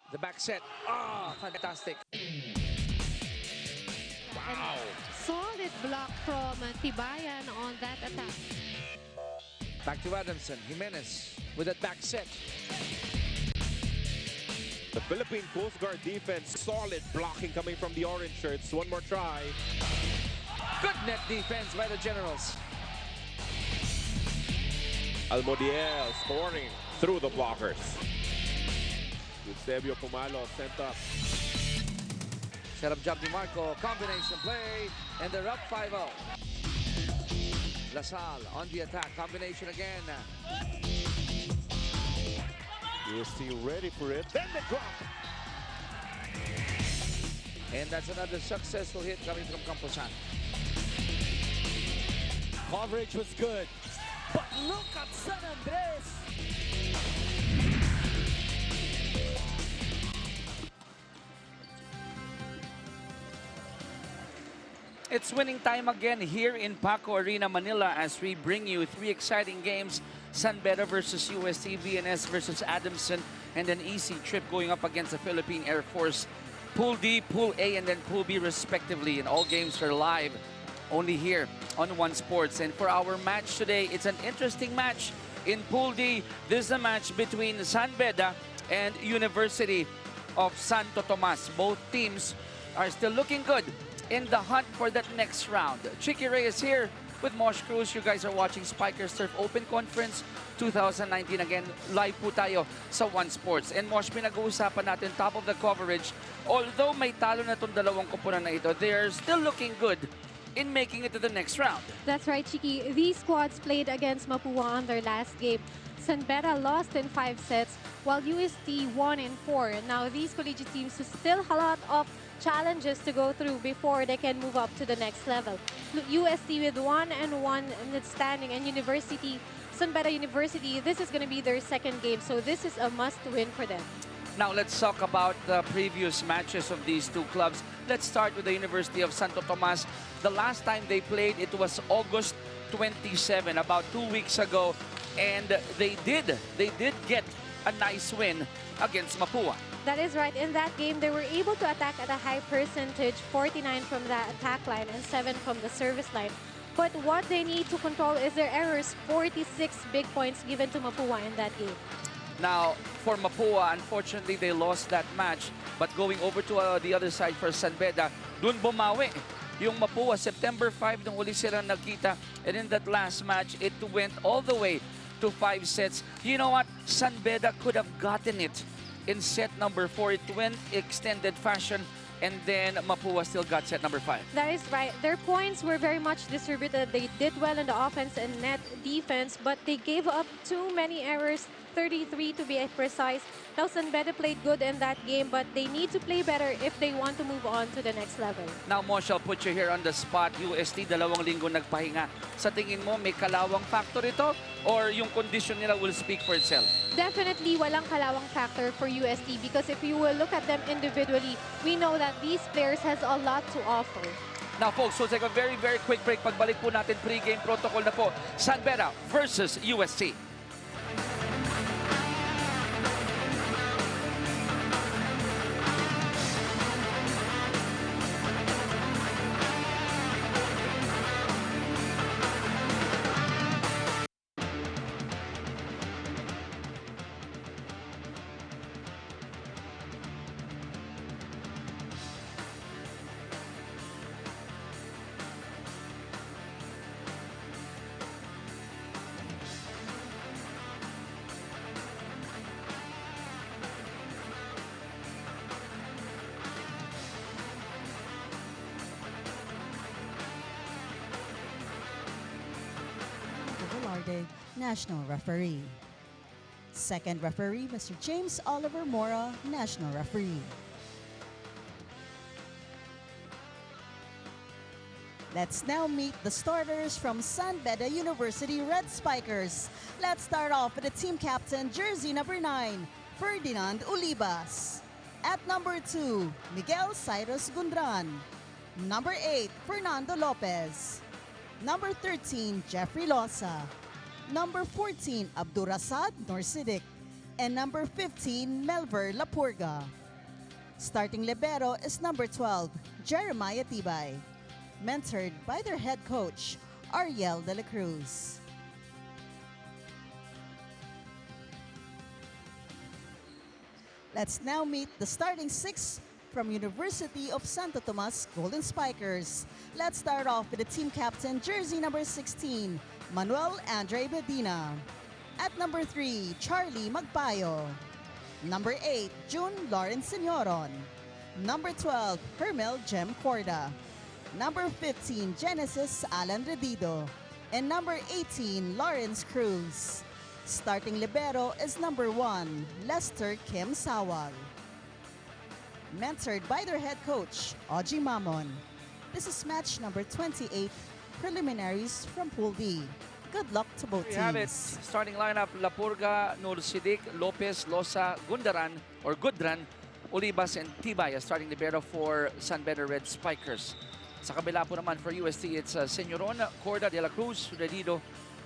The back set. Ah, fantastic. Wow. Solid block from Tibayan on that attack. Back to Adamson. Jimenez with that back set. The Philippine Coast Guard defense, solid blocking coming from the orange shirts. One more try. Good net defense by the Generals. Almodiel scoring through the blockers. Eusebio Pumalo sent up. Set up job ni Marco. Combination play. And they're up 5-0. Lasal on the attack. Combination again. UST ready for it. Then the drop. And that's another successful hit coming from Camposan. Coverage was good. But look at San Andres. It's winning time again here in Paco Arena, Manila, as we bring you 3 exciting games. San Beda versus UST, VNS versus Adamson, and an easy trip going up against the Philippine Air Force. Pool D, Pool A, and then Pool B respectively. And all games are live only here on One Sports. And for our match today, it's an interesting match. In Pool D, this is a match between San Beda and University of Santo Tomas. Both teams are still looking good in the hunt for that next round. Chicky Ray is here with Mosh Cruz. You guys are watching Spikers Turf Open Conference 2019. Again, live po tayo sa One Sports. And Mosh, pinag-uusapan natin top of the coverage. Although may talo na itong dalawang koponan na ito, they're still looking good in making it to the next round. That's right, Chiki. These squads played against Mapua on their last game. San Beda lost in 5 sets, while UST won in 4. Now, these collegiate teams still have a lot of challenges to go through before they can move up to the next level. UST with 1-1 in the standing, and San Beda University, this is going to be their second game, so this is a must-win for them. Now, let's talk about the previous matches of these two clubs. Let's start with the University of Santo Tomas. The last time they played, it was August 27, about 2 weeks ago, and they did get a nice win against Mapua. That is right. In that game, they were able to attack at a high percentage, 49 from the attack line and 7 from the service line. But what they need to control is their errors, 46 big points given to Mapua in that game. Now, for Mapua, unfortunately, they lost that match. But going over to the other side for San Beda, dun bumawi yung Mapua. September 5, nung uli sila nagkita. And in that last match, it went all the way to 5 sets. You know what? San Beda could have gotten it in set number 4. It went extended fashion, and then Mapua still got set number 5. That is right. Their points were very much distributed. They did well in the offense and net defense, but they gave up too many errors, 33 to be precise. Now, San Beda played good in that game, but they need to play better if they want to move on to the next level. Now, Mosh, I'll put you here on the spot. UST, 2 linggo nagpahinga. Sa tingin mo, may kalawang factor ito or yung condition nila will speak for itself? Definitely walang kalawang factor for UST, because if you will look at them individually, we know that these players has a lot to offer. Now, folks, we'll take a very, very quick break. Pagbalik po natin, pre-game protocol na po. San Beda versus UST. National Referee. Second referee, Mr. James Oliver Mora, National Referee. Let's now meet the starters from San Beda University Red Spikers. Let's start off with the team captain, jersey number 9, Ferdinand Olivas. At number 2, Miguel Cyrus Gundran. Number 8, Fernando Lopez. Number 13, Jeffrey Losa. Number 14, Abdurasad Norsidik. and number 15, Melver Lapurga. Starting libero is number 12, Jeremiah Tibay, mentored by their head coach, Ariel de la Cruz. Let's now meet the starting six from University of Santo Tomas Golden Spikers. Let's start off with the team captain, jersey number 16, Manuel Andre Bedina. At number 3, Charlie Magpayo. Number 8, June Lauren Senyoron. Number 12, Hermel Jem Corda. Number 15, Genesis Alan Redido. And number 18, Lawrence Cruz. Starting libero is number 1, Lester Kim Sawal. Mentored by their head coach, Oji Mamon. This is match number 28, preliminaries from Pool D. Good luck to both We teams. have it. Starting lineup, Lapurga, Nur Sidik, Lopez, Losa, Gudran, Olivas, and Tibay. Starting libero for San Beda Red Spikers. Sa kabila po naman for UST, it's Senyoron, Corda de la Cruz, Redido,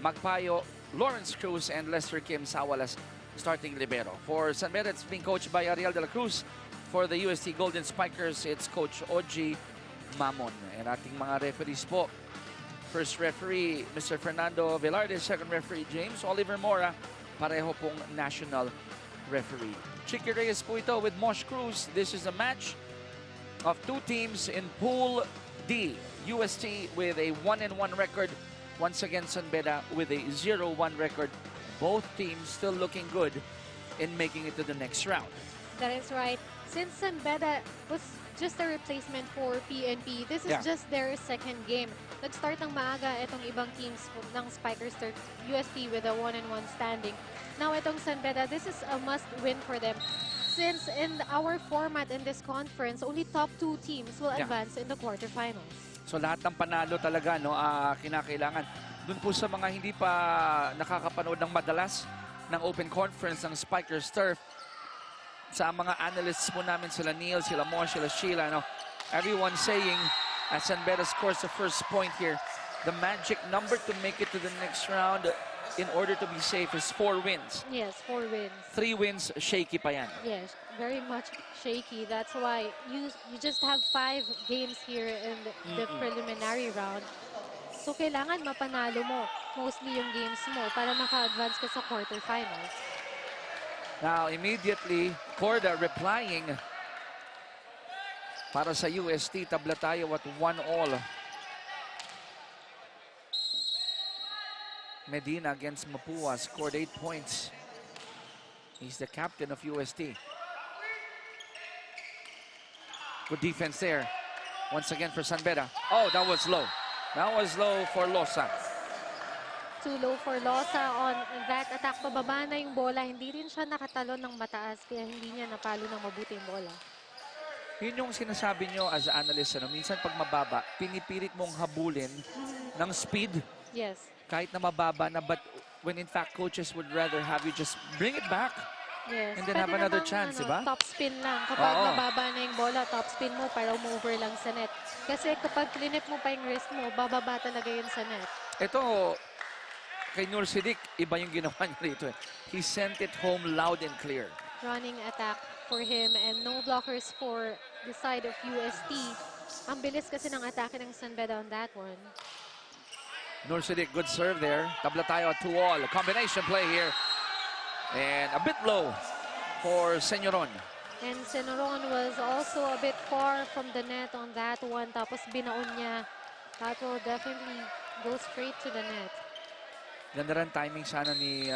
Magpayo, Lawrence Cruz, and Lester Kim Sawalas starting libero. For San Beda, it's being coached by Ariel de la Cruz. For the UST Golden Spikers, it's Coach Oji Mamon. And ating mga referees po. First referee, Mr. Fernando Velarde. Second referee, James Oliver Mora. Pareho pong national referee. Chicky Reyes po ito with Mosh Cruz. This is a match of two teams in Pool D. UST with a 1-1 record. Once again, San Beda with a 0-1 record. Both teams still looking good in making it to the next round. That is right. Since San Beda was just a replacement for PNP, this is just their second game. Nag-start ng maaga itong ibang teams ng Spikers UST with a 1-1 standing. Now itong San Beda, this is a must-win for them. Since in our format in this conference, only top 2 teams will advance in the quarterfinals. So lahat ng panalo talaga no, kinakailangan. Doon po sa mga hindi pa nakakapanood ng madalas ng Open Conference ng Spikers Turf, sa mga analysts po namin, sila Neil, sila Mo, sila Sheila, no? Everyone saying, as San Beda scores the first point here, the magic number to make it to the next round in order to be safe is 4 wins. Yes, 4 wins. 3 wins, shaky pa yan. Yes, very much shaky. That's why you just have 5 games here in the preliminary round. So kailangan mapanalo mo mostly yung games mo para maka-advance ka sa quarterfinals. Now, immediately, Corda replying para sa UST. Tabla tayo at 1-1. Medina against Mapua scored 8 points. He's the captain of UST. Good defense there. Once again for San Beda. Oh, that was low. That was low for Losa. Too low for Losa on that attack. Pababa na yung bola. Hindi rin siya nakatalon ng mataas kaya hindi niya napalo ng mabuti yung bola. Yun yung sinasabi nyo as analyst. Ano? Minsan pag mababa, pinipilit mong habulin ng speed. Yes. Kahit na mababa na, but when in fact coaches would rather have you just bring it back. Yes. And then have another chance, diba? Top spin lang. Kapag mababa na yung bola, top spin mo para umover lang sa net. Kasi kapag klinip mo pa yung wrist mo, bababa talaga yun sa net. Ito, kay Nur Sidik, iba yung ginawa niya rito. He sent it home loud and clear. Running attack for him and no blockers for the side of UST. Ang bilis kasi ng atake ng San Beda on that one. Nur Sidik, good serve there. Tabla tayo at 2-all. Combination play here. And a bit low for Senyoron. And Senyoron was also a bit far from the net on that one. Tapos binaon niya. That will definitely go straight to the net. Ganda rin timing sana ni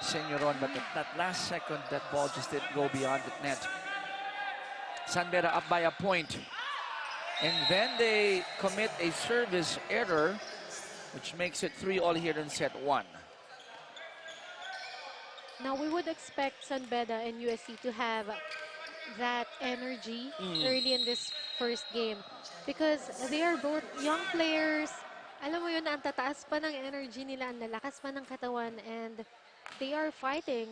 Senyoron, but at that last second, that ball just didn't go beyond the net. San Beda up by a point. And then they commit a service error, which makes it 3-all here in set 1. Now, we would expect San Beda and USC to have that energy early in this first game because they are both young players. Alam mo yun, ang tataas pa ng energy nila, ang lalakas pa ng katawan, and they are fighting.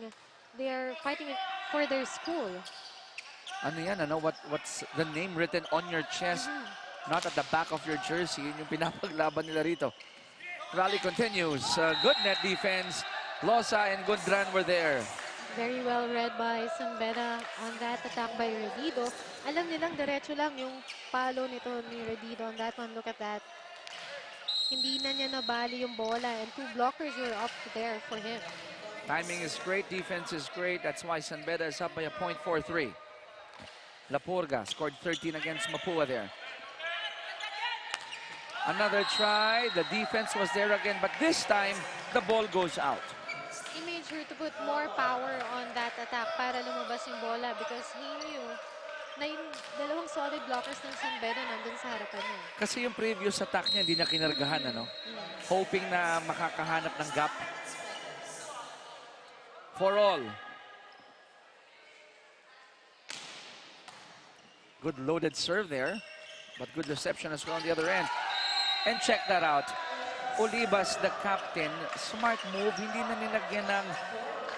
They are fighting for their school. Ano yan? Ano? What's the name written on your chest? Not at the back of your jersey. Yun yung pinapaglaban nila rito. Rally continues. Good net defense. Losa and Gudran were there. Very well read by Beda on that attack by Redido. Alam nilang diretso lang yung palo nito ni Redido on that one. Look at that. Hindi na niya nabali yung bola and 2 blockers were up there for him. Timing is great, defense is great. That's why Beda is up by a point 4-3. La Purga scored 13 against Mapua there. Another try. The defense was there again, but this time the ball goes out. He made sure to put more power on that attack para lumabas yung bola because he knew na yung dalawang solid blockers ng Beda nandun sa harapan niya. Kasi yung previous attack niya, hindi na kinargahan, ano? Hoping na makakahanap ng gap. For all. Good loaded serve there, but good reception as well on the other end. And check that out. Olivas, the captain, smart move, hindi na nilagyan ng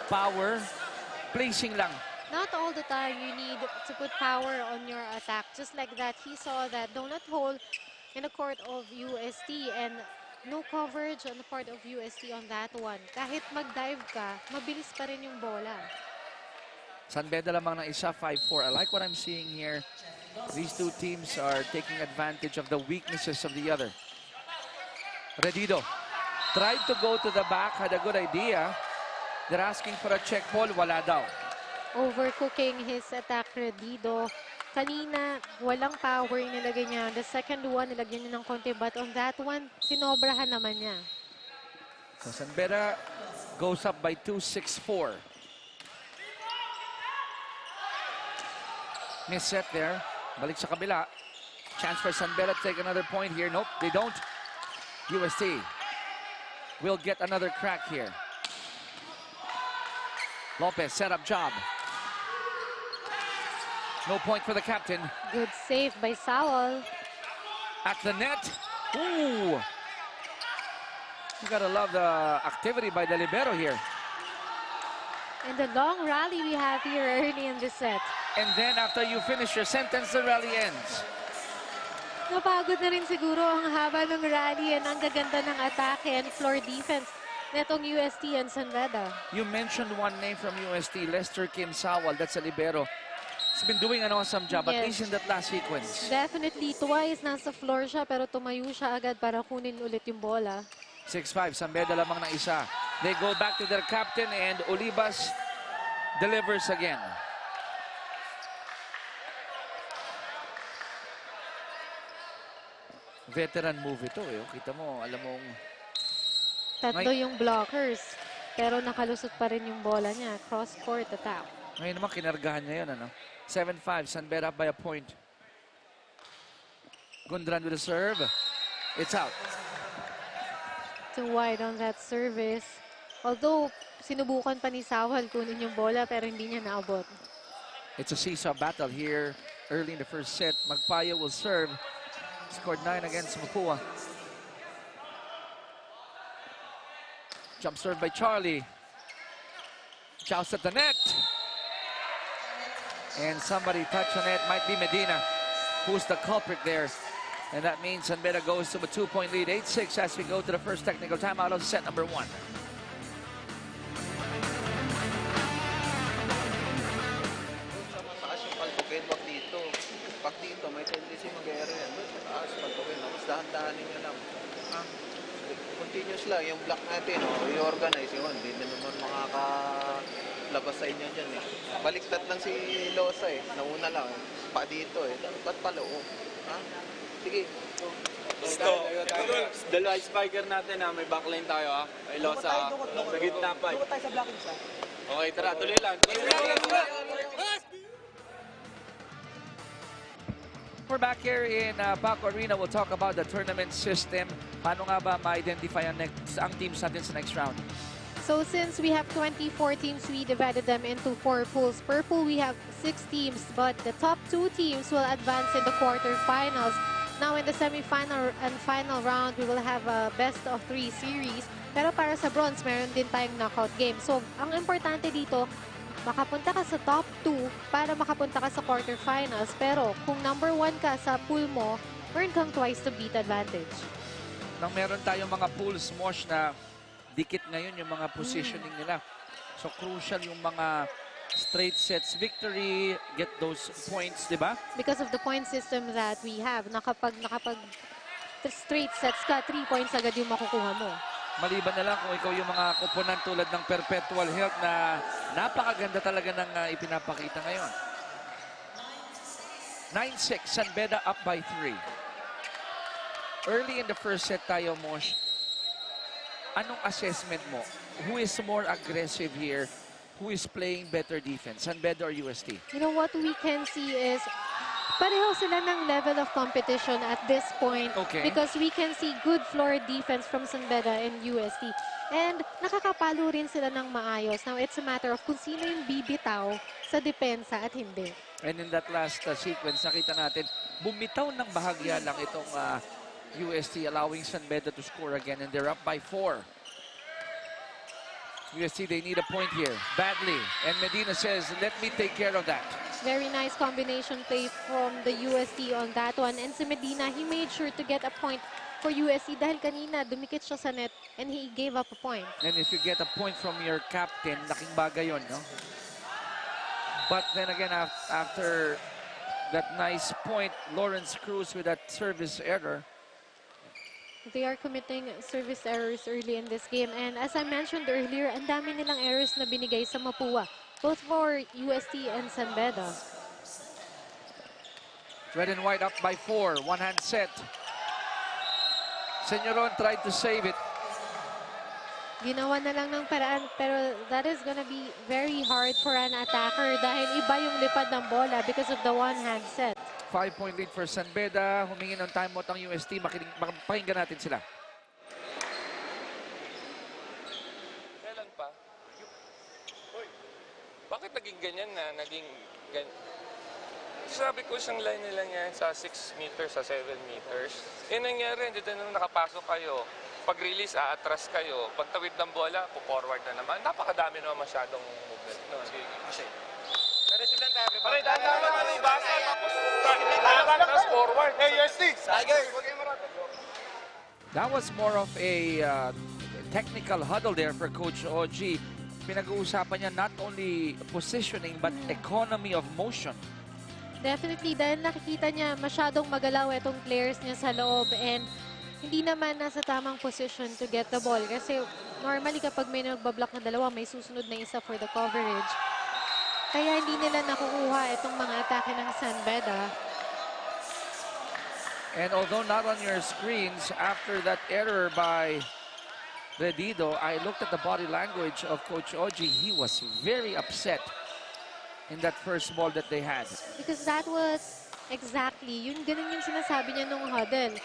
power, placing lang. Not all the time you need to put power on your attack. Just like that, he saw that donut hole in the court of UST and no coverage on the part of UST on that one. Kahit mag-dive ka, mabilis pa rin yung bola. Beda lamang ng isa, 5-4. I like what I'm seeing here. These two teams are taking advantage of the weaknesses of the other. Redido tried to go to the back, had a good idea. They're asking for a check ball, wala daw. Overcooking his attack, Redido. Kanina, walang power yung nilagay niya. The second one, nilagyan niya ng konti. But on that one, sinobrahan naman niya. So Beda goes up by 2, 6-4. Miss set there. Balik sa kabila. Chance for Beda to take another point here. Nope, they don't. UST will get another crack here. Lopez, set up job. No point for the captain. Good save by Sawal. At the net. Ooh. You gotta love the activity by the libero here. And the long rally we have here early in this set. And then after you finish your sentence, the rally ends. Napagod na rin siguro ang haba ng rally and ang gaganda ng atake and floor defense netong UST and Beda. You mentioned one name from UST, Lester Kim Sawal. That's a libero. He's been doing an awesome job, at least in that last sequence. Definitely, twice nasa floor siya pero tumayo siya agad para kunin ulit yung bola. 6-5, Beda lamang ng isa. They go back to their captain and Olivas delivers again. Veteran move ito eh. Kita mo, alam mong... Tatlo yung blockers pero nakalusot pa rin yung bola niya. Cross-court attack. Ngayon naman, kinargahan niya yun, ano? 7-5, Beda up by a point. Gundran with a serve. It's out. Too wide on that service. Although, sinubukan pa ni Sawal kunin yung bola pero hindi niya naabot. It's a seesaw battle here early in the first set. Magpayo will serve. Scored 9 against Mapua. Jump serve by Charlie. Joust at the net. And somebody touched the net. Might be Medina, who's the culprit there. And that means Beda goes to a 2-point lead. 8-6 as we go to the first technical timeout of set number 1. Pag dito, may tendency mag-ere yan. Taas, pagkawin. Tapos dahan-dahanin nyo lang. Continuous lang. Yung block natin, i-organize yun. Hindi na naman makakalabas sa inyo dyan. Baliktad lang si Losa Nauna lang. Pa dito Ba't paloo? Sige. Gusto. Dalawa spiker natin may backline tayo May Losa sa gitna pa. Dukot tayo sa blocking siya. Okay, tara, tuloy lang. We're back here in Paco Arena. We'll talk about the tournament system. Paano nga ba ma-identify ang teams natin sa next round? So since we have 24 teams, we divided them into 4 pools. Per pool, we have 6 teams, but the top 2 teams will advance in the quarterfinals. Now in the semifinal and final round, we will have a best of 3 series. Pero para sa bronze, meron din tayong knockout game. So ang importante dito, makapunta ka sa top 2 para makapunta ka sa quarterfinals. Pero kung number 1 ka sa pool mo, meron kang twice to beat advantage. Nang meron tayong mga pools, Mosh, na dikit ngayon yung mga positioning nila. So crucial yung mga straight sets victory, get those points, di ba? Because of the point system that we have, nakapag straight sets ka, 3 points agad yung makukuha mo. Maliban na lang kung ikaw yung mga koponan tulad ng Perpetual Health na napakaganda talaga ng ipinapakita ngayon. 9-6, San Beda up by 3. Early in the first set tayo, Mosh. Anong assessment mo? Who is more aggressive here? Who is playing better defense? San Beda or UST? You know what we can see is pareho sila ng level of competition at this point. Okay. Because we can see good floor defense from San Beda and UST. And nakakapalo rin sila ng maayos. Now, it's a matter of kung sino yung bibitaw sa depensa at hindi. And in that last sequence, nakita natin, bumitaw ng bahagya lang itong UST, allowing San Beda to score again. And they're up by 4. UST, they need a point here, badly. And Medina says, let me take care of that. Very nice combination play from the UST on that one. And si Medina, he made sure to get a point for UST dahil kanina dumikit siya sa net and he gave up a point. And if you get a point from your captain, laking bagay yun, no? But then again, after that nice point, Lawrence Cruz with that service error. They are committing service errors early in this game. And as I mentioned earlier, ang dami nilang errors na binigay sa Mapua, both for UST and San Beda. Red and white up by 4. One-hand set. Senyoron tried to save it. Ginawa na lang ng paraan, pero that is gonna be very hard for an attacker dahil iba yung lipad ng bola because of the one-hand set. 5-point lead for San Beda. Humingi ng timeout ang UST. Pakinggan natin sila. Kailan pa? Hoy, bakit naging ganyan na? Naging ganyan? Sabi ko, isang line nila yan sa 6 meters, sa 7 meters. Eh, nangyari, hindi na nakapasok kayo. Pag-release, aatras kayo. Pagtawid ng bola, po-forward na naman. Napakadami naman masyadong movement. No? Kasi, pare, dahan-dahan naman yung basa. Tapos forward. Hey, UST! Tiger! That was more of a technical huddle there for Coach OG. Pinag-uusapan niya not only positioning but economy of motion. Definitely, dahil nakikita niya masyadong magalaw itong players niya sa loob and hindi naman nasa tamang position to get the ball. Kasi normally kapag may nagbablock na dalawa, may susunod na isa for the coverage. Kaya hindi nila nakukuha itong mga atake ng San Beda. And although not on your screens, after that error by Redido, I looked at the body language of Coach Oji. He was very upset in that first ball that they had. Because that was exactly, ganun yung sinasabi niya nung huddle.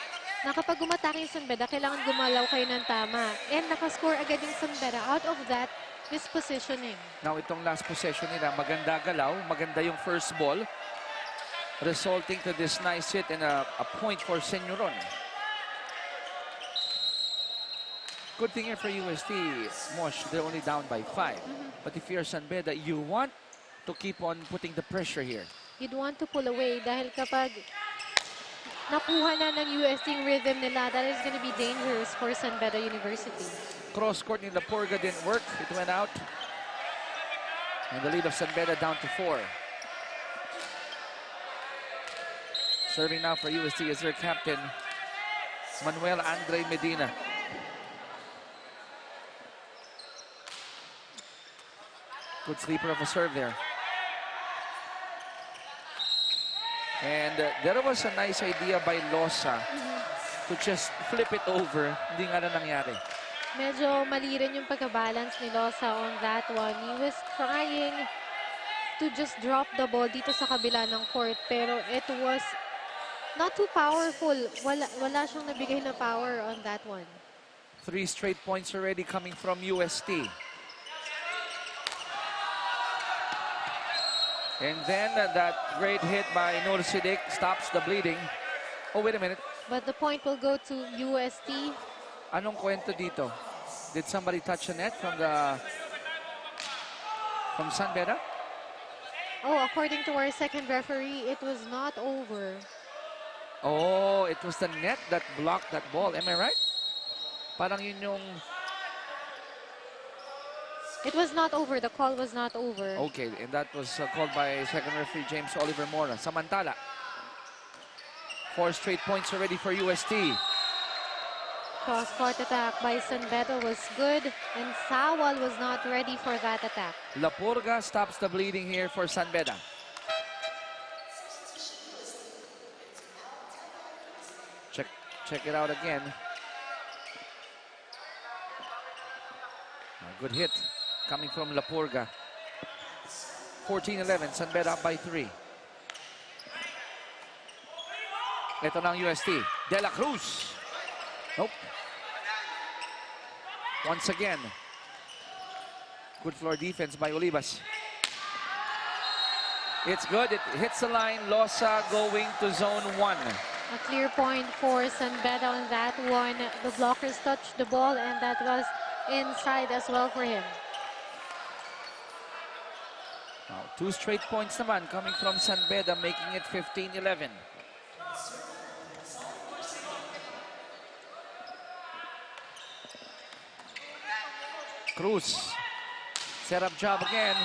Na kapag umatake yung San Beda, kailangan gumalaw kayo ng tama. And nakascore agad yung San Beda. Out of that, is positioning. Now itong last possession nila, maganda galaw, maganda yung first ball, resulting to this nice hit and a point for Senyoron. Good thing here for UST, Mosh, they're only down by 5. But if you're San Beda, you want to keep on putting the pressure here. You'd want to pull away dahil kapag nakuha na ng UST yung rhythm nila, that is going to be dangerous for San Beda University. Cross court in the Purga didn't work. It went out. And the lead of San Beda down to 4. Serving now for UST is their captain, Manuel Andre Medina. Good sleeper of a serve there. And there was a nice idea by Losa to just flip it over. Hindi nga na nangyari. Medyo mali rin yung pagka-balance ni Losa on that one. He was trying to just drop the ball dito sa kabila ng court, pero it was not too powerful. Wala siyang nabigay na power on that one. 3 straight points already coming from UST. And then that great hit by Nur Siddiq stops the bleeding. Oh, wait a minute. But the point will go to UST. Anong kwento dito? Did somebody touch the net from San Beda? Oh, according to our second referee, it was not over. Oh, it was the net that blocked that ball. Am I right? Parang yun yung... It was not over. The call was not over. Okay, and that was called by second referee James Oliver Mora. Samantala. 4 straight points already for UST. Cross-court attack by San Beda was good, and Sawal was not ready for that attack. La Purga stops the bleeding here for San Beda. Check it out again. A good hit coming from La Purga. 14-11, San Beda up by 3. Ito na ang UST. De La Cruz. Nope. Once again. Good floor defense by Olivas. It's good. It hits the line. Losa going to zone 1. A clear point for San Beda on that one. The blockers touched the ball, and that was inside as well for him. Now, 2 straight points naman coming from San Beda, making it 15-11. Cruz, set up job again.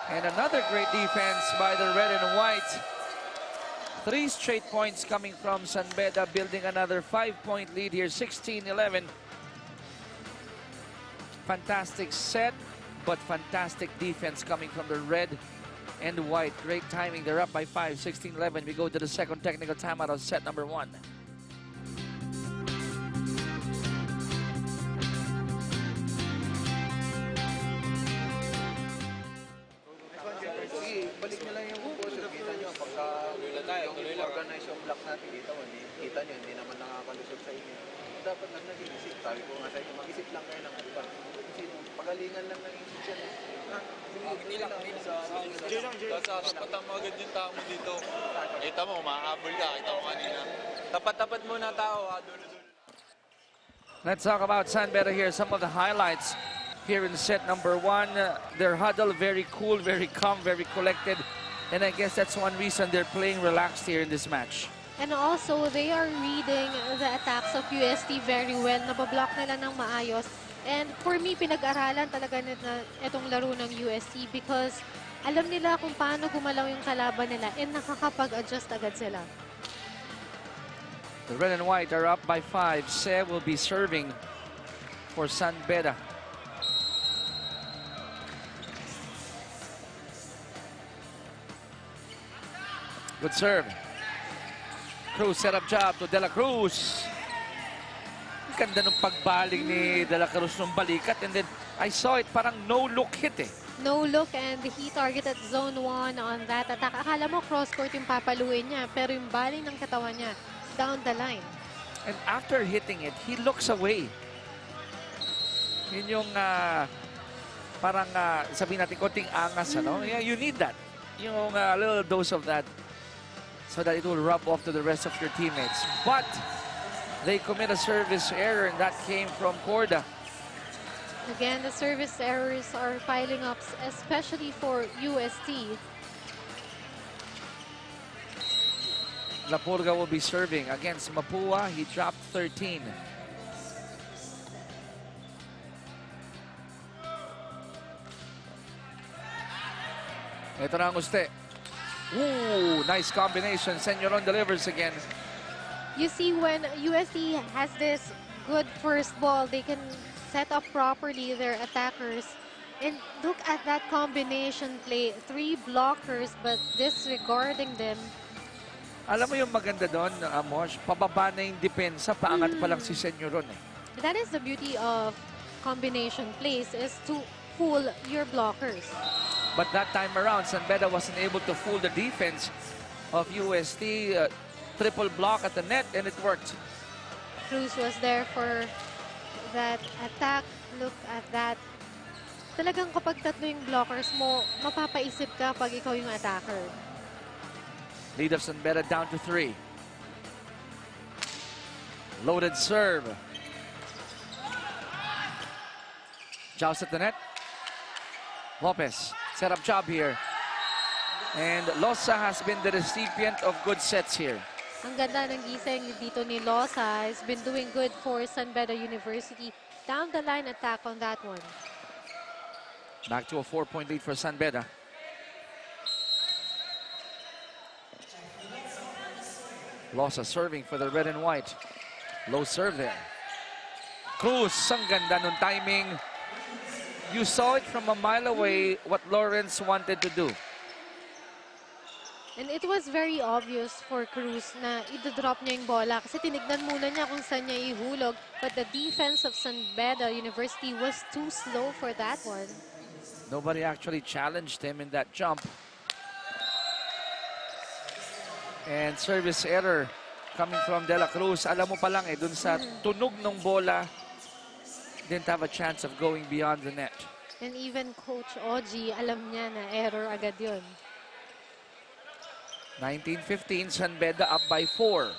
And another great defense by the red and white. 3 straight points coming from San Beda, building another 5-point lead here, 16-11. Fantastic set, but fantastic defense coming from the red and white. Great timing. They're up by 5, 16-11. We go to the second technical timeout of set number 1. Balik nyo lang yung composure. Kita nyo, pagka yung organize yung block natin, kita nyo, hindi naman nakakalusot sa inyo. Dapat lang nag-iisip. Sabi ko nga sa inyo, mag-isip lang kayo ng iba. Kasi pagalingan lang ng isip yan. Hindi lang. Tapat mo agad yung tao mo dito. Kita mo, mahabol ka. Kita mo kanina. Tapat-tapat muna tao, ha? Dulo-dulo. Let's talk about San Beda here. Some of the highlights here in set number 1. Their huddle, very cool, very calm, very collected. And I guess that's one reason they're playing relaxed here in this match. And also, they are reading the attacks of UST very well. Nabablock nila ng maayos. And for me, pinag-aralan talaga nila itong laro ng UST because alam nila kung paano gumalaw yung kalaban nila and nakakapag-adjust agad sila. The red and white are up by 5. Se will be serving for San Beda. Good serve. Cruz set up job to De La Cruz. Ganda ng pagbaling ni De La Cruz nung balikat, and then I saw it parang no-look hit eh. No look, and he targeted zone 1 on that attack. Akala mo cross-court yung papaluin niya, pero yung baling ng katawan niya down the line. And after hitting it, he looks away. Yun yung parang sabihin natin konting angas, ano? Yeah, you need that. Yung little dose of that so that it will rub off to the rest of your teammates. But they commit a service error, and that came from Corda. Again, the service errors are piling up, especially for UST. La Purga will be serving against Mapua. He dropped 13. Ito na ang uste. Ooh, nice combination. Senyoron delivers again. You see, when UST has this good first ball, they can set up properly their attackers. And look at that combination play. 3 blockers, but disregarding them. Alam mo yung maganda doon, Mosh, pababa na yung depensa, paangat pa lang si Senyoron. That is the beauty of combination plays, is to fool your blockers. But that time around, San Beda wasn't able to fool the defense of UST. Triple block at the net, and it worked. Cruz was there for that attack. Look at that. Talagang kapag tatlo yung blockers mo, mapapaisip ka pag ikaw yung attacker. Lead of San Beda down to 3. Loaded serve. Joust at the net. Lopez, set up job here. And Losa has been the recipient of good sets here. Ang ganda ng gising dito ni Losa. Has been doing good for San Beda University. Down the line attack on that one. Back to a 4-point lead for San Beda. Losa serving for the red and white. Low serve there. Cruz, ang ganda nung timing. You saw it from a mile away what Lawrence wanted to do. And it was very obvious for Cruz na idodrop niya yung bola kasi tinignan muna niya kung saan niya ihulog. But the defense of San Beda University was too slow for that one. Nobody actually challenged him in that jump. And service error coming from De La Cruz. Alam mo pa lang dun sa tunog ng bola, didn't have a chance of going beyond the net. And even Coach Oji, alam niya na error agad yun. 19-15, San Beda up by 4.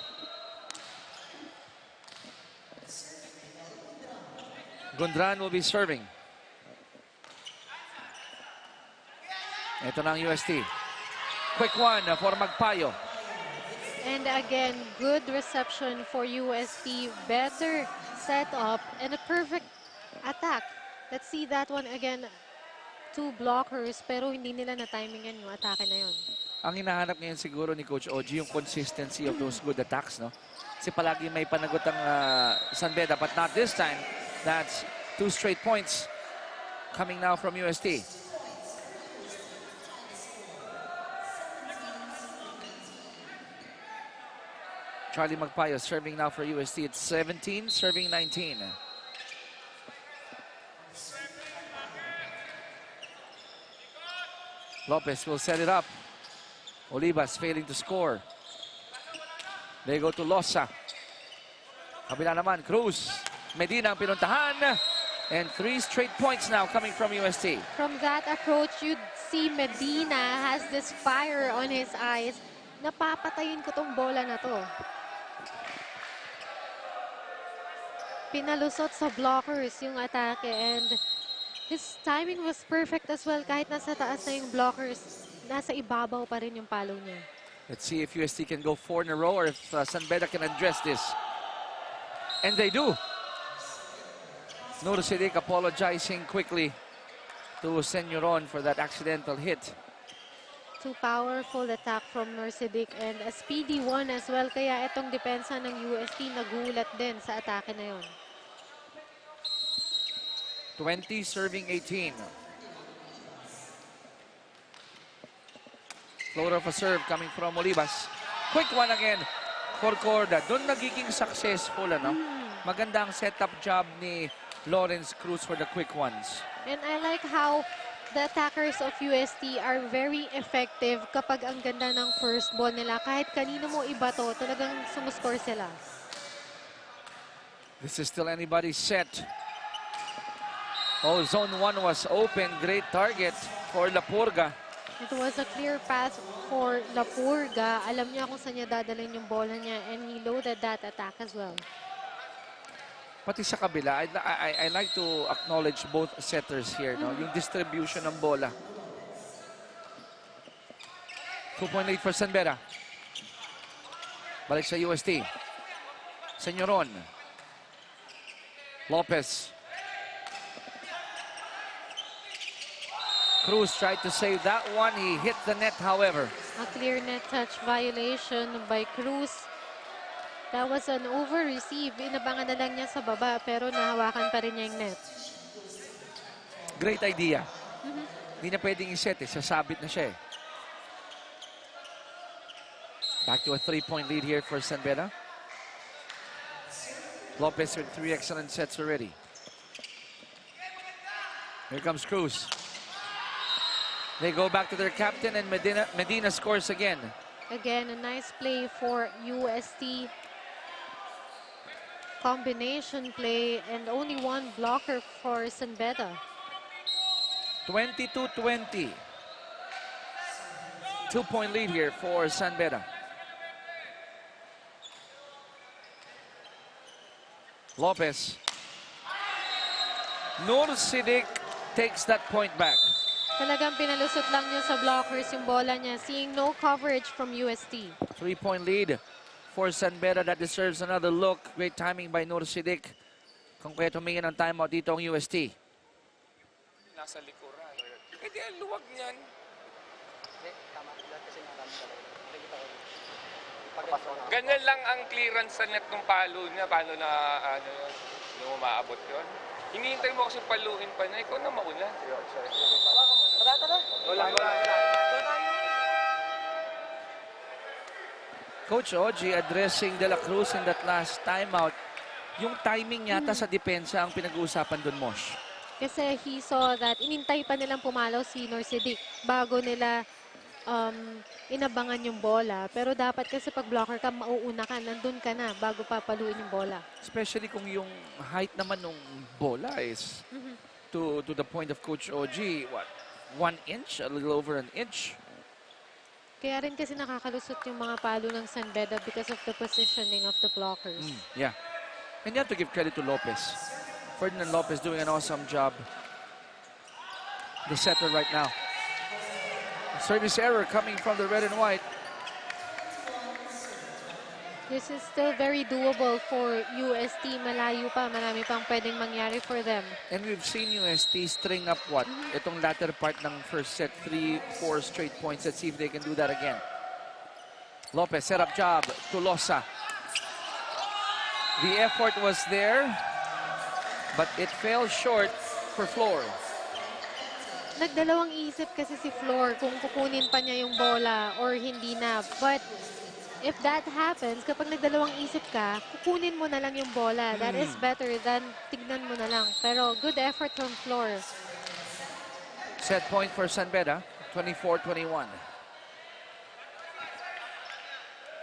Gundran will be serving. Ito na ang UST. Quick one for Magpayo. And again, good reception for UST. Better setup and a perfect attack. Let's see that one again. 2 blockers pero hindi nila na-timingan yung atake na yun. Ang hinahanap ngayon siguro ni Coach Oji yung consistency of those good attacks, no? Kasi palagi may panagot ang San Beda, but not this time. That's 2 straight points coming now from UST. Charlie Magpayo serving now for UST. It's 17, serving 19. Lopez will set it up. Olivas failing to score. They go to Losa. Kabila naman, Cruz. Medina ang pinuntahan. And 3 straight points now coming from UST. From that approach, you'd see Medina has this fire on his eyes. Napapatayin ko tong bola na to. Pinalusot sa blockers yung atake and his timing was perfect as well. Kahit nasa taas na yung blockers, nasa ibabaw pa rin yung palo niya. Let's see if UST can go 4 in a row or if San Beda can address this. And they do. Nur Sidik apologizing quickly to Senyoron for that accidental hit. Too powerful attack from Nur Sidik and a speedy one as well. Kaya itong depensa ng UST nagulat din sa atake na yun. 20 serving 18. Floater of a serve coming from Olivas. Quick one again for Corda. Doon nagiging successful, ano? Maganda ang setup job ni Lawrence Cruz for the quick ones. And I like how the attackers of UST are very effective kapag ang ganda ng first ball nila. Kahit kanino mo iba to, talagang sumuscore sila. This is still anybody's set. Oh, zone 1 was open. Great target for Lapurga. It was a clear pass for Lapurga. Alam niya kung saan niya dadalhin yung bola niya and he loaded that attack as well. Pati sa kabila, I like to acknowledge both setters here, no? Yung distribution ng bola. 2.8 for San Beda. Balik sa UST. Senyoron. Lopez. Cruz tried to save that one. He hit the net, however. A clear net touch violation by Cruz. That was an over-receive. Inabangan na lang niya sa baba pero nahawakan pa rin niya yung net. Great idea. Hindi na pwedeng iset sasabit na siya Back to a 3-point lead here for San Beda. Lopez with 3 excellent sets already. Here comes Cruz. They go back to their captain and Medina scores again. Again, a nice play for UST. Combination play and only 1 blocker for San Beda. 22-20. 2-point lead here for San Beda. Lopez. Nur Sidik takes that point back. Talagang pinalusot lang niya sa blockers yung bola niya, seeing no coverage from UST. 3-point lead for San Beda that deserves another look. Great timing by Nur Sidik. Kung kaya tumingin ng timeout dito ang UST. Nasa likuran. Eh di ang luwag niyan. Ganyan lang ang clearance sa net ng palo niya. Paano na ano yun? Hindi mo maabot yun. Hinihintay mo kasi paluin pa niya. Ikaw na mauna. Coach Oji addressing De La Cruz in that last timeout. Yung timing yata sa depensa ang pinag-uusapan dun, Mosh. Kasi he saw that inintay pa nilang pumalaw si Norsidic bago nila inabangan yung bola. Pero dapat kasi pag blocker ka, mauuna ka, nandun ka na bago papaluin yung bola. Especially kung yung height naman ng bola is to the point of Coach Oji, what, 1 inch? A little over an inch? Kaya rin kasi nakakalusot yung mga palo ng San Beda because of the positioning of the blockers. Yeah. And you have to give credit to Lopez. Ferdinand Lopez doing an awesome job. The setter right now. Service error coming from the red and white. This is still very doable for UST. Malayo pa. Marami pang pwedeng mangyari for them. And we've seen UST string up what? Itong latter part ng first set, 3-4 straight points. Let's see if they can do that again. Lopez, set up job. Tulosa. The effort was there, but it fell short for Flor. Nagdalawang isip kasi si Flor kung kukunin pa niya yung bola or hindi na. But if that happens, kapag nagdalawang isip ka, kukunin mo na lang yung bola. That is better than tignan mo na lang. Pero good effort from Flor. Set point for San Beda, 24-21.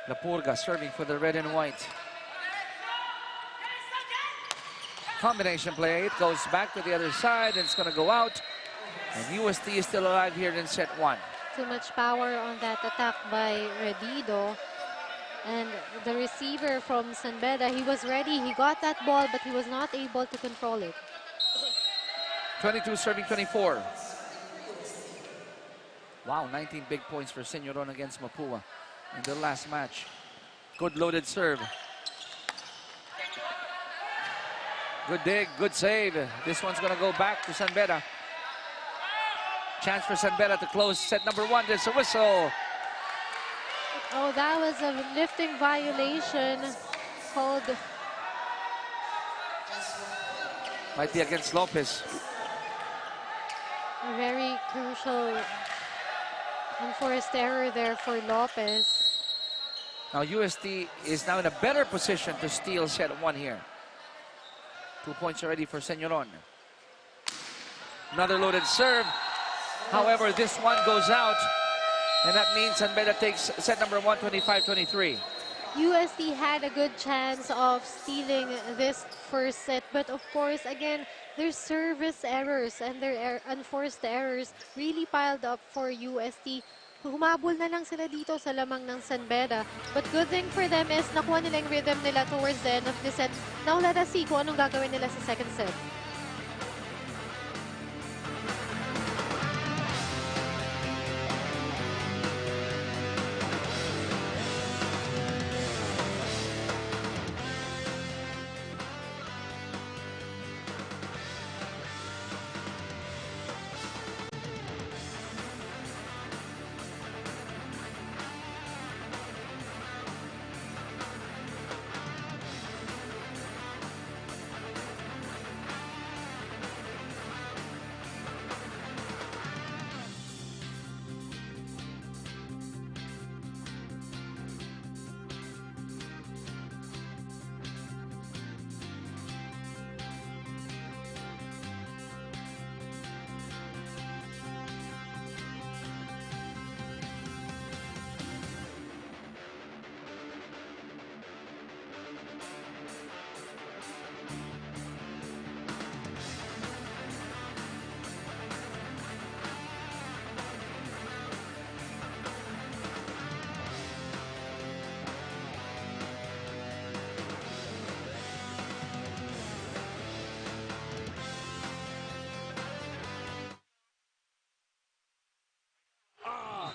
Lapurga serving for the red and white. Combination play, it goes back to the other side, and it's going to go out. And UST is still alive here in set 1. Too much power on that attack by Redido. And the receiver from San Beda, he was ready. He got that ball, but he was not able to control it. 22 serving 24. Wow, 19 big points for Senyoron against Mapua in the last match. Good loaded serve. Good dig, good save. This one's going to go back to San Beda. Chance for San Beda to close set number 1. There's a whistle. Oh, that was a lifting violation called. Might be against Lopez. A very crucial enforced error there for Lopez. Now UST is now in a better position to steal set 1 here. 2 points already for Senyoron. Another loaded serve. However, this one goes out. And that means San Beda takes set number 1, 25-23. UST had a good chance of stealing this first set. But of course, again, their service errors and their unforced errors really piled up for UST. Humabol na lang sila dito sa lamang ng San Beda. But good thing for them is nakuha nila yung rhythm nila towards the end of the set. Now let us see kung anong gagawin nila sa second set.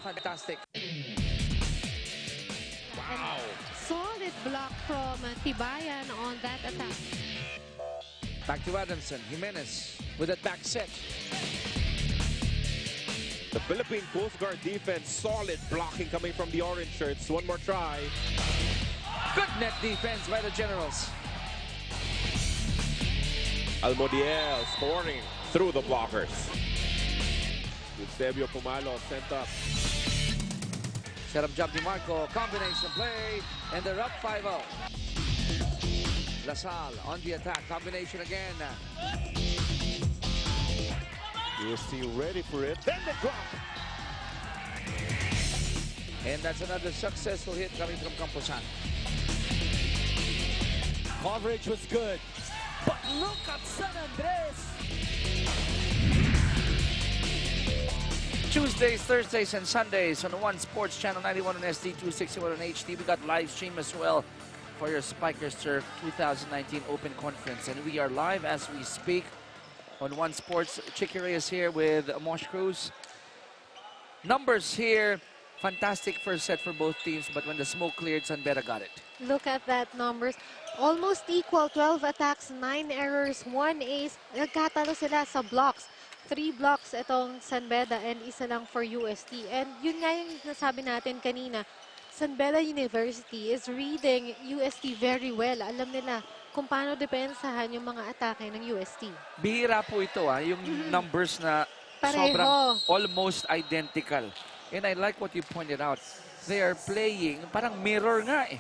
Fantastic. Wow. Solid block from Tibayan on that attack. Back to Adamson. Jimenez with that back set. The Philippine Coast Guard defense, solid blocking coming from the orange shirts. One more try. Good net defense by the Generals. Almodiel scoring through the blockers. Eusebio Pumalo sent up. Set up job ni Marco. Combination play. And they're up 5-0. Lasal on the attack. Combination again. UST ready for it. Then the drop. And that's another successful hit coming from Camposan. Coverage was good. But look at San Andres. Tuesdays, Thursdays, and Sundays on One Sports Channel 91 on SD, 261 on HD. We got live stream as well for your Spikers Turf 2019 Open Conference. And we are live as we speak on One Sports. Chicky Reyes here with Mosh Cruz. Numbers here. Fantastic first set for both teams, but when the smoke cleared, San Beda got it. Look at that numbers. Almost equal. 12 attacks, 9 errors, 1 ace. Nagkatalo sila sa blocks. 3 blocks itong San Beda and isa lang for UST. And yun nga yung nasabi natin kanina. San Beda University is reading UST very well. Alam nila kung paano depensahan yung mga atake ng UST. Bihira po ito, yung numbers na Pareho. sobrang almost identical. And I like what you pointed out. They are playing, parang mirror nga eh.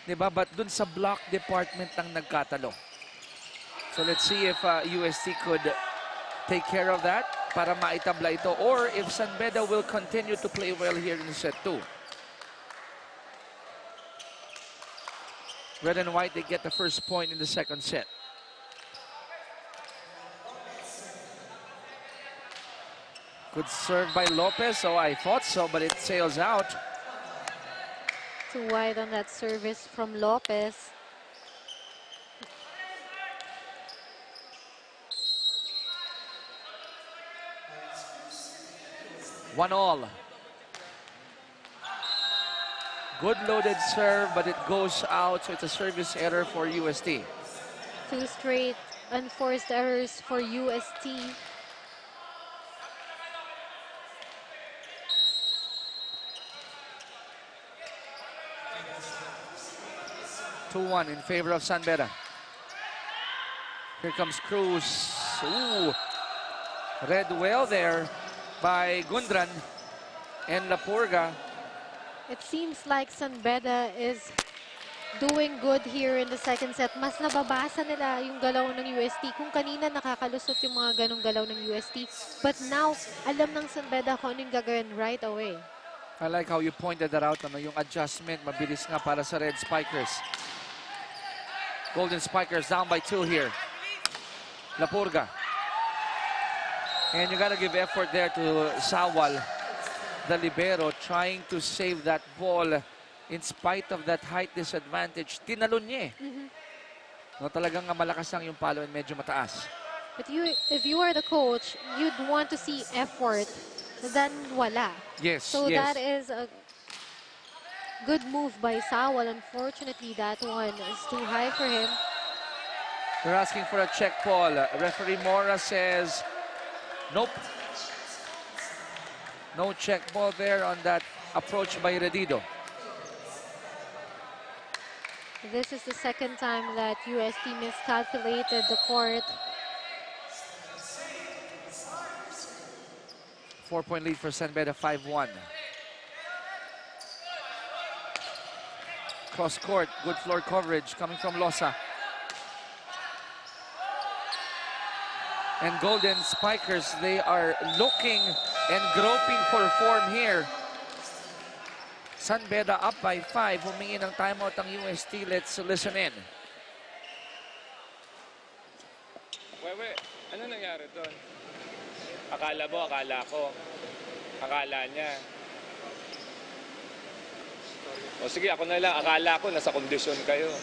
Diba? But dun sa block department lang nagkatalo. So let's see if UST could take care of that para maitabla ito. Or if San Beda will continue to play well here in set 2. Red and white, they get the first point in the second set. Good serve by Lopez. Oh, I thought so, but it sails out. Too wide on that service from Lopez. One all. Good loaded serve, but it goes out, so it's a service error for UST. 2 straight unforced errors for UST. Two-one in favor of San Beda. Here comes Cruz. Ooh. Read well there by Gundran and Lapurga. It seems like San Beda is doing good here in the second set. Mas nababasa nila yung galaw ng UST. Kung kanina nakakalusot yung mga ganong galaw ng UST. But now, alam ng San Beda kung anong gagawin right away. I like how you pointed that out. Yung adjustment, mabilis nga para sa Red Spikers. Golden Spikers down by 2 here. Lapurga. And you gotta give effort there to Sawal, the libero, trying to save that ball in spite of that height disadvantage. Tinalon niya eh. No, talagang malakas lang yung palo and medyo mataas. But if you are the coach, you'd want to see effort than wala. Yes, So yes. that is a good move by Sawal. Unfortunately, that one is too high for him. They're asking for a check ball. Referee Mora says, nope. No check ball there on that approach by Redido. This is the second time that UST miscalculated the court. 4-point lead for San Beda, 5-1. Cross court, good floor coverage coming from Losa. And Golden Spikers, they are looking and groping for form here. San Beda up by 5. Humingi ng timeout ang UST. Let's listen in. Wewe, ano nangyari doon? Akala mo, akala ko. Akala niya. O sige, ako na lang. Akala ko, nasa kondisyon kayo.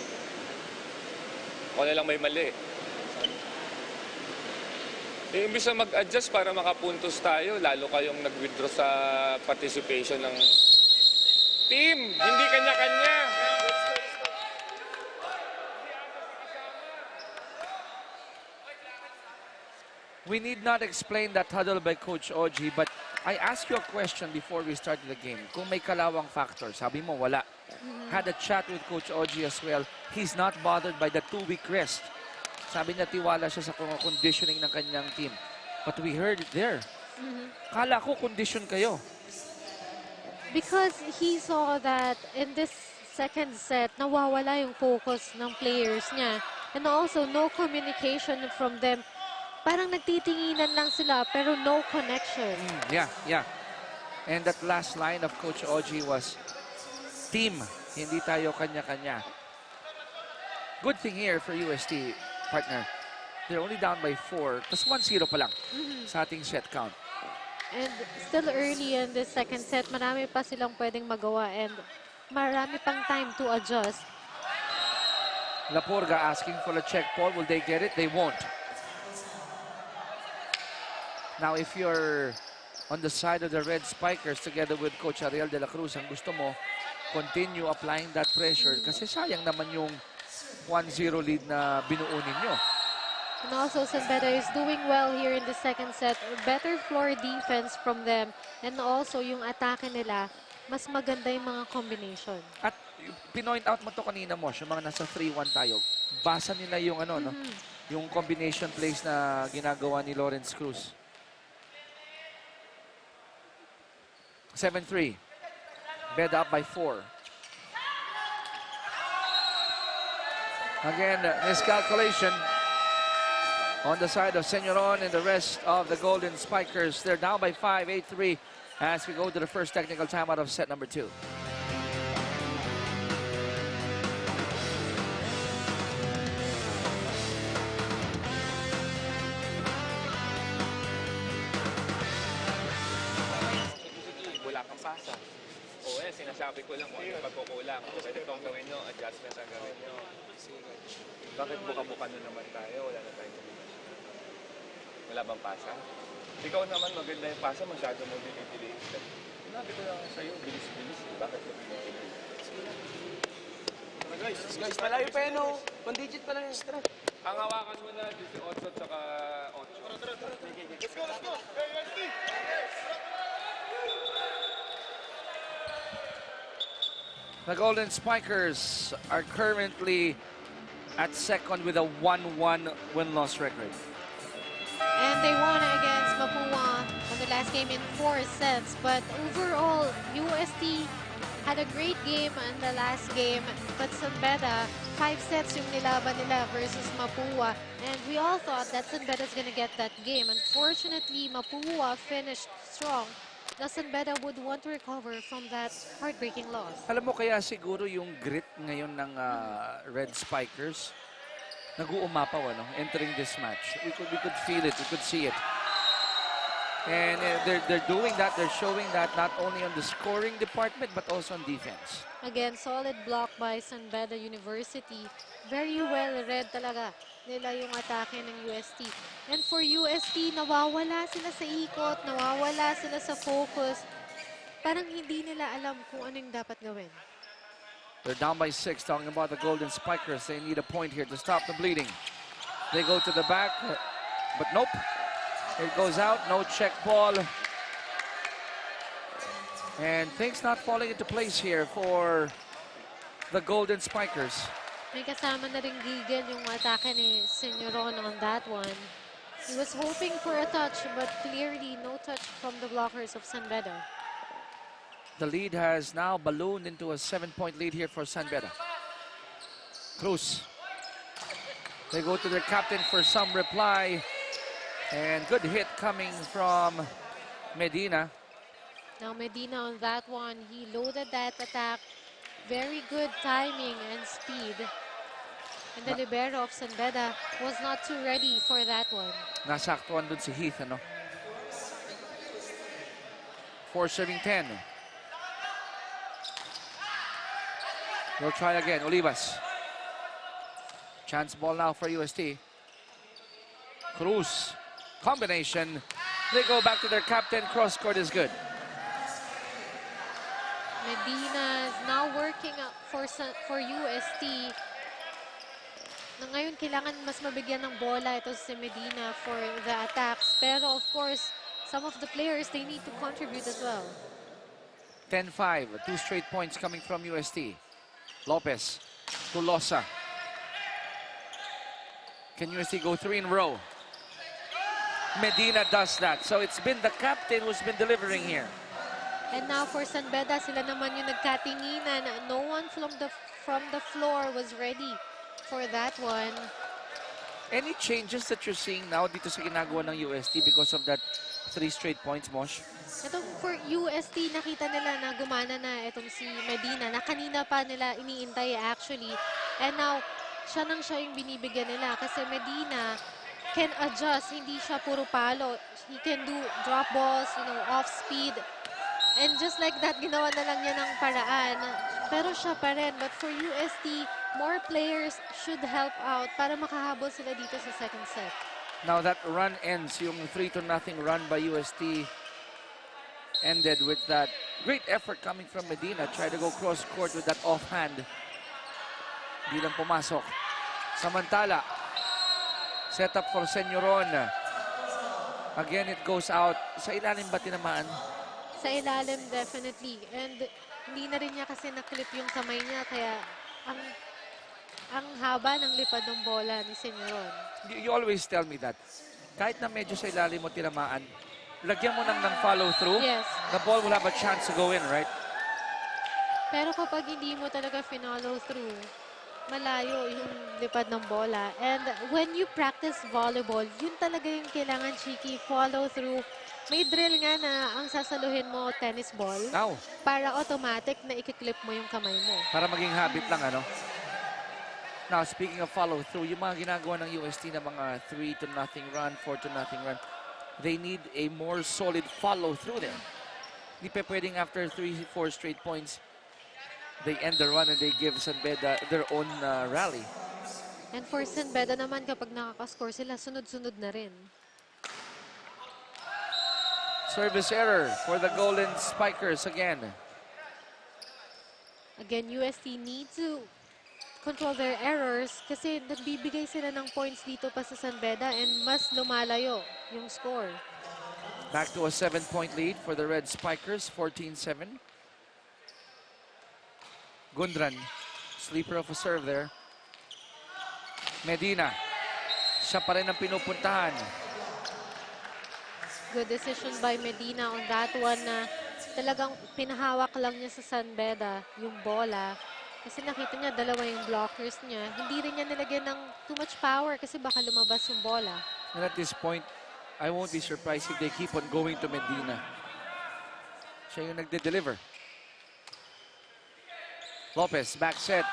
Ako na lang may mali. Eh, imbis na mag-adjust para makapuntos tayo, lalo kayong nag-withdraw sa participation ng team. Hindi kanya-kanya. We need not explain that huddle by Coach Oji, but I asked you a question before we started the game. Kung may kalawang factor, sabi mo wala. Had a chat with Coach Oji as well. He's not bothered by the 2-week rest. Sabi niya tiwala siya sa conditioning ng kanyang team. But we heard it there. Kala ko condition kayo. Because he saw that in this second set, nawawala yung focus ng players niya. And also, no communication from them. Parang nagtitinginan lang sila, pero no connection. Yeah. And that last line of Coach Oji was, team, hindi tayo kanya-kanya. Good thing here for UST, partner. They're only down by 4. Tapos 1-0 pa lang sa ating set count. And still early in the second set, marami pa silang pwedeng magawa and marami pang time to adjust. Laporga asking for a check ball. Will they get it? They won't. Now, if you're on the side of the Red Spikers together with Coach Ariel de la Cruz, ang gusto mo, continue applying that pressure kasi sayang naman yung 1-0 lead na binuo ninyo. And also, San Beda is doing well here in the second set. Better floor defense from them. And also, yung atake nila, mas maganda yung mga combination. At pinoint out mo to kanina mo, yung mga nasa 3-1 tayo. Basa nila yung no? Yung combination plays na ginagawa ni Lawrence Cruz. 7-3. Beda up by 4. Again, miscalculation on the side of Senyoron and the rest of the Golden Spikers. They're down by 5, 8-3 as we go to the first technical timeout of set number 2. Pasa. Sinasabi ko lang kung ano pagkukulang. Pwede itong gawin nyo, adjustment ang gawin nyo. Bakit buka-buka na naman tayo? Wala na tayong kombinasyon. Wala bang pasa? Ikaw naman maganda yung pasa, masyado mo dinidili. Sinabi ko lang sa'yo, bilis-bilis. Bakit mo dinidili? Guys, malayo pa yan o. 1 digit pa lang yung extra. Ang hawakan mo na 18 at saka 8. Let's go, let's go! The Golden Spikers are currently at second with a 1-1 win-loss record. And they won against Mapua on the last game in 4 sets. But overall, UST had a great game in the last game. But San Beda, 5 sets yung nilaban nila versus Mapua. And we all thought that San Beda's gonna get that game. Unfortunately, Mapua finished strong. The San Beda would want to recover from that heartbreaking loss. Alam mo kaya siguro yung grit ngayon ng Red Spikers nag-uumapaw entering this match. We could feel it, we could see it. And they're doing that, they're showing that not only on the scoring department but also on defense. Again, solid block by San Beda University. Very well read talaga nila yung atake ng UST. And for UST, nawawala sila sa ikot, nawawala sila sa focus. Parang hindi nila alam kung anong dapat gawin. They're down by 6, talking about the Golden Spikers. They need a point here to stop the bleeding. They go to the back, but nope. It goes out, no check ball. And things not falling into place here for the Golden Spikers. May kasama na ring gigil yung atake ni Senyoron on that one. He was hoping for a touch, but clearly no touch from the blockers of San Beda. The lead has now ballooned into a 7-point lead here for San Beda. Cruz. They go to their captain for some reply. And good hit coming from Medina. Now Medina on that one, he loaded that attack. Very good timing and speed. And the libero of San Beda was not too ready for that one. Nasaktuan dun si Heath, 4 serving 10. They'll try again, Olivas. Chance ball now for UST. Cruz, combination. They go back to their captain, cross court is good. Medina is now working for UST. Na ngayon, kailangan mas mabigyan ng bola ito si Medina for the attacks. Pero of course, some of the players, they need to contribute as well. 10-5, 2 straight points coming from UST. Lopez to Losa. Can UST go 3 in a row? Medina does that. So it's been the captain who's been delivering here. And now for San Beda, sila naman yung nagkatinginan. No one from the floor was ready for that one. Any changes that you're seeing now dito sa ginagawa ng UST because of that 3 straight points, Mosh? Ito for UST, nakita nila na gumana na itong si Medina na kanina pa nila iniintay actually. And now, siya yung binibigyan nila kasi Medina can adjust, hindi siya puro palo. He can do drop balls, off speed. And just like that, ginawa na lang niya ng paraan. Pero siya pa rin. But for UST, more players should help out para makahabol sila dito sa second set. Now that run ends, yung 3-0 run by UST ended with that great effort coming from Medina. Try to go cross court with that offhand. Di lang pumasok. Samantala, set up for Senyoron. Again, it goes out. Sa ilalim ba tinamaan? Sa ilalim, definitely. And hindi na rin niya kasi naklip yung kamay niya. Kaya ang haba ng lipad ng bola ni Senyoron. You always tell me that. Kahit na medyo sa ilalim mo tinamaan, lagyan mo ng follow through. Yes. The ball will have a chance to go in, right? Pero kapag hindi mo talaga follow through, malayo yung lipad ng bola. And when you practice volleyball, yun talaga yung kailangan, Chiki, follow through. May drill nga na ang sasaluhin mo tennis ball para automatic na ikiklip mo yung kamay mo. Para maging habit lang, ano? Now, speaking of follow through, yung mga ginagawa ng UST na mga 3-0 run, 4-0 run, they need a more solid follow through there. Hindi pa pwedeng after 3-4 straight points, they end the run and they give San Beda their own rally. And for San Beda naman, kapag nakakascore sila, sunod-sunod na rin. Service error for the Golden Spikers again. Again, UST need to control their errors kasi nagbibigay sila ng points dito pa sa San Beda and mas lumalayo yung score. Back to a 7-point lead for the Red Spikers, 14-7. Gundran, sleeper of a serve there. Medina, siya pa rin ang pinupuntahan. Good decision by Medina on that one na talagang pinahawak lang niya sa San Beda yung bola. Kasi nakita niya dalawa yung blockers niya. Hindi rin niya nilagyan ng too much power kasi baka lumabas yung bola. And at this point, I won't be surprised if they keep on going to Medina. Siya yung nagde-deliver. Lopez, back set.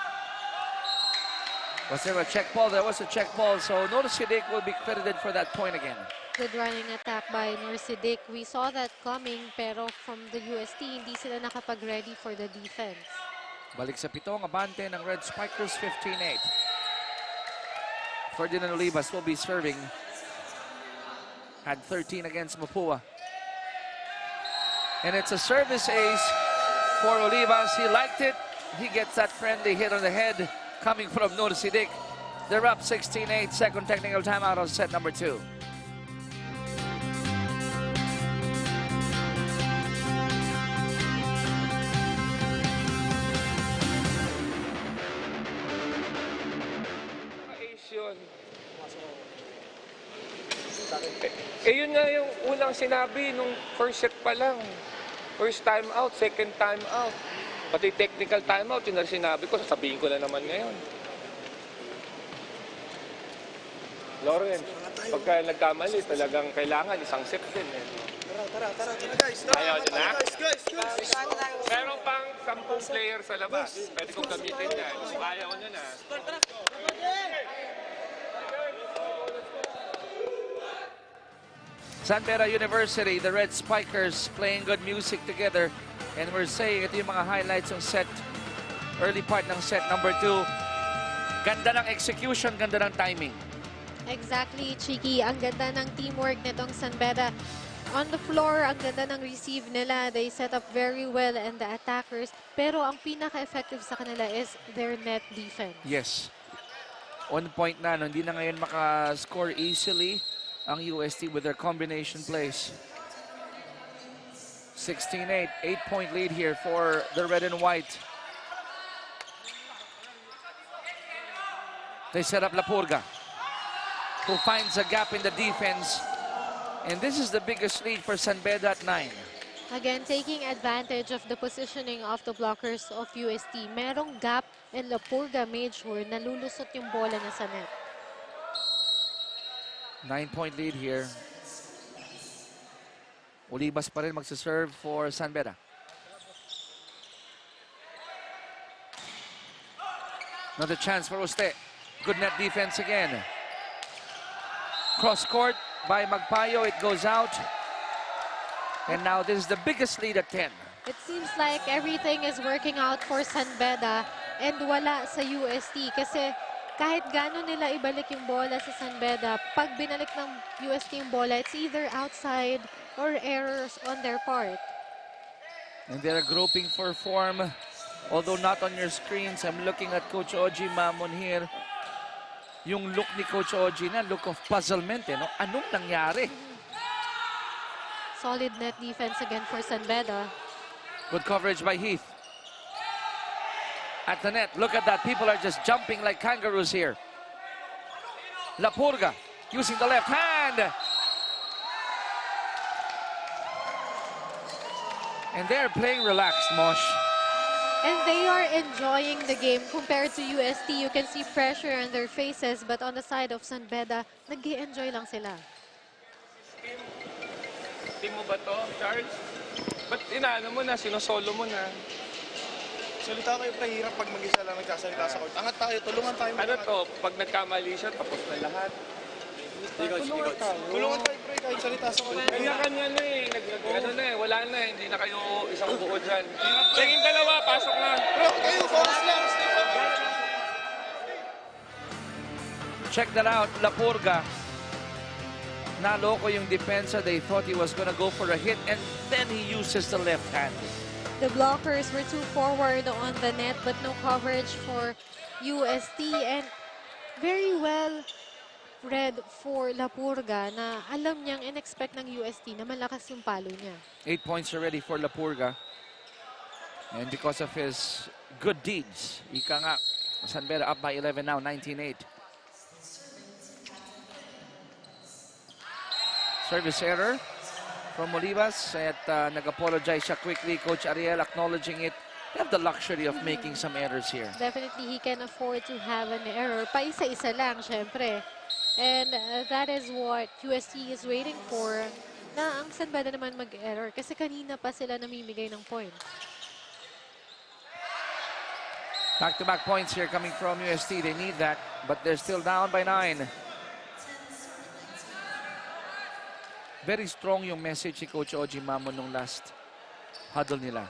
Was there a check ball? There was a check ball, so Norsidik will be credited for that point again. Good running attack by Norsidik. We saw that coming, pero from the UST, hindi sila nakapag-ready for the defense. Balik sa pitong, abante ng Red Spikers, 15-8. Ferdinand Olivas will be serving. Had 13 against Mapua. And it's a service ace for Olivas. He liked it. He gets that friendly hit on the head coming from Norsidik. They're up 16-8. Second technical timeout on set number 2. Yun nga yung unang sinabi nung first set pa lang. First time out, second time out. Pati technical time out, yun na sinabi ko, sasabihin ko na naman ngayon. Lawrence, pagka nagkamali, talagang kailangan isang set din. Tara guys. Ayaw nyo na? Guys. Meron pang 10 player sa labas. Pwede kong gamitin yan. Ayaw nyo na. San Beda University, the Red Spikers playing good music together. And we're saying ito yung mga highlights ng set, early part ng set number 2. Ganda ng execution, ganda ng timing. Exactly, Chiki. Ang ganda ng teamwork nitong San Beda. On the floor, ang ganda ng receive nila. They set up very well and the attackers. Pero ang pinaka-effective sa kanila is their net defense. Yes. On point na, no? Hindi na ngayon maka-score easily ang UST with their combination plays. 16-8, 8-point lead here for the red and white. They set up Lapurga, who finds a gap in the defense. And this is the biggest lead for San Beda at 9. Again, taking advantage of the positioning of the blockers of UST. Merong gap and Lapurga made sure nalulusot yung bola niya sa net. 9-point lead here. Ulibas pa rin magsaserve for San Beda. Another chance for UST. Good net defense again. Cross court by Magpayo. It goes out. And now this is the biggest lead at 10. It seems like everything is working out for San Beda and wala sa UST kasi kahit gano'n nila ibalik yung bola sa San Beda, pag binalik ng UST yung bola, it's either outside or errors on their part. And they're groping for form. Although not on your screens, I'm looking at Coach Oji Mamon here. Yung look ni Coach Oji na look of puzzlement. No? Anong nangyari? Solid net defense again for San Beda. Good coverage by Heath. At the net, look at that. People are just jumping like kangaroos here. Lapurga using the left hand. And they're playing relaxed, Mosh. And they are enjoying the game compared to UST. You can see pressure on their faces, but on the side of San Beda, nag-i-enjoy lang sila. Team mo ba to, Charles? Ba't inaano mo na, sinosolo mo na? Salita kayo, pre. Hirap pag mag-isa lang nagsasalita sa court. Angat tayo, tulungan tayo. Ano to, pag nagkamali siya, tapos na lahat. Tulungan tayo. Tulungan tayo, pre. Kahit salita sa court. Kanya-kanya na eh. Ano na eh, wala na eh. Hindi na kayo isang buo dyan. Naging dalawa, pasok na. Bro, kayo, focus lang. Check that out, Lapurga. Naloko yung depensa. They thought he was gonna go for a hit and then he uses the left hand. The blockers were too forward on the net but no coverage for UST and very well read for Lapurga na alam niyang in-expect ng UST na malakas yung palo niya. 8 points already for Lapurga. And because of his good deeds, ika nga, San Beda up by 11 now, 19-8. Service error from Olivas at nag-apologize siya quickly. Coach Ariel acknowledging it. They have the luxury of making some errors here. Definitely, he can afford to have an error. Paisa-isa lang, syempre. And that is what UST is waiting for. Na ang San Beda naman mag-error kasi kanina pa sila namimigay ng point. Back-to-back points here coming from UST. They need that, but they're still down by 9. Very strong yung message si Coach Oji Mamon nung last huddle nila.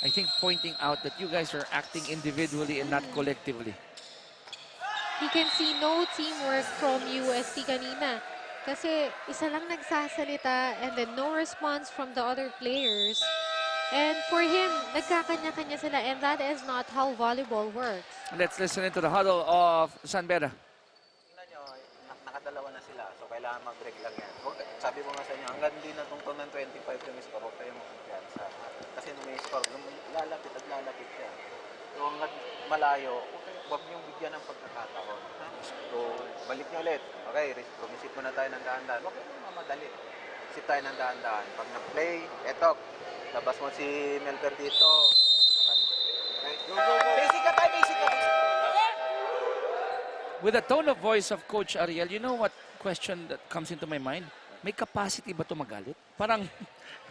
I think pointing out that you guys are acting individually and not collectively. He can see no teamwork from UST kanina. Kasi isa lang nagsasalita and then no response from the other players. And for him, nagkakanya-kanya sila and that is not how volleyball works. Let's listen into the huddle of San Beda. Tingnan nyo, nakadalawa na sila. So, kailangan mag-break lang yan. Sabi ko nga sa inyo, hanggang di natungtong ng 25 yung score, huwag kayong kumpiyansa. Kasi nung may score, lalapit at lalapit siya. So, hanggang malayo, huwag niyong bigyan ng pagkakataon. So, balik niyo ulit. Okay, rumisit muna tayo ng dahan-dahan. Huwag kayong mamadali. Sit tayo ng dahan-dahan. Pag na-play, eto, labas mo si Melker dito. Okay, go, go, go. Basic ka tayo, basic ka. With the tone of voice of Coach Ariel, you know what question that comes into my mind? May capacity ba ito magalit? Parang...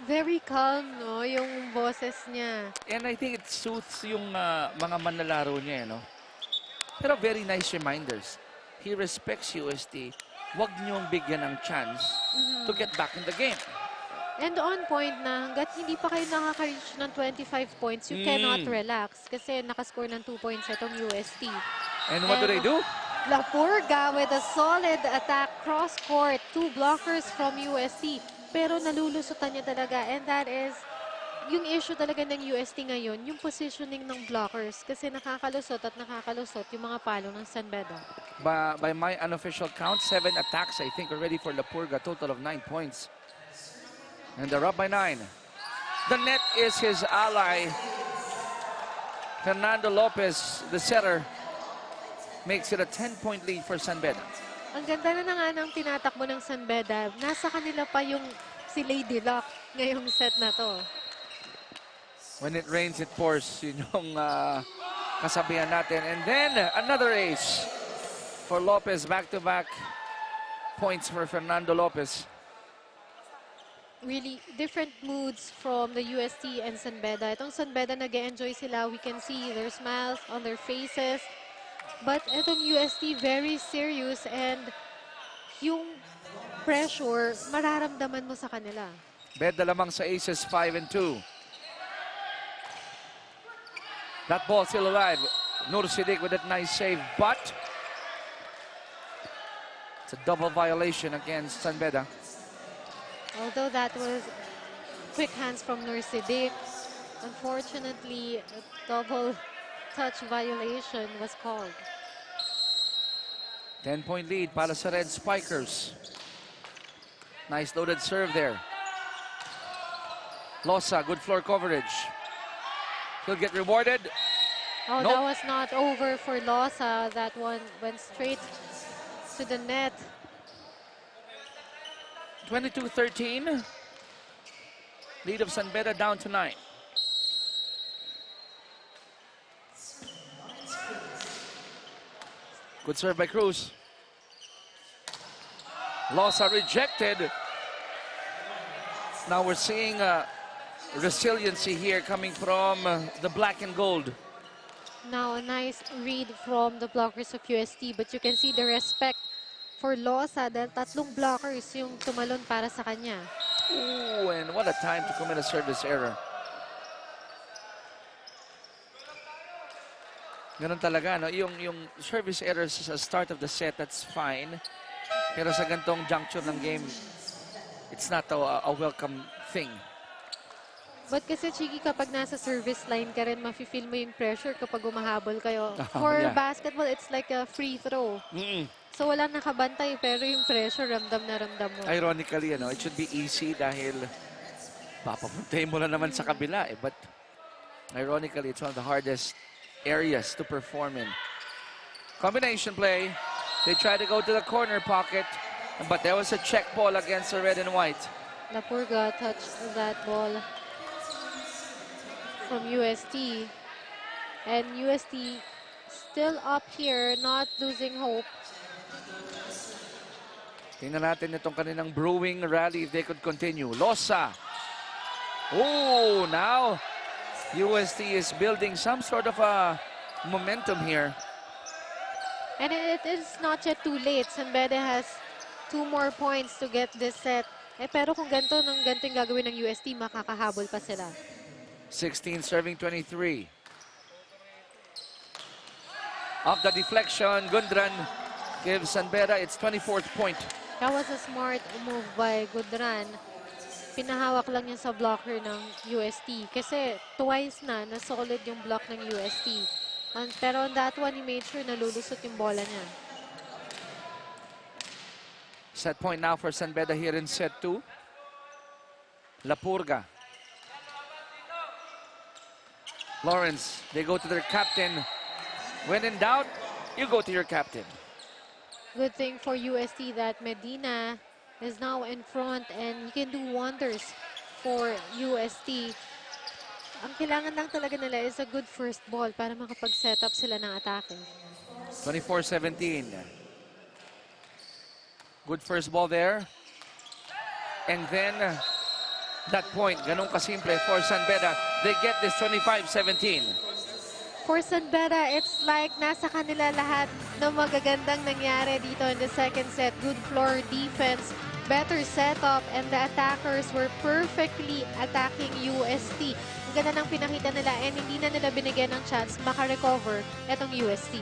Very calm, no? Yung boses niya. And I think it suits yung mga manlalaro niya, no? Pero very nice reminders. He respects UST. Huwag niyong bigyan ng chance to get back in the game. And on point na, hanggat hindi pa kayo nakaka-reach ng 25 points, you cannot relax. Kasi nakascore ng 2 points itong UST. And what do they do? Lapurga with a solid attack cross-court. 2 blockers from UST. Pero nalulusutan niya talaga. And that is yung issue talaga ng UST ngayon, yung positioning ng blockers. Kasi nakakalusot at nakakalusot yung mga palo ng San Beda. By my unofficial count, 7 attacks, I think, already for Lapurga, total of 9 points. And they're up by 9. The net is his ally. Fernando Lopez, the setter, makes it a 10-point lead for San Beda. Ang ganda na nga ng tinatakbo ng San Beda. Nasa kanila pa yung si Lady Luck ngayong set na to. When it rains, it pours. Yun yung kasabihan natin. And then, another ace for Lopez. Back-to-back points for Fernando Lopez. Really different moods from the UST and San Beda. Itong San Beda, nag-enjoy sila. We can see their smiles on their faces. But itong UST, very serious, and yung pressure, mararamdaman mo sa kanila. Beda lamang sa aces, 5 and 2. That ball still alive. Nur Siddiq with that nice save, but it's a double violation against San Beda. Although that was quick hands from Nur Siddiq, unfortunately, a double touch violation was called. 10-point lead para sa Red Spikers. Nice loaded serve there. Losa, good floor coverage. He'll get rewarded. Oh, nope. That was not over for Losa. That one went straight to the net. 22-13. Lead of San Beda down to 9. Good serve by Cruz. Losa rejected. Now we're seeing resiliency here coming from the black and gold. Now a nice read from the blockers of UST, but you can see the respect for Losa dahil tatlong blockers yung tumalon para sa kanya. Ooh, and what a time to commit a service error. Ganun talaga, no? Yung service errors sa start of the set, that's fine. Pero sa gantong juncture ng game, it's not a welcome thing. But kasi, Chiki, kapag nasa service line ka rin, mafe-feel mo yung pressure kapag umahabol kayo. For basketball, it's like a free throw. So walang nakabantay, pero yung pressure, ramdam na ramdam mo. Ironically, it should be easy dahil papapuntahin mo na naman sa kabila. But ironically, it's one of the hardest areas to perform in. Combination play. They try to go to the corner pocket, but there was a check ball against the red and white. Lapurga touched that ball from UST. And UST still up here, not losing hope. Tingnan natin itong kaninang brewing rally if they could continue. Losa. Oh, now UST is building some sort of a momentum here. And it is not yet too late. San Beda has 2 more points to get this set. Pero kung ganito yung gagawin ng UST, makakahabol pa sila. 16 serving 23. Off the deflection, Gundran gives San Beda its 24th point. That was a smart move by Gudran. Pinahawak lang niya sa blocker ng UST. Kasi twice na solid yung block ng UST. Pero on that one, he made sure na lulusot yung bola niya. Set point now for San Beda here in set 2. Lapurga. Lawrence, they go to their captain. When in doubt, you go to your captain. Good thing for UST that Medina is now in front and he can do wonders for UST. Ang kailangan lang talaga nila is a good first ball para makapag-set up sila ng atake. 24-17. Good first ball there. And then, that point, ganun kasimple for San Beda. They get this 25-17. For San Beda, it's like nasa kanila lahat ng magagandang nangyari dito in the second set. Good floor defense, better setup, and the attackers were perfectly attacking UST. Ang ganda ng pinakita nila and hindi na nila binigyan ng chance makarecover etong UST.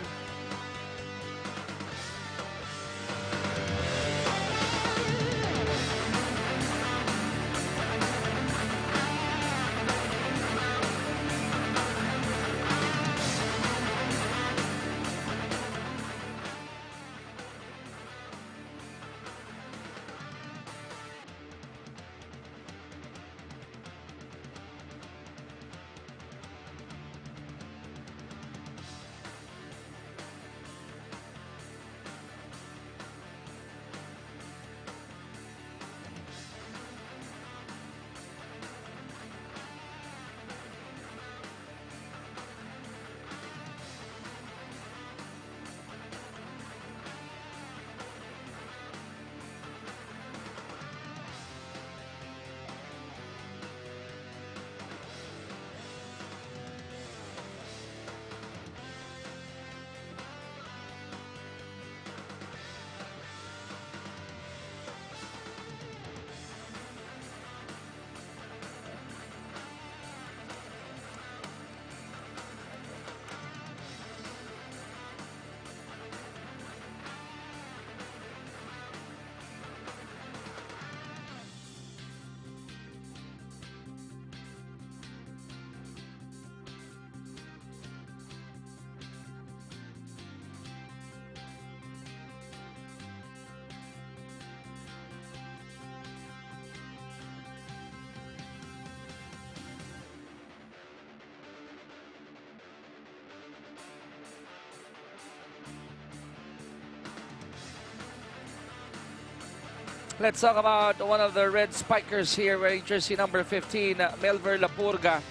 Let's talk about one of the red spikers here wearing jersey number 15, Melver Lapurga,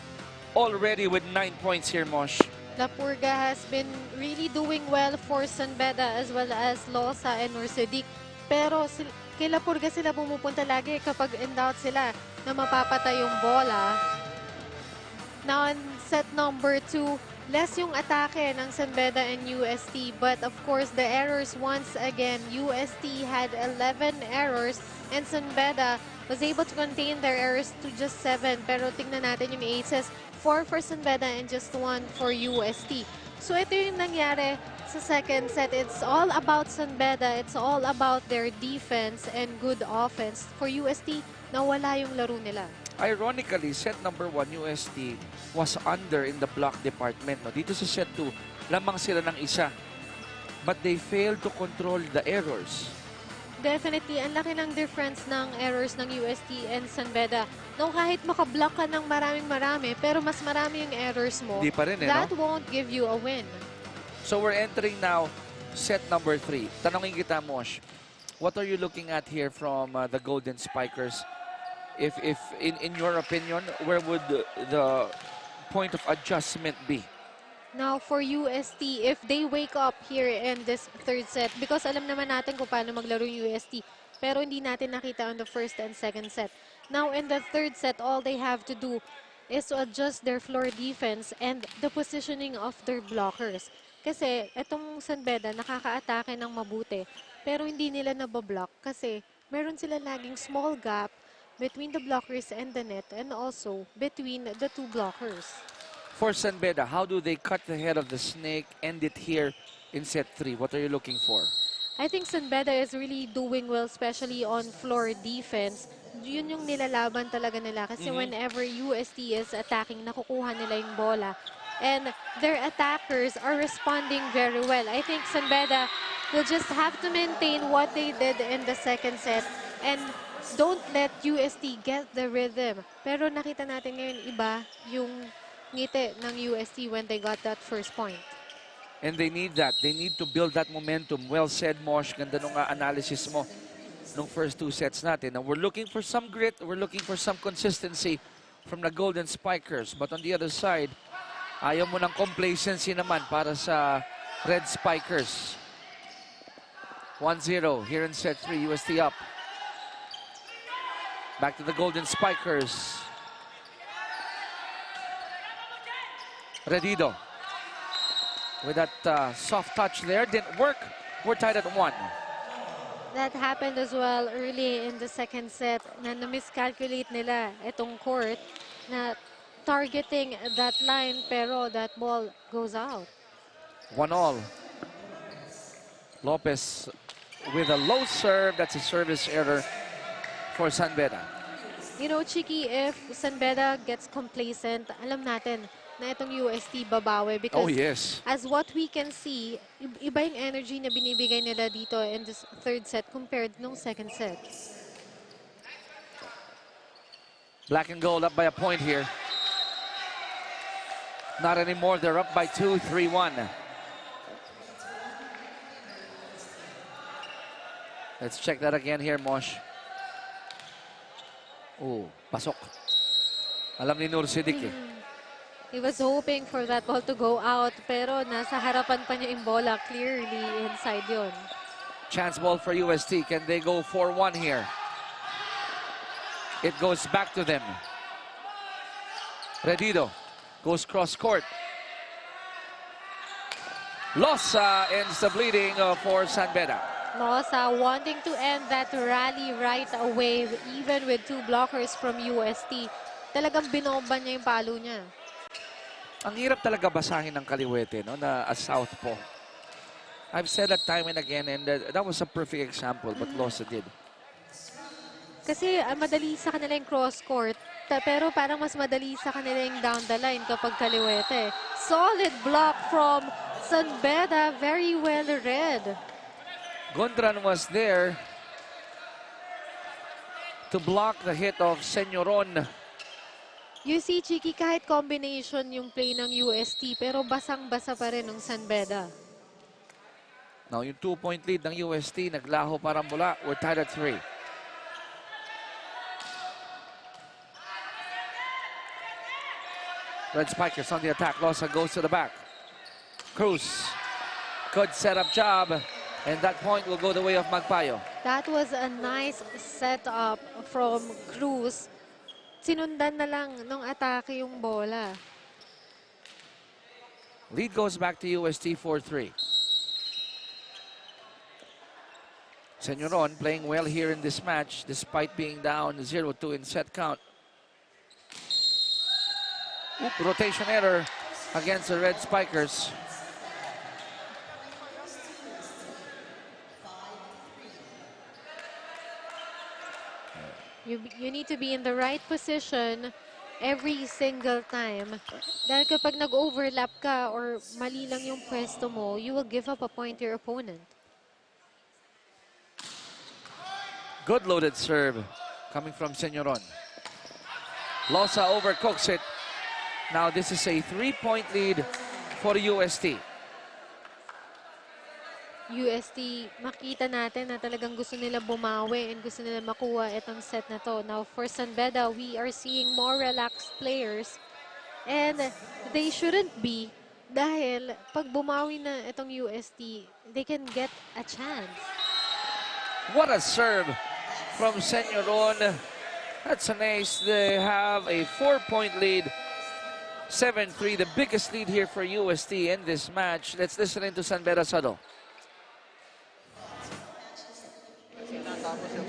already with 9 points here, Mosh. Lapurga has been really doing well for San Beda as well as Losa and Norsedik. Pero kay Lapurga sila pumupunta lagi kapag in doubt sila na mapapatay yung bola. Now in set number 2, less yung atake ng San Beda and UST. But of course, the errors once again. UST had 11 errors and San Beda was able to contain their errors to just 7. Pero tingnan natin yung aces. 4 for San Beda and just 1 for UST. So ito yung nangyari sa second set. It's all about San Beda. It's all about their defense and good offense. For UST, nawala yung laro nila. Ironically, set number 1, UST, was under in the block department. No? Dito sa set 2, lamang sila ng isa. But they failed to control the errors. Definitely, ang laki ng difference ng errors ng UST and San Beda. No, kahit makablock ka ng marami, pero mas marami yung errors mo, Di pa rin, that no? won't give you a win. So we're entering now set number 3. Tanongin kita, Mosh, what are you looking at here from the Golden Spikers? If in your opinion, where would the point of adjustment be? Now, for UST, if they wake up here in this third set, because alam naman natin kung paano maglaro yung UST, pero hindi natin nakita on the first and second set. Now, in the third set, all they have to do is to adjust their floor defense and the positioning of their blockers. Kasi itong San Beda nakaka-atake ng mabuti, pero hindi nila nabablock kasi meron sila laging small gap between the blockers and the net and also between the two blockers. For San Beda, how do they cut the head of the snake, end it here in set 3? What are you looking for? I think San Beda is really doing well, especially on floor defense. Yun yung nilalaban talaga nila kasi whenever UST is attacking, nakukuha nila yung bola. And their attackers are responding very well. I think San Beda will just have to maintain what they did in the second set and don't let UST get the rhythm. Pero nakita natin ngayon iba yung ngiti ng UST when they got that first point. And they need that. They need to build that momentum. Well said, Mosh. Ganda nung analysis mo nung first 2 sets natin. And we're looking for some grit. We're looking for some consistency from the Golden Spikers. But on the other side, ayaw mo ng complacency naman para sa Red Spikers. 1-0 here in set 3. UST up. Back to the Golden Spikers. Redido. With that soft touch there. Didn't work. We're tied at 1. That happened as well early in the second set na na-miscalculate nila itong court na targeting that line pero that ball goes out. 1-1. Lopez with a low serve. That's a service error for San Beda. You know, Chiki, if San Beda gets complacent, alam natin na itong UST babawi because as what we can see, iba yung energy na binibigay nila dito in this third set compared nung second set. Black and gold up by a point here. Not anymore. They're up by 2, 3-1. Let's check that again here, Mosh. Oh, pasok. Alam ni Norsedik eh. He was hoping for that ball to go out, pero nasa harapan pa niya yung bola. Clearly, inside yon. Chance ball for UST. Can they go 4-1 here? It goes back to them. Redido goes cross court. Losa ends the bleeding for San Beda. Losa wanting to end that rally right away, even with 2 blockers from UST. Talagang binomba niya yung palo niya. Ang hirap talaga basahin ng kaliwete, no, na a southpaw. I've said that time and again, and that was a perfect example, but Losa did. Kasi madali sa kanila yung cross court, pero parang mas madali sa kanila yung down the line kapag kaliwete. Solid block from San Beda, very well read. Gondran was there to block the hit of Senyoron. You see, Chiki, kahit combination yung play ng UST, pero basang-basa pa rin ng San Beda. Now, yung 2-point lead ng UST, naglaho parang mula. We're tied at 3. Red Spikers on the attack. Losa goes to the back. Cruz. Good setup job. And that point will go the way of Magpayo. That was a nice setup from Cruz. Sinundan na lang nung atake yung bola. Lead goes back to UST 4-3. Senyoron playing well here in this match despite being down 0-2 in set count. Rotation error against the Red Spikers. You need to be in the right position every single time. Dahil kapag nag-overlap ka or mali lang yung pwesto mo, you will give up a point to your opponent. Good loaded serve coming from Senyoron. Losa overcooks it. Now this is a 3-point lead for UST. UST, makita natin na talagang gusto nila bumawi and gusto nila makuha itong set na to. Now for San Beda, we are seeing more relaxed players and they shouldn't be dahil pag bumawi na itong UST, they can get a chance. What a serve from Senyoron. That's an ace. They have a 4-point lead. 7-3, the biggest lead here for UST in this match. Let's listen into San Beda's huddle. Tapos yung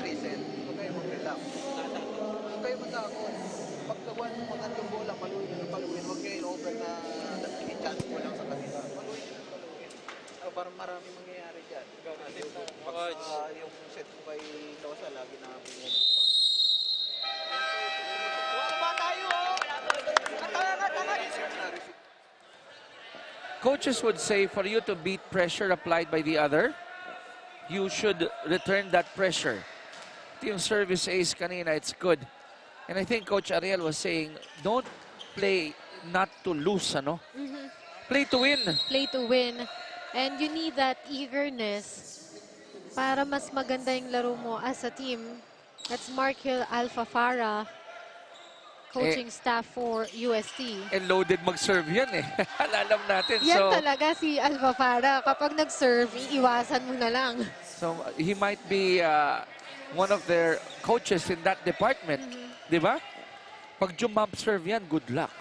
reset, huwag kayo mag-relax. Huwag kayo matakot. Pag nakuha mo magandang bola, paluin nyo na paluin. Huwag kayo over na i-chance mo lang sa kanila. Paluin nyo na paluin. Parang marami mangyayari dyan. Pag yung set ko kay Losa, lagi na pinunod. Coaches would say for you to beat pressure applied by the other, you should return that pressure. Ito yung service ace kanina, it's good. And I think Coach Ariel was saying, don't play not to lose, ano? Play to win. Play to win. And you need that eagerness para mas maganda yung laro mo as a team. That's Mark Hill Alpha Farah, coaching staff for UST. And loaded mag-serve yan eh. Alam natin. Yan So, talaga si Alpha Farah. Kapag nag-serve, iiwasan mo na lang. so he might be one of their coaches in that department. Di ba? Pag jump serve yan, good luck.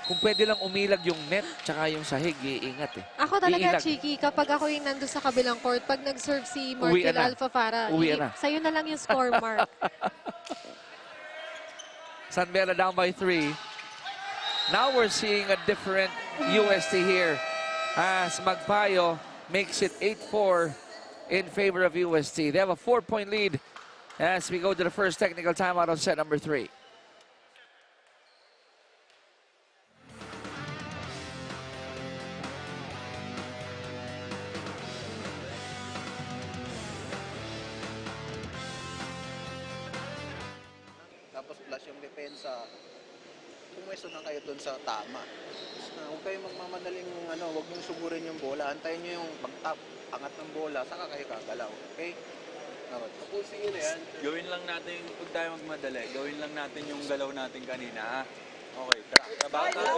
Kung pwede lang umilag yung net tsaka yung sahig, iingat eh. Ako talaga, Iilag. Chiki, kapag ako yung nandun sa kabilang court, pag nag-serve si Markel na. Alpha Farah, Uwi na. sa'yo na lang yung score mark. San Beda down by 3. Now we're seeing a different UST here as Magpayo makes it 8-4 in favor of UST. They have a 4-point lead as we go to the first technical timeout on set number 3. Tapos plus yung depensa, pumwesto na kayo dun sa tama. Huwag kayo magmamadaling, huwag niyong sugurin yung bola. Antayin niyo yung pag-tap, angat ng bola, saka kayo gagalaw. Okay? Tapusin nyo na yan. Gawin lang natin, huwag tayo magmadali. Gawin lang natin yung galaw natin kanina, ha? Okay, trabaho tayo.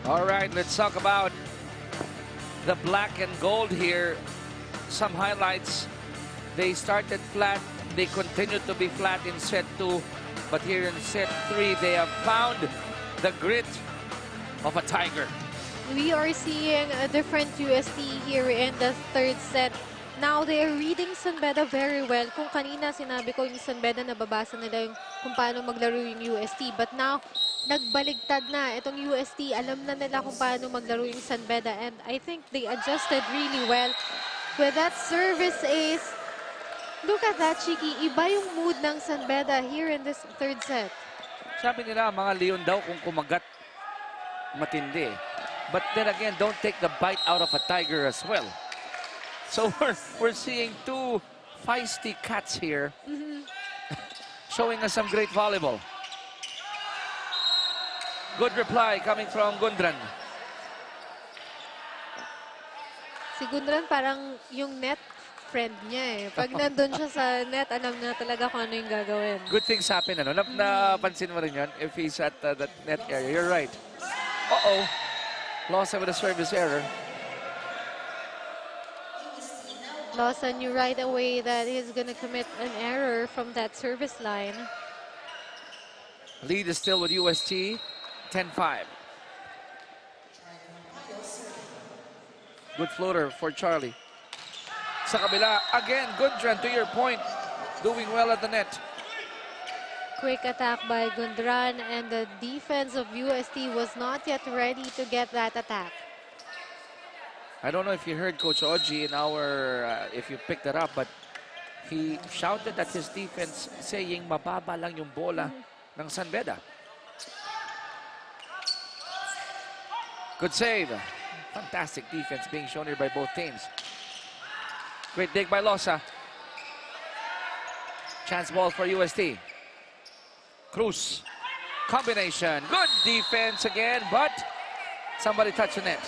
All right, let's talk about the black and gold here. Some highlights. They started flat. They continued to be flat in set 2. But here in set 3, they have found the grit of a tiger. We are seeing a different UST here in the third set. Now, they are reading San Beda very well. Kung kanina sinabi ko yung San Beda, nababasa nila yung kung paano maglaro yung UST. But now, nagbaligtad na. Itong UST, alam na nila kung paano maglaro yung San Beda. And I think they adjusted really well with that service ace. Look at that, Chiki. Iba yung mood ng San Beda here in this third set. Sabi nila, mga leon daw kung kumagat, matindi. But then again, don't take the bite out of a tiger as well. So we're seeing two feisty cats here, showing us some great volleyball. Good reply coming from Gundran. Si Gundran parang yung net friend niya eh. Pag nandun siya sa net, alam na talaga kung ano yung gagawin. Good things happen, ano? Napansin mo rin yun if he's at that net area. You're right. Uh-oh. Lost him with a service error. Lawson knew right away that he's gonna commit an error from that service line. Lead is still with UST, 10-5. Good floater for Charlie. Sa kabila, again, Gundran, to your point, doing well at the net. Quick attack by Gundran, and the defense of UST was not yet ready to get that attack. I don't know if you heard Coach Oji in our, if you picked it up, but he shouted at his defense saying mababa lang yung bola ng San Beda. Good save. Fantastic defense being shown here by both teams. Great dig by Losa. Chance ball for UST. Cruz. Combination. Good defense again, but somebody touched the net.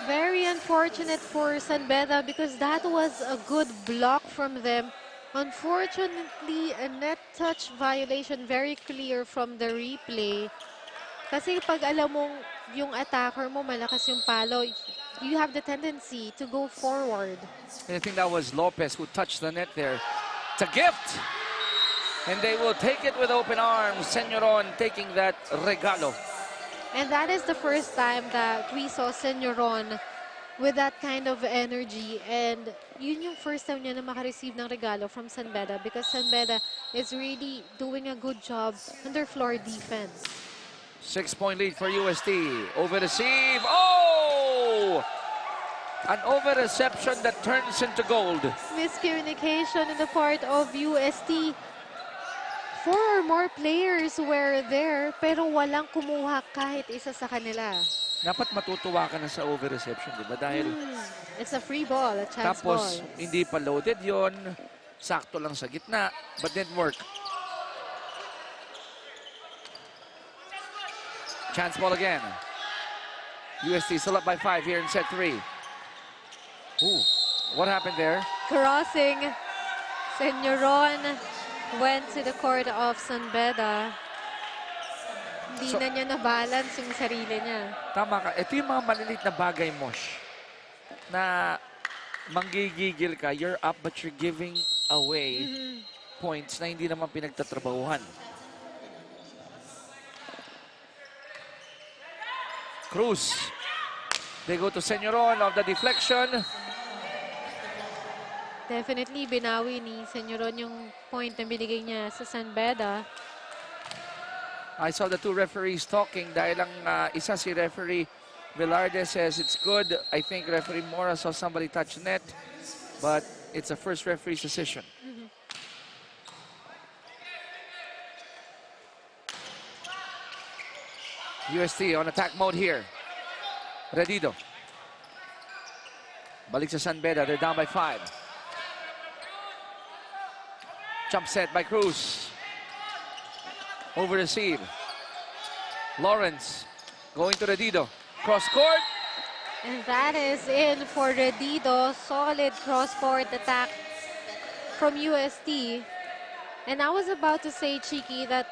Very unfortunate for San Beda because that was a good block from them. Unfortunately, a net touch violation, very clear from the replay. Kasi pag alam mong yung attacker mo, malakas yung palo, you have the tendency to go forward. And I think that was Lopez who touched the net there. It's a gift! And they will take it with open arms. Senyoron taking that regalo. And that is the first time that we saw Senyoron with that kind of energy. And yun yung first time niya na makareceive ng regalo from San Beda because San Beda is really doing a good job on their floor defense. 6-point lead for UST. Over receive. Oh! An over reception that turns into gold. Miscommunication on the part of UST. 4 or more players were there pero walang kumuha kahit isa sa kanila. Dapat matutuwa ka na sa over reception, di ba? Dahil it's a free ball, a chance tapos, ball. hindi pa loaded yon, sakto lang sa gitna, but didn't work. Chance ball again. UST still up by 5 here in set 3. Ooh, what happened there? Crossing. Senyoron went to the court of San Beda. Hindi na niya na-balance yung sarili niya. Tama ka. Ito yung mga maliliit na bagay, Mosh, na manggigigil ka, you're up but you're giving away points na hindi naman pinagtatrabahuhan. Cruz. They go to Senyoron of the deflection. Definitely binawi ni Senyoron yung point na binigay niya sa San Beda. I saw the two referees talking dahil ang isa si referee Velarde says it's good. I think referee Mora saw somebody touch net, but it's a first referee's decision. UST on attack mode here. Redido. Balik sa San Beda. They're down by 5. Jump set by Cruz. Over receive. Lawrence going to Redido. Cross court. And that is in for Redido. Solid cross-court attack from UST. And I was about to say, Chiki, that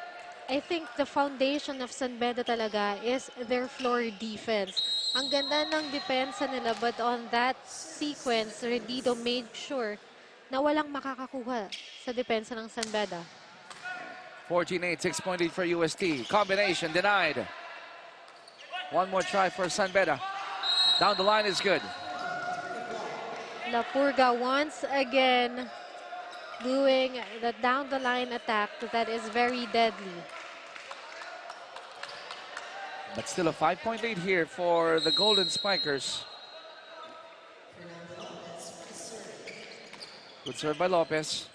I think the foundation of San Beda talaga is their floor defense. Ang ganda ng depensa nila, but on that sequence, Redido made sure na walang makakakuha sa depensa ng San Beda. 14-8, 6-point lead for UST. Combination denied. One more try for San Beda. Down the line is good. La Purga once again doing the down the line attack that is very deadly. But still a 5-point lead here for the Golden Spikers. Good serve by Lopez.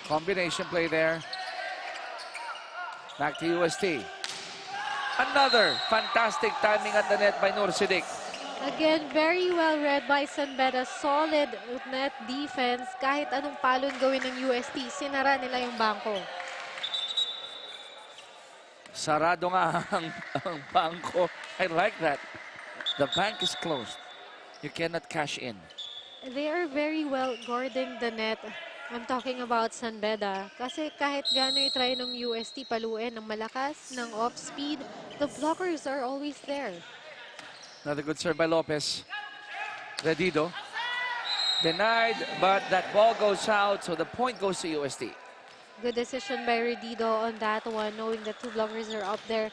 Combination play there. Back to UST. Another fantastic timing at the net by Nur Siddiq. Again, very well read by San Beda. Solid net defense. Kahit anong palon gawin ng UST, sinara nila yung bangko. Sarado nga ang bangko. I like that. The bank is closed. You cannot cash in. They are very well guarding the net. I'm talking about San Beda. Kasi kahit gaano i-try ng UST paluin ng malakas, ng off-speed, the blockers are always there. Another good serve by Lopez. Redido. Denied, but that ball goes out, so the point goes to UST. Good decision by Redido on that one, knowing that two blockers are up there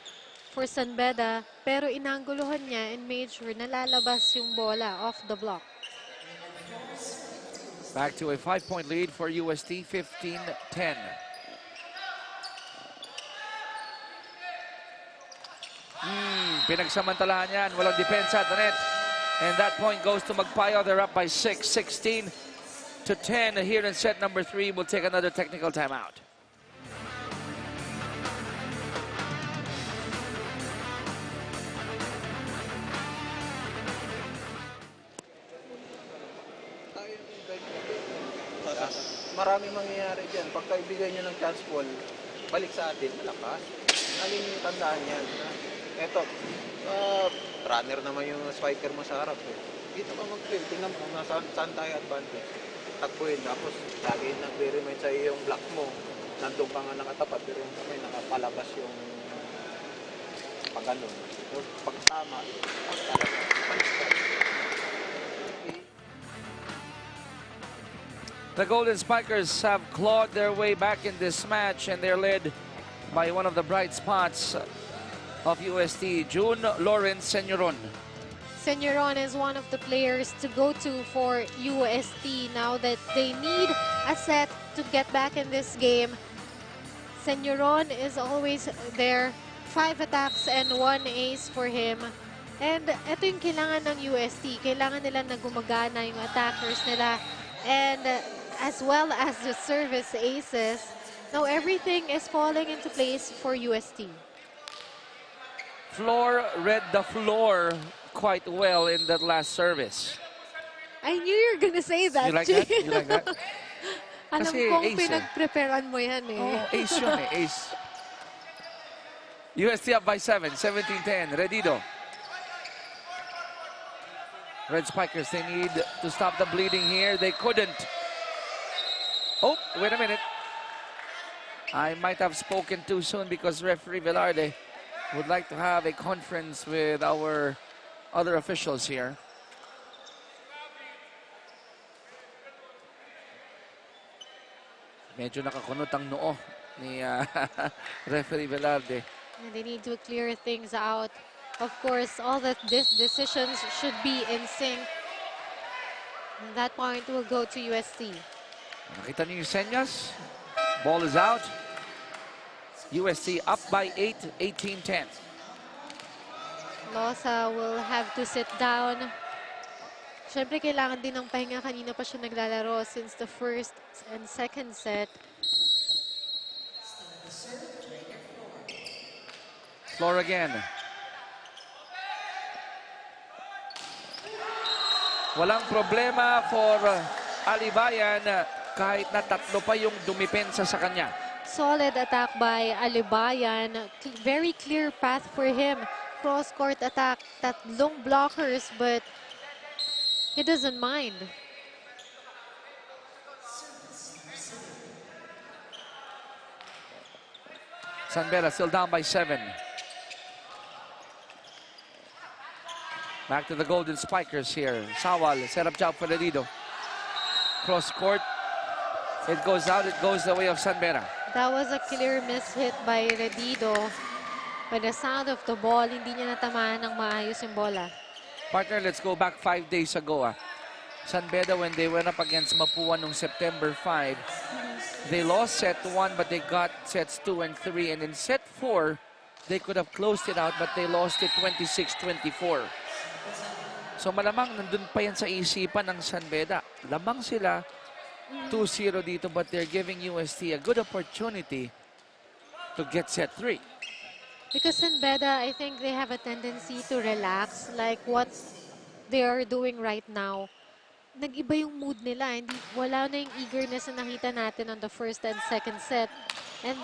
for San Beda. Pero inangguluhan niya and made sure na lalabas yung bola off the block. Back to a 5-point lead for UST, 15-10. Pinagsamantalahan yan. Walang depensa at the net. And that point goes to Magpayo. They're up by 6, 16-10 here in set number 3. We'll take another technical timeout. Marami mangyayari dyan. Pagka ibigay nyo ng chance ball, balik sa atin, malakas. Alin yung tandaan yan. Eto, runner naman yung spiker mo sa harap. Dito ka mag-play. Tingnan mo, saan tayo advantage. Takbuhin. Tapos, lagi nagre-remind sa iyo yung block mo. Nandun ka nga nakatapat, pero yung kamay nakapalabas yung pag-ganon. So, pag tama, pag talaga, balik ka. The Golden Spikers have clawed their way back in this match, and they're led by one of the bright spots of UST, June Lawrence Senyoron. Senyoron is one of the players to go to for UST now that they need a set to get back in this game. Senyoron is always there. 5 attacks and 1 ace for him. And ito yung kailangan ng UST. Kailangan nila na gumagana yung attackers nila. And as well as the service aces. Now everything is falling into place for UST. Floor read the floor quite well in that last service. I knew you were gonna say that. You like that? You like that? Alam Kasi kong ace eh. pinag-preparean mo yan eh. Oh, ace yun eh, ace. UST up by 7, 17-10. Redido. Red Spikers, they need to stop the bleeding here. They couldn't. Oh, wait a minute. I might have spoken too soon because referee Velarde would like to have a conference with our other officials here. Medyo nakakunot ang noo ni referee Velarde. And they need to clear things out. Of course, all the decisions should be in sync. And that point will go to UST. Nakita niyo yung senyas? Ball is out. UST up by 8, 18-10. Losa will have to sit down. Siyempre, kailangan din ng pahinga. Kanina pa siya naglalaro since the first and second set. Floor again. Walang problema for Alibayan kahit na tatlo pa yung dumipensa sa kanya. Solid attack by Alibayan. Very clear path for him. Cross-court attack. Tatlong blockers, but he doesn't mind. San Beda still down by 7. Back to the Golden Spikers here. Sawal, set up job for Redido. Cross court. It goes out. It goes the way of San Beda. That was a clear miss-hit by Redido. By the sound of the ball, hindi niya natamaan ng maayos yung bola. Partner, let's go back 5 days ago. San Beda, when they went up against Mapua noong September 5, they lost set 1, but they got sets 2 and 3. And in set 4, they could have closed it out, but they lost it 26-24. So malamang nandun pa yan sa isipan ng San Beda. Lamang sila 2-0 dito, but they're giving UST a good opportunity to get set 3. Because San Beda, I think they have a tendency to relax, like what they are doing right now. Nag-iba yung mood nila. Wala na yung eagerness na nakita natin on the first and second set. And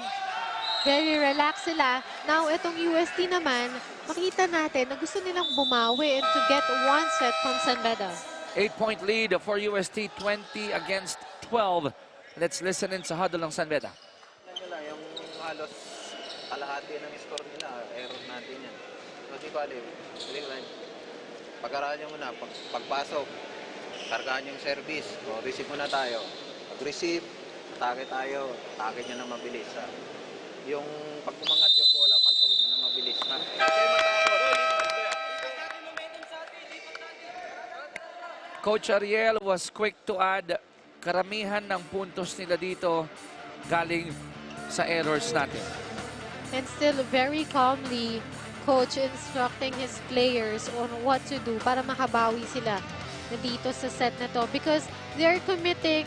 very relaxed sila. Now, itong UST naman, makita natin na gusto nilang bumawi and to get one set from San Beda. 8-point lead for UST, 20 against 12. Let's listen in sa huddle ng San Beda. Nila, yung halos kalahati ng score nila, error natin yan. So, di bali, pag-aralan nyo muna, pagpasok, kargaan yung service, o receive muna tayo. Pag-receive, atake tayo, atake nyo na mabilis. Ha? Yung pag umangat yung bola, palpagin nyo na mabilis. Ha? Coach Ariel was quick to add, karamihan ng puntos nila dito galing sa errors natin. And still very calmly, coach instructing his players on what to do para makabawi sila dito sa set na to because they're committing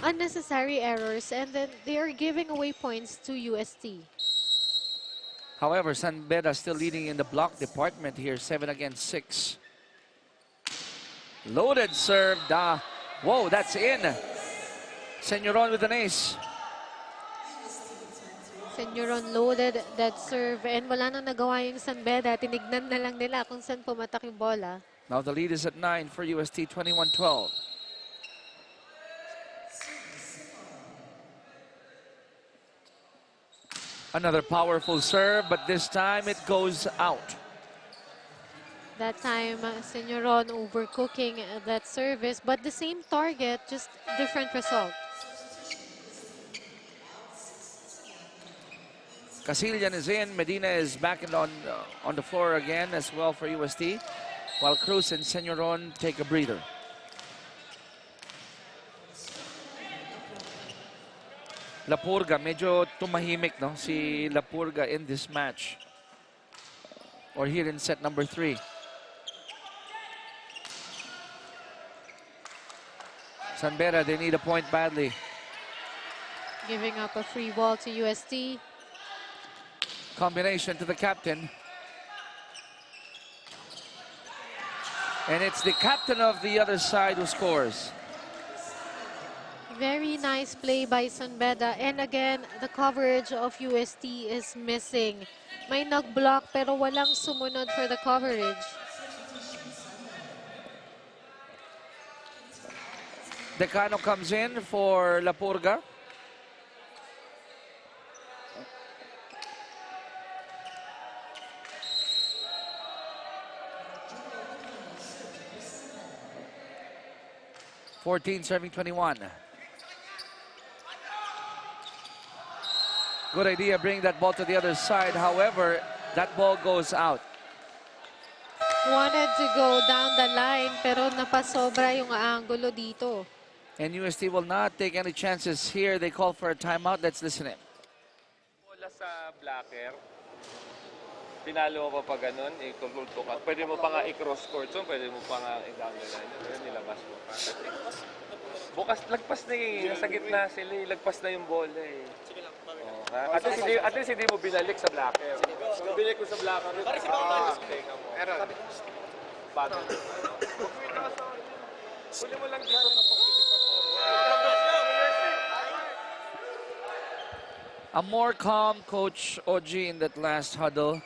unnecessary errors and then they're giving away points to UST. However, San Beda still leading in the block department here, 7 against 6. Loaded serve. Whoa, that's in. Senyoron with an ace. Senyoron loaded that serve and wala nang nagawa yung San Beda. Tinignan na lang nila kung saan pumatak yung bola. Now the lead is at 9 for UST, 21-12. Another powerful serve, but this time it goes out. That time, Senyoron overcooking that service, but the same target, just different result. Casillan is in. Medina is back on the floor again as well for UST, while Cruz and Senyoron take a breather. Lapurga, medyo tumahimik, no? Si Lapurga in this match. Or here in set number 3. San Beda, they need a point badly. Giving up a free ball to UST. Combination to the captain. And it's the captain of the other side who scores. Very nice play by San Beda. And again, the coverage of UST is missing. May nag-block pero walang sumunod for the coverage. Decano comes in for Lapurga. Serving 21. Good idea, bring that ball to the other side. However, that ball goes out. Wanted to go down the line pero napasobra yung angulo dito. And UST will not take any chances here. They call for a timeout. Let's listen in. Bola sa blocker. Pinalo ko pa ganun, i-control ka. Pwede mo pa nga i-cross court zone, pwede mo pa nga i-down the line. Pero nilabas mo pa. Bukas, lagpas na eh. Nasa gitna sila eh. Lagpas na yung bola eh. Sige lang. At least hindi mo binalik sa blocker. Kung binalik mo sa blocker, teka mo. Paano? Huli mo lang dito na A more calm Coach Oji in that last huddle.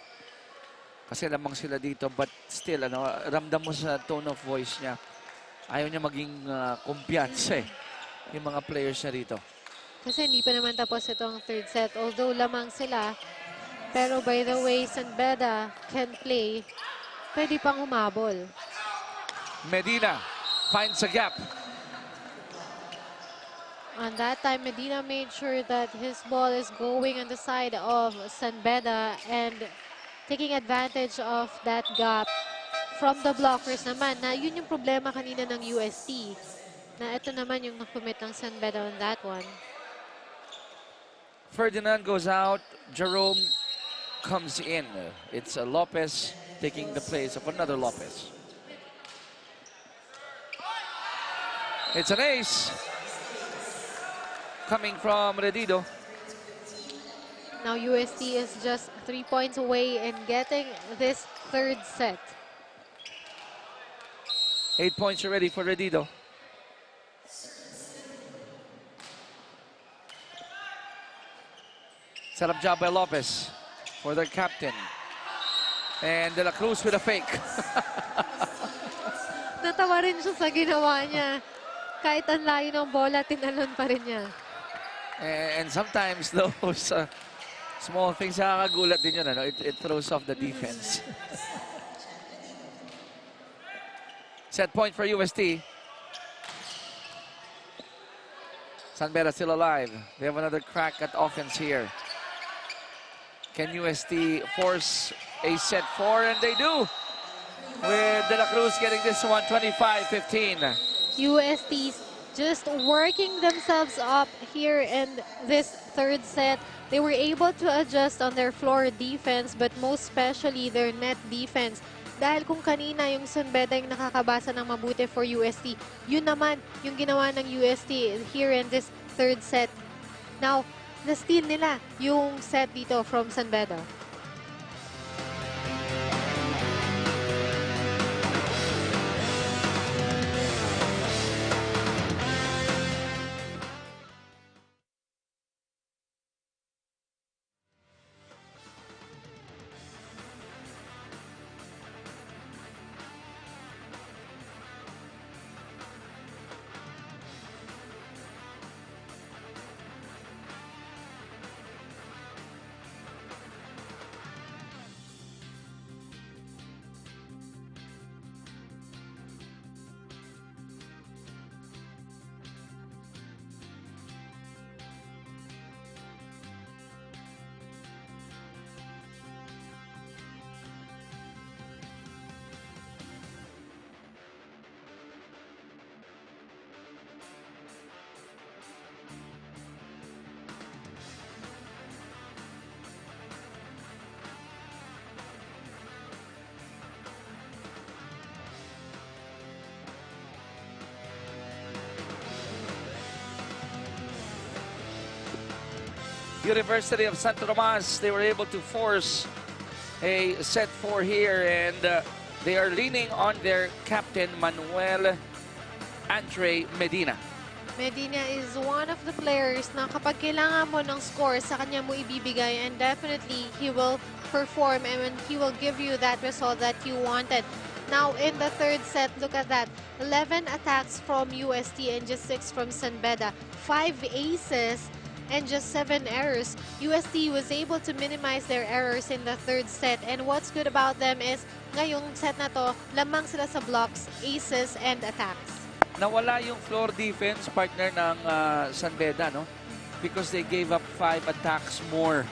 Kasi lamang sila dito, but still, ramdam mo sa tone of voice niya. Ayaw niya maging kumpiyansa eh, yung mga players niya rito. Kasi hindi pa naman tapos itong third set. Although lamang sila, pero by the way, San Beda can play, pwede pang humabol. Medina finds a gap. On that time, Medina made sure that his ball is going on the side of San Beda and taking advantage of that gap from the blockers naman. Na yun yung problema kanina ng UST. Na ito naman yung nakumit ng San Beda on that one. Ferdinand goes out. Jerome comes in. It's Lopez taking the place of another Lopez. It's an ace coming from Redido. Now UST is just 3 points away in getting this third set. 8 points already for Redido. Set up job by Lopez for their captain. And De La Cruz with a fake. Natawa rin siya sa ginawa niya. Kahit ang layo ng bola, tinalon pa rin niya. And sometimes those small things, nakakagulat din yun. Ano? It throws off the defense. Set point for UST. San Beda still alive. They have another crack at offense here. Can UST force a set 4? And they do. With De La Cruz getting this one, 25-15. UST's just working themselves up here in this third set. They were able to adjust on their floor defense, but most especially their net defense. Dahil kung kanina yung San Beda yung nakakabasa ng mabuti for UST, yun naman yung ginawa ng UST here in this third set. Now, na-steal nila yung set dito from San Beda. University of Santo Tomas, they were able to force a set 4 here, and they are leaning on their captain, Manuel Andre Medina. Medina is one of the players na kapag kailangan mo ng score, sa kanya mo ibibigay, and definitely he will perform and he will give you that result that you wanted. Now in the third set, look at that. 11 attacks from UST and just 6 from San Beda. 5 aces and just 7 errors. UST was able to minimize their errors in the third set, and what's good about them is ngayong set na to, lamang sila sa blocks, aces, and attacks. Nawala yung floor defense partner ng San Beda, no? Because they gave up 5 attacks more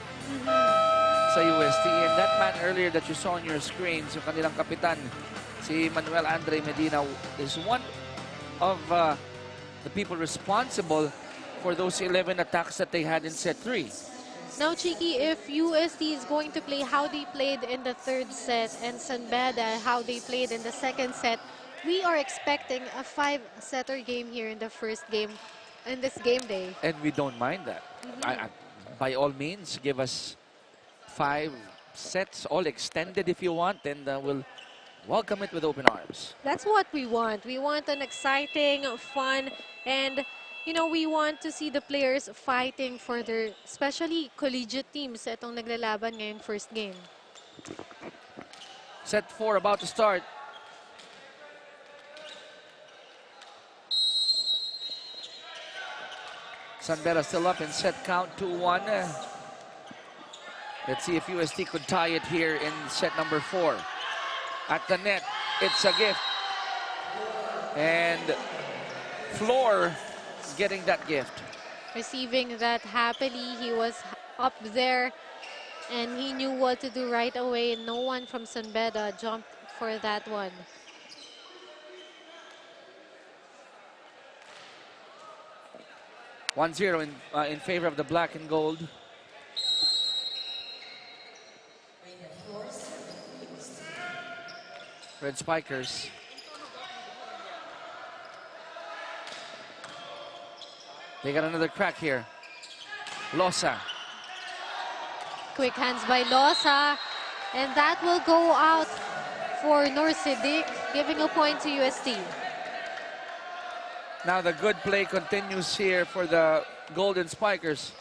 sa UST. And that man earlier that you saw on your screens, yung kanilang kapitan, si Manuel Andre Medina, is one of the people responsible for those 11 attacks that they had in set 3. Now, Chiki, if UST is going to play how they played in the third set and San Beda how they played in the second set, we are expecting a 5-setter game here in the first game, in this game day. And we don't mind that. By all means, give us 5 sets, all extended if you want, and we'll welcome it with open arms. That's what we want. We want an exciting, fun, and you know, we want to see the players fighting for their, especially collegiate teams, itong naglalaban ngayong first game. Set 4 about to start. San Beda still up in set count 2-1. Let's see if UST could tie it here in set number 4. At the net, it's a gift. And Floor getting that gift. Receiving that happily, he was up there and he knew what to do right away. No one from San Beda jumped for that one. In favor of the black and gold. Red Spikers. They got another crack here. Losa. Quick hands by Losa. And that will go out for Nur Siddiq, giving a point to UST. Now the good play continues here for the Golden Spikers.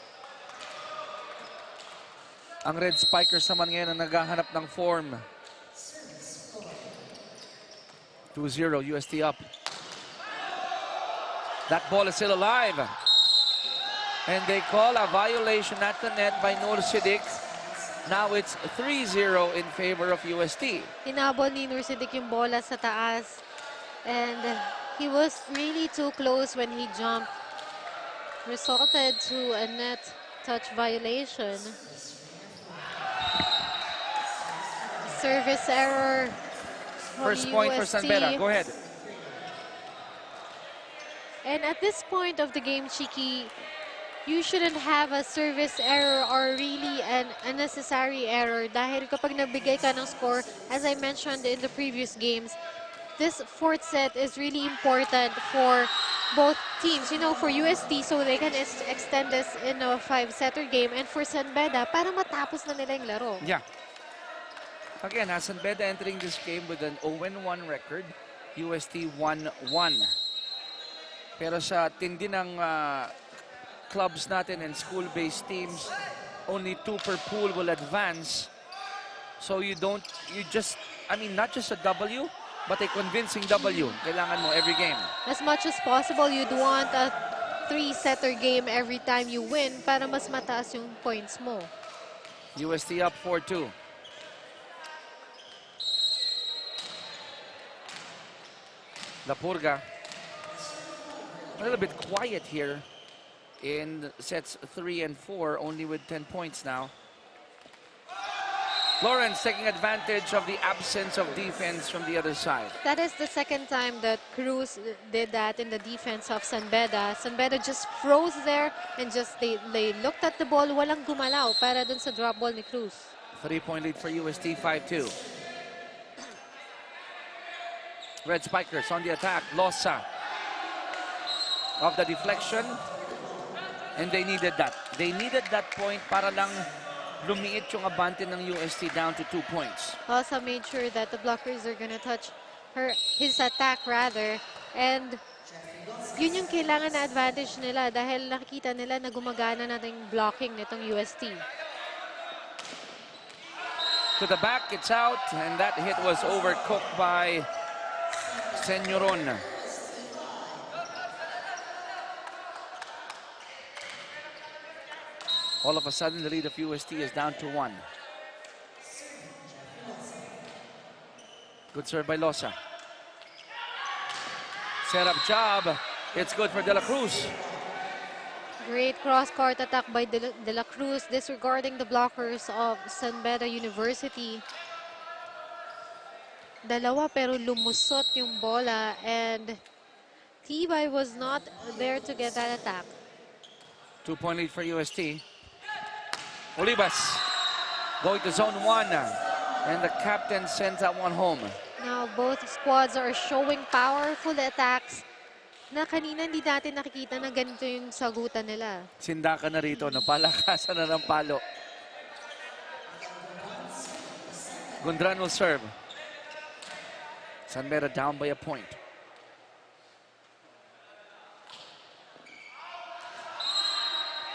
Ang Red Spikers naman ngayon ang naghahanap ng form. 2-0, UST up. That ball is still alive. And they call a violation at the net by Nur Siddiq. Now it's 3-0 in favor of UST. Hinabol ni Nur Siddiq yung bola sa taas. And he was really too close when he jumped. Resulted to a net touch violation. Service error from First point for UST. San Beda. Go ahead. And at this point of the game, Chiki, you shouldn't have a service error or really an unnecessary error dahil kapag nabigay ka ng score, as I mentioned in the previous games, this fourth set is really important for both teams. You know, for UST, so they can extend this in a 5-setter game, and for San Beda, para matapos na nila yung laro. Yeah. Again, San Beda entering this game with an 0-1 record. UST 1-1. Pero sa tindi ng clubs natin and school-based teams, only 2 per pool will advance. So not just a W, but a convincing W. Kailangan mo every game. As much as possible, you'd want a 3-setter game every time you win para mas mataas yung points mo. UST up 4-2. La Purga. A little bit quiet here in sets 3 and 4, only with 10 points now. Lawrence taking advantage of the absence of defense from the other side. That is the second time that Cruz did that in the defense of San Beda. San Beda just froze there and just they looked at the ball, walang gumalaw para dun sa drop ball ni Cruz. 3-point lead for UST, 5-2. Red Spikers on the attack. Losa of the deflection. And they needed that. They needed that point para lang lumiit yung abante ng UST down to 2 points. Also made sure that the blockers are gonna touch his attack rather. And yun yung kailangan na advantage nila dahil nakikita nila na gumagana natin blocking nitong UST. To the back, it's out. And that hit was overcooked by Senyoron. All of a sudden, the lead of UST is down to 1. Good serve by Losa. Set up job. It's good for De La Cruz. Great cross-court attack by De La Cruz, disregarding the blockers of San Beda University. Dalawa pero lumusot yung bola and Tibay was not there to get that attack. 2-point lead for UST. Olivas going to zone 1 and the captain sends that one home. Now both squads are showing powerful attacks na kanina hindi natin nakikita na ganito yung sagutan nila. Sindakan na rito, no? Palakasan na ng palo. Gundran will serve. San Beda down by a point.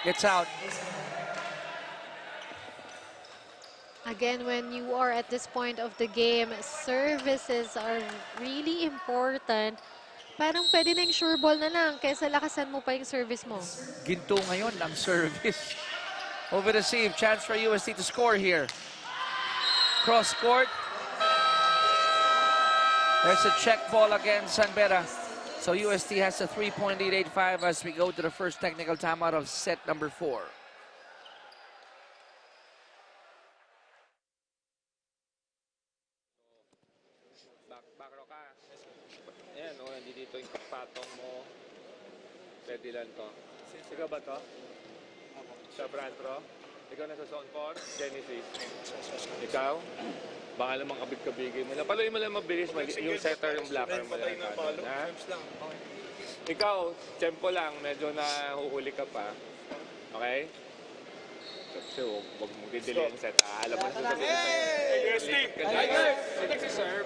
It's out. Again, when you are at this point of the game, services are really important. Parang pwede na yung sure ball na lang kaysa lakasan mo pa yung service mo. Ginto ngayon ang service. Over receive, chance for UST to score here. Cross court. There's a check ball against San Beda. So UST has a 3-point lead, 8-5 as we go to the first technical timeout of set number 4. Back row ka. Ayan, o, dito yung patong mo. Pwede lang to. Ikaw ba to? Sa front row? Ikaw nasa zone 4? Genesis. Ikaw? Baka namang kabig-kabigin mo. Paluin mo lang mabilis. Yung setter, yung blocker mo lang. Ha? Ikaw, tempo lang. Medyo nahuhuli ka pa. Okay? Kasi huwag mong didili yung set. Alam mo sa sabihin. Hey! UST! Nagsiserve.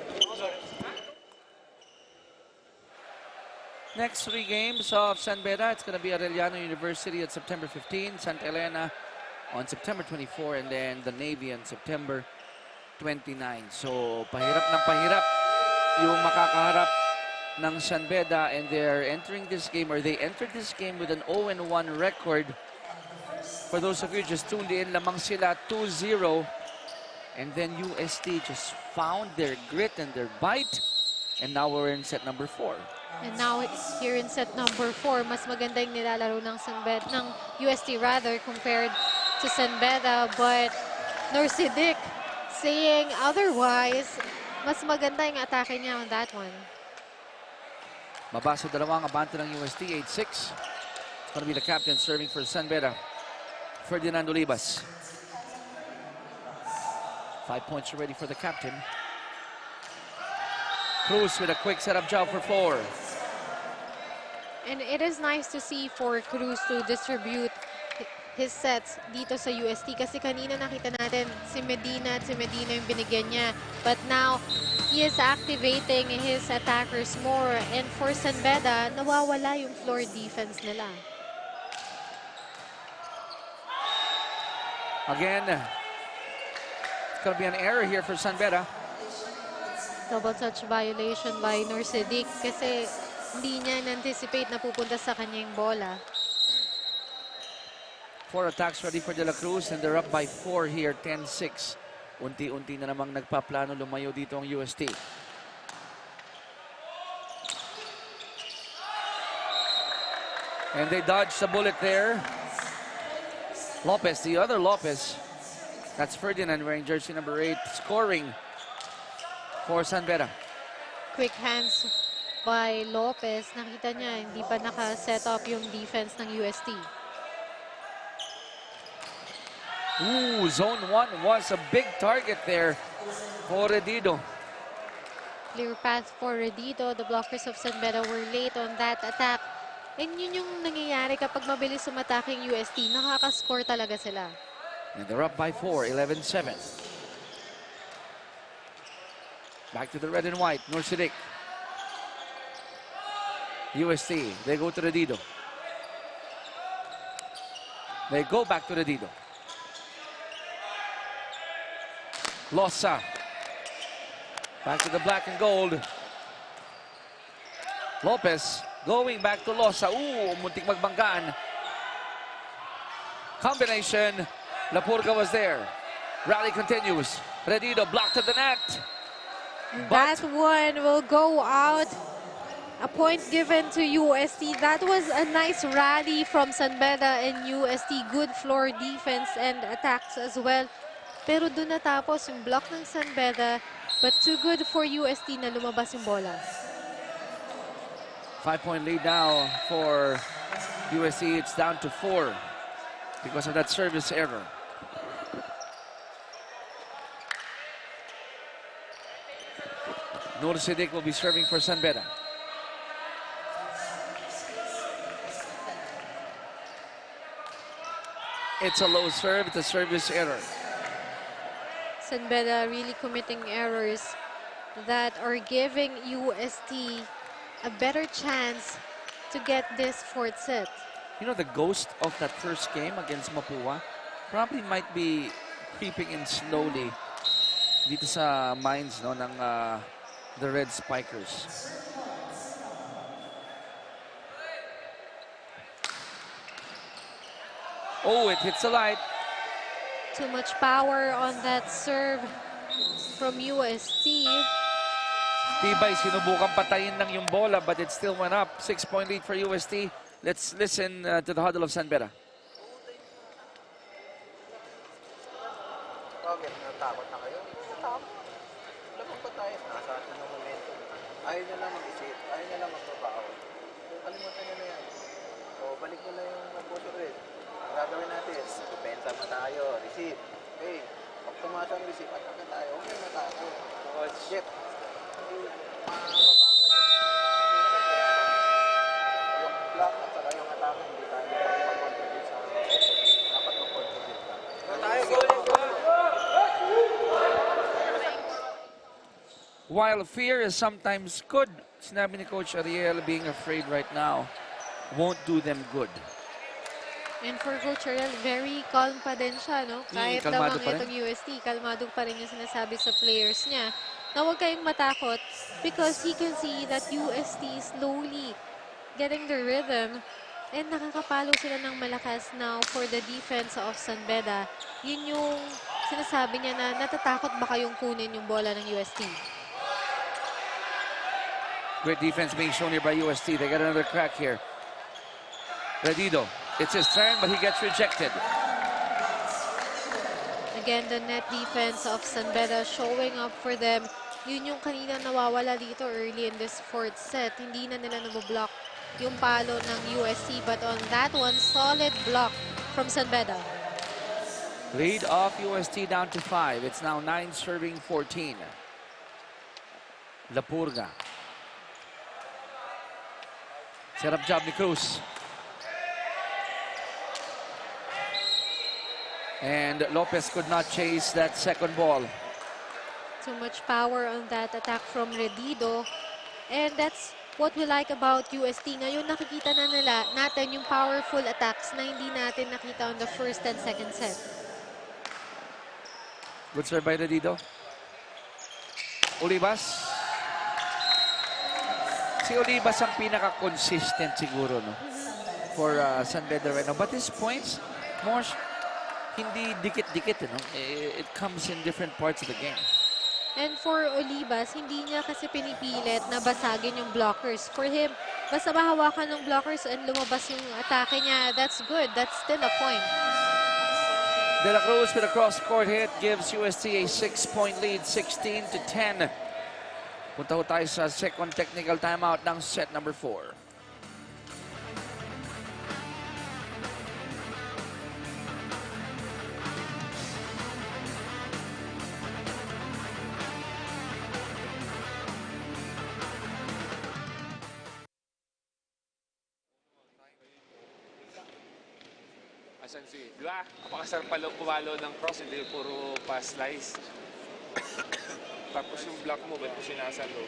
Next 3 games of San Beda, it's going to be Arellano University at September 15, Santa Elena on September 24, and then the Navy on September 29. So, pahirap ng pahirap yung makakaharap ng San Beda, and they're entering this game, or they entered this game with an 0-1 record. For those of you just tuned in, lamang sila 2-0. And then UST just found their grit and their bite. And now we're in set number 4. And now here in set number 4, mas maganda yung nilalaro ng ng UST rather compared to San Beda, but Norsidic saying otherwise, mas maganda yung atake niya on that one. Mabasa dalawang abante ng UST, 8-6. It's going to be the captain serving for San Beda, Ferdinand Olivas. 5 points already for the captain. Cruz with a quick setup job for 4. And it is nice to see for Cruz to distribute his sets dito sa UST kasi kanina nakita natin si Medina yung binigyan niya. But now, he is activating his attackers more. And for San Beda, nawawala yung floor defense nila. Again, it's going to be an error here for San Beda. Double touch violation by Norsidic kasi hindi niya in-anticipate na pupunta sa kanya yung bola. 4 attacks ready for De La Cruz, and they're up by 4 here, 10-6. Unti-unti na namang nagpaplano lumayo dito ang UST. And they dodged the bullet there. Lopez, the other Lopez. That's Ferdinand wearing jersey number 8, scoring for San Beda. Quick hands by Lopez. Nakita niya, hindi pa naka-set up yung defense ng UST. Ooh, zone 1 was a big target there for Redido. Clear path for Redido. The blockers of San Beda were late on that attack. And yun yung nangyayari kapag mabilis umatake yung UST. Nakaka-score talaga sila. And they're up by 4, 11-7. Back to the red and white, Norsidic. UST, they go to Redido. They go back to Redido. Losa. Back to the black and gold. Lopez going back to Losa. Ooh, muntik magbanggaan. Combination. Lapurga was there. Rally continues. Redido blocked to the net. That one will go out. A point given to UST. That was a nice rally from San Beda and UST. Good floor defense and attacks as well. Pero doon natapos yung block ng San Beda. But too good for UST na lumabas yung bola. 5-point lead now for UST. It's down to 4 because of that service error. Norsidic will be serving for San Beda. It's a low serve. It's a service error. San Beda really committing errors that are giving UST a better chance to get this 4th set. You know, the ghost of that first game against Mapua probably might be creeping in slowly dito sa minds no, ng the Red Spikers. Oh, it hits the light. Too much power on that serve from UST. Tibay, sinubukan patayin lang yung bola, but it still went up. 6-point lead for UST. Let's listen to the huddle of San Beda. Bakit? Natakot na kayo? Natakot. Lamang pa tayo. Nasa atin yung momentum. Ayaw nyo lang mag-isip. Ayaw nyo lang magbabaw. Kalimutan nyo na yan. O, balik nyo na yung puso rin. Ang gagawin natin, pupensa mo tayo. Receive. Okay. Pag tumasa ang receive, attack na tayo. Okay, matako. Shit. Yung block at saka yung attack, hindi tayo mag-contribute sa dapat mag-contribute ka. Tayo, go! While fear is sometimes good, sinabi ni Coach Ariel, being afraid right now won't do them good. And for Coach Ariel, very calm pa din siya, no? Kahit kalmado lamang pa rin. itong UST, kalmado pa rin yung sinasabi sa players niya. na huwag kayong matakot because he can see that UST is slowly getting the rhythm and nakakapalo sila ng malakas now for the defense of San Beda. Yun yung sinasabi niya na natatakot ba kayong kunin yung bola ng UST? Great defense being shown here by UST. They got another crack here. Redido, it's his turn, but he gets rejected. Again, the net defense of San Beda showing up for them. Yun yung kanina nawawala dito early in this fourth set. Hindi na nila naboblock yung palo ng UST. But on that one, solid block from San Beda. Lead off UST down to 5. It's now 9 serving 14. La Purga. Set up job ni Cruz. And Lopez could not chase that second ball. Too much power on that attack from Redido. And that's what we like about UST. Ngayon nakikita na natin yung powerful attacks na hindi natin nakita on the first and second set. Good serve by Redido. Olivas. Si Olivas ang pinaka-consistent siguro, no? For San Beda right now. But his points, more hindi dikit-dikit, no? It comes in different parts of the game. And for Olivas, hindi niya kasi pinipilit na basagin yung blockers. For him, basta mahawakan ng blockers and lumabas yung atake niya, that's good. That's still a point. De La Cruz with a cross-court hit gives UST a 6-point lead, 16-10. Punta ho tayo sa second technical timeout ng set number 4. Asan si, di ba? Napakasarap pumalo ng cross, hindi puro pass slice. Tapos yung block mo, ba't mo sinasalo?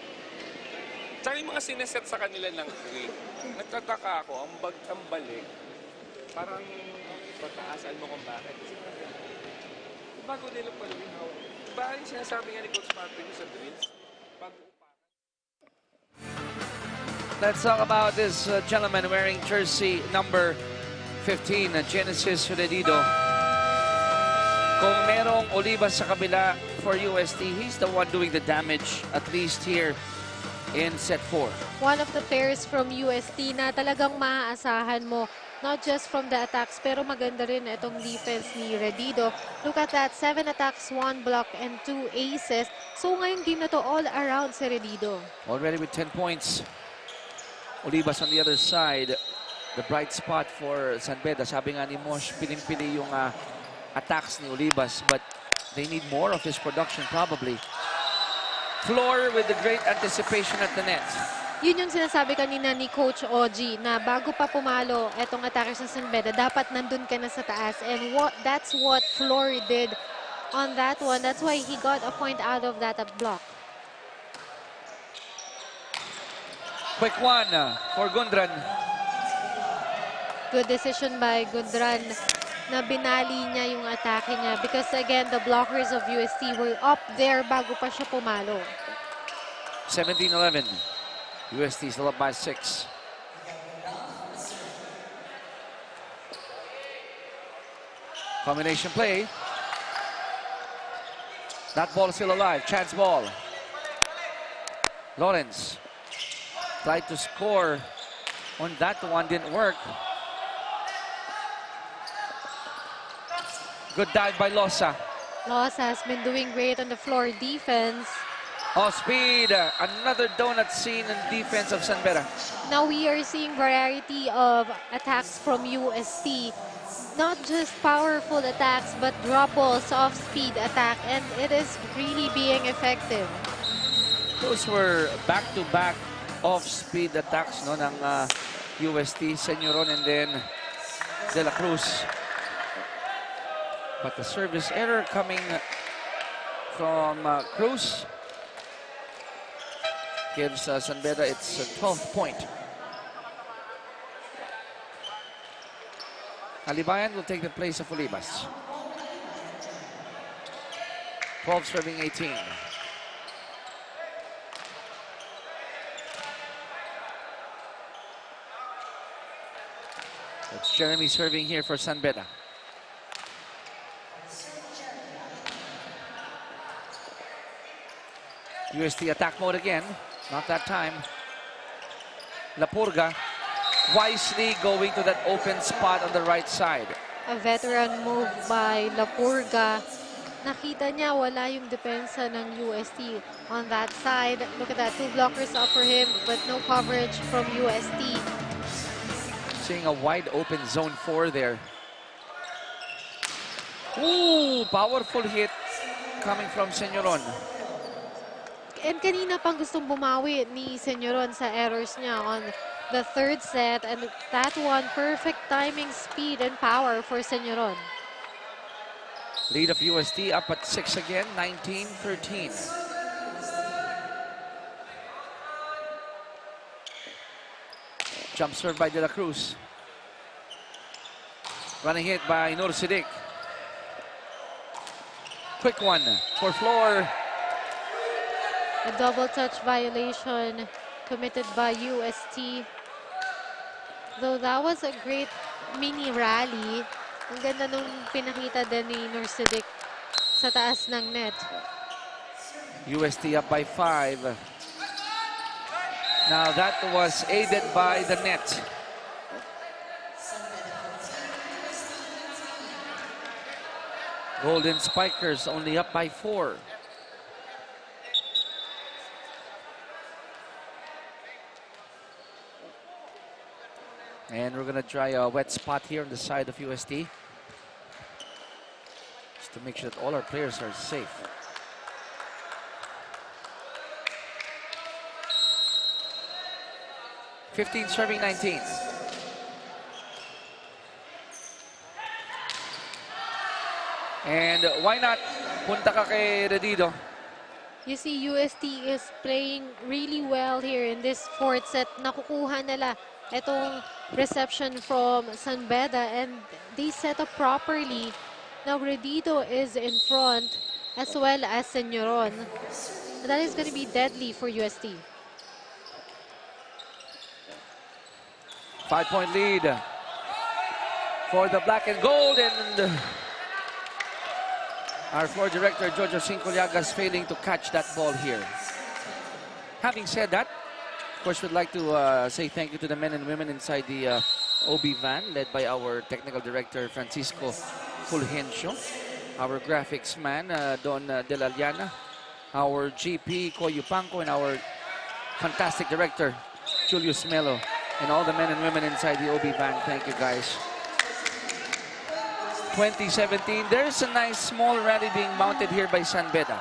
Tsaka yung mga sineset sa kanila ng green. Nagtataka ako, ang balik, parang pataasan mo kung bakit. Kasi bago nila paluin hawak. Diba yung sinasabi nga ni Coach Martin sa drills? Let's talk about this gentleman wearing jersey number 15, Genesis Redido. Kung merong Olivas sa kabila for UST, he's the one doing the damage, at least here in set 4. One of the pairs from UST na talagang maaasahan mo, not just from the attacks, pero maganda rin itong defense ni Redido. Look at that, 7 attacks, 1 block, and 2 aces. So ngayong game na to, all around si Redido. Already with 10 points. Olivas on the other side. The bright spot for San Beda. Sabi nga ni Mosh, piling-pili yung attacks ni Olivas, but they need more of his production probably. Floor with the great anticipation at the net. Yun yung sinasabi kanina ni Coach Oji na bago pa pumalo etong attackers ng San Beda, dapat nandun ka na sa taas. And that's what Floor did on that one. That's why he got a point out of that block. Quick one for Gundran. Good decision by Gundran na binali niya yung atake niya because again, the blockers of UST were up there bago pa siya pumalo. 17-11. UST still up by 6. Combination play. That ball is still alive. Chance ball. Lawrence tried to score on that one. Didn't work. Good dive by Losa. Losa has been doing great on the floor defense. Oh, speed. Another donut scene in defense of San Beda. Now we are seeing variety of attacks from UST. Not just powerful attacks, but drop balls, soft speed attack, and it is really being effective. Those were back-to-back off-speed attacks no, ng UST, Senyoron, and then De La Cruz. But the service error coming from Cruz gives San Beda its 12th point. Alibayan will take the place of Olivas. 12 serving 18. It's Jeremy serving here for San Beda. UST attack mode again. Not that time. La Purga wisely going to that open spot on the right side. A veteran move by La Purga. Nakita niya wala yung depensa ng UST on that side. Look at that, 2 blockers up for him, but no coverage from UST. Seeing a wide open zone 4 there. Ooh, powerful hit coming from Senyoron. And kanina pang gustong bumawi ni Senyoron sa errors niya on the 3rd set. And that one, perfect timing, speed, and power for Senyoron. Lead of UST up at 6 again, 19-13. Jump serve by De La Cruz. Running hit by Nur Siddiq. Quick one for Floor. A double touch violation committed by UST. Though that was a great mini rally. Ang ganda nung pinakita din ni Nur Siddiq sa taas ng net. UST up by 5. Now that was aided by the net. Golden Spikers only up by 4. And we're going to try a wet spot here on the side of UST. Just to make sure that all our players are safe. (15 serving 19). And why not? Punta ka kay Redido. You see, UST is playing really well here in this 4th set. Nakukuha nila itong reception from San Beda and they set up properly. Now Redido is in front as well as Senyoron. That is going to be deadly for UST. 5-point lead for the black and gold, and our floor director Jojo Cincollagas failing to catch that ball here. Having said that, of course, we'd like to say thank you to the men and women inside the OB van, led by our technical director Francisco Fulgencio, our graphics man Don De La Llana, our GP Koyu Panko, and our fantastic director Julius Melo, and all the men and women inside the OB van. Thank you, guys. 2017, there's a nice small rally being mounted here by San Beda.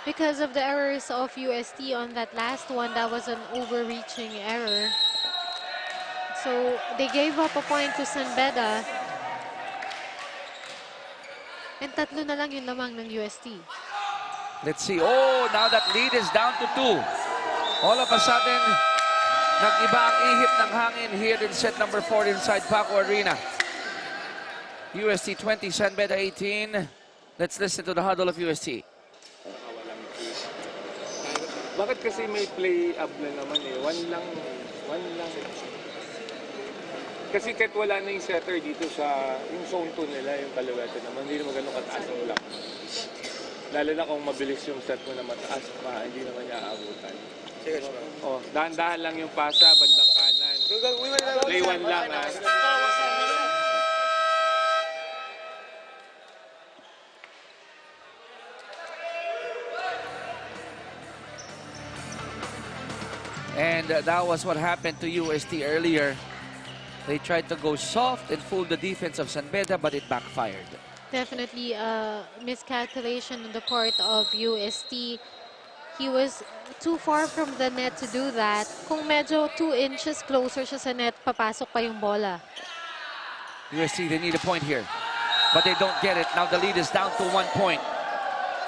Because of the errors of UST on that last one, that was an overreaching error. So they gave up a point to San Beda. And tatlo na lang yung lamang ng UST. Let's see. Oh, now that lead is down to 2. All of a sudden, nag-iba ang ihip ng hangin here in set number 4 inside Paco Arena. UST 20, San Beda 18. Let's listen to the huddle of UST. Bakit kasi may play-up na naman eh? One lang. Kasi kahit wala na yung setter dito sa yung zone 2 nila, yung kaluwete naman, hindi naman ganun kataas ang block. Lalo na kung mabilis yung set mo na mataas, hindi naman niya aabutan. Oh, dahan-dahan lang yung pasa, bandang kanan. Play 1 lang ha. And that was what happened to UST earlier. They tried to go soft and fool the defense of San Beda, but it backfired. Definitely a miscalculation on the part of UST. He was too far from the net to do that. Kung medyo 2 inches closer siya sa net, papasok pa yung bola. UST, they need a point here, but they don't get it. Now the lead is down to 1 point.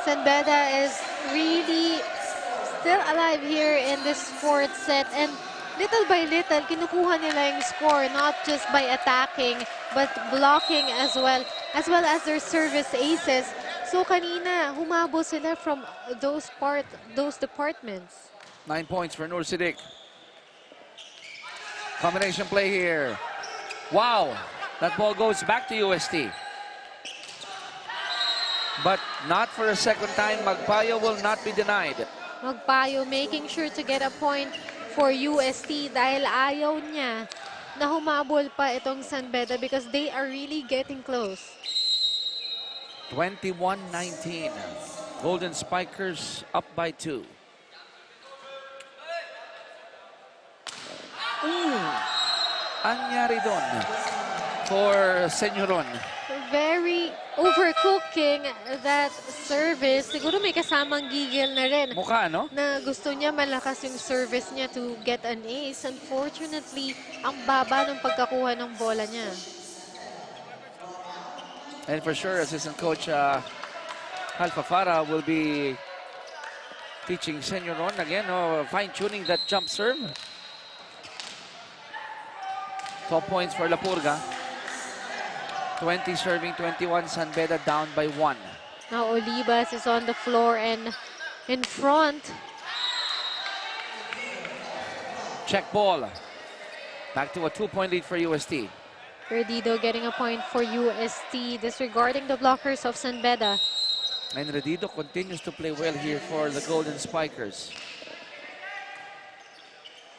San Beda is really still alive here in this 4th set, and little by little, kinukuha nila yung score, not just by attacking, but blocking as well as their service aces. So kanina, humabo sila from those departments. 9 points for Nur Siddiq. Combination play here. Wow, that ball goes back to UST. But not for a second time. Magpayo will not be denied. Magpayo making sure to get a point for UST dahil ayaw niya na humabol pa itong San Beda because they are really getting close. 21-19. Golden Spikers up by 2. Anyari doon for Senyoron. Very overcooking that service. Siguro may kasamang gigil na rin. Mukha, no? Na gusto niya malakas yung service niya to get an ace. Unfortunately, ang baba ng pagkakuha ng bola niya. And for sure, Assistant Coach Alfa Farah will be teaching Senyoron again, fine-tuning that jump serve. 12 points for Lapurga. 20 serving 21. San Beda down by 1. Now Olivas is on the floor and in front. Check ball. Back to a 2-point lead for UST. Perdido getting a point for UST, disregarding the blockers of San Beda. And Redido continues to play well here for the Golden Spikers.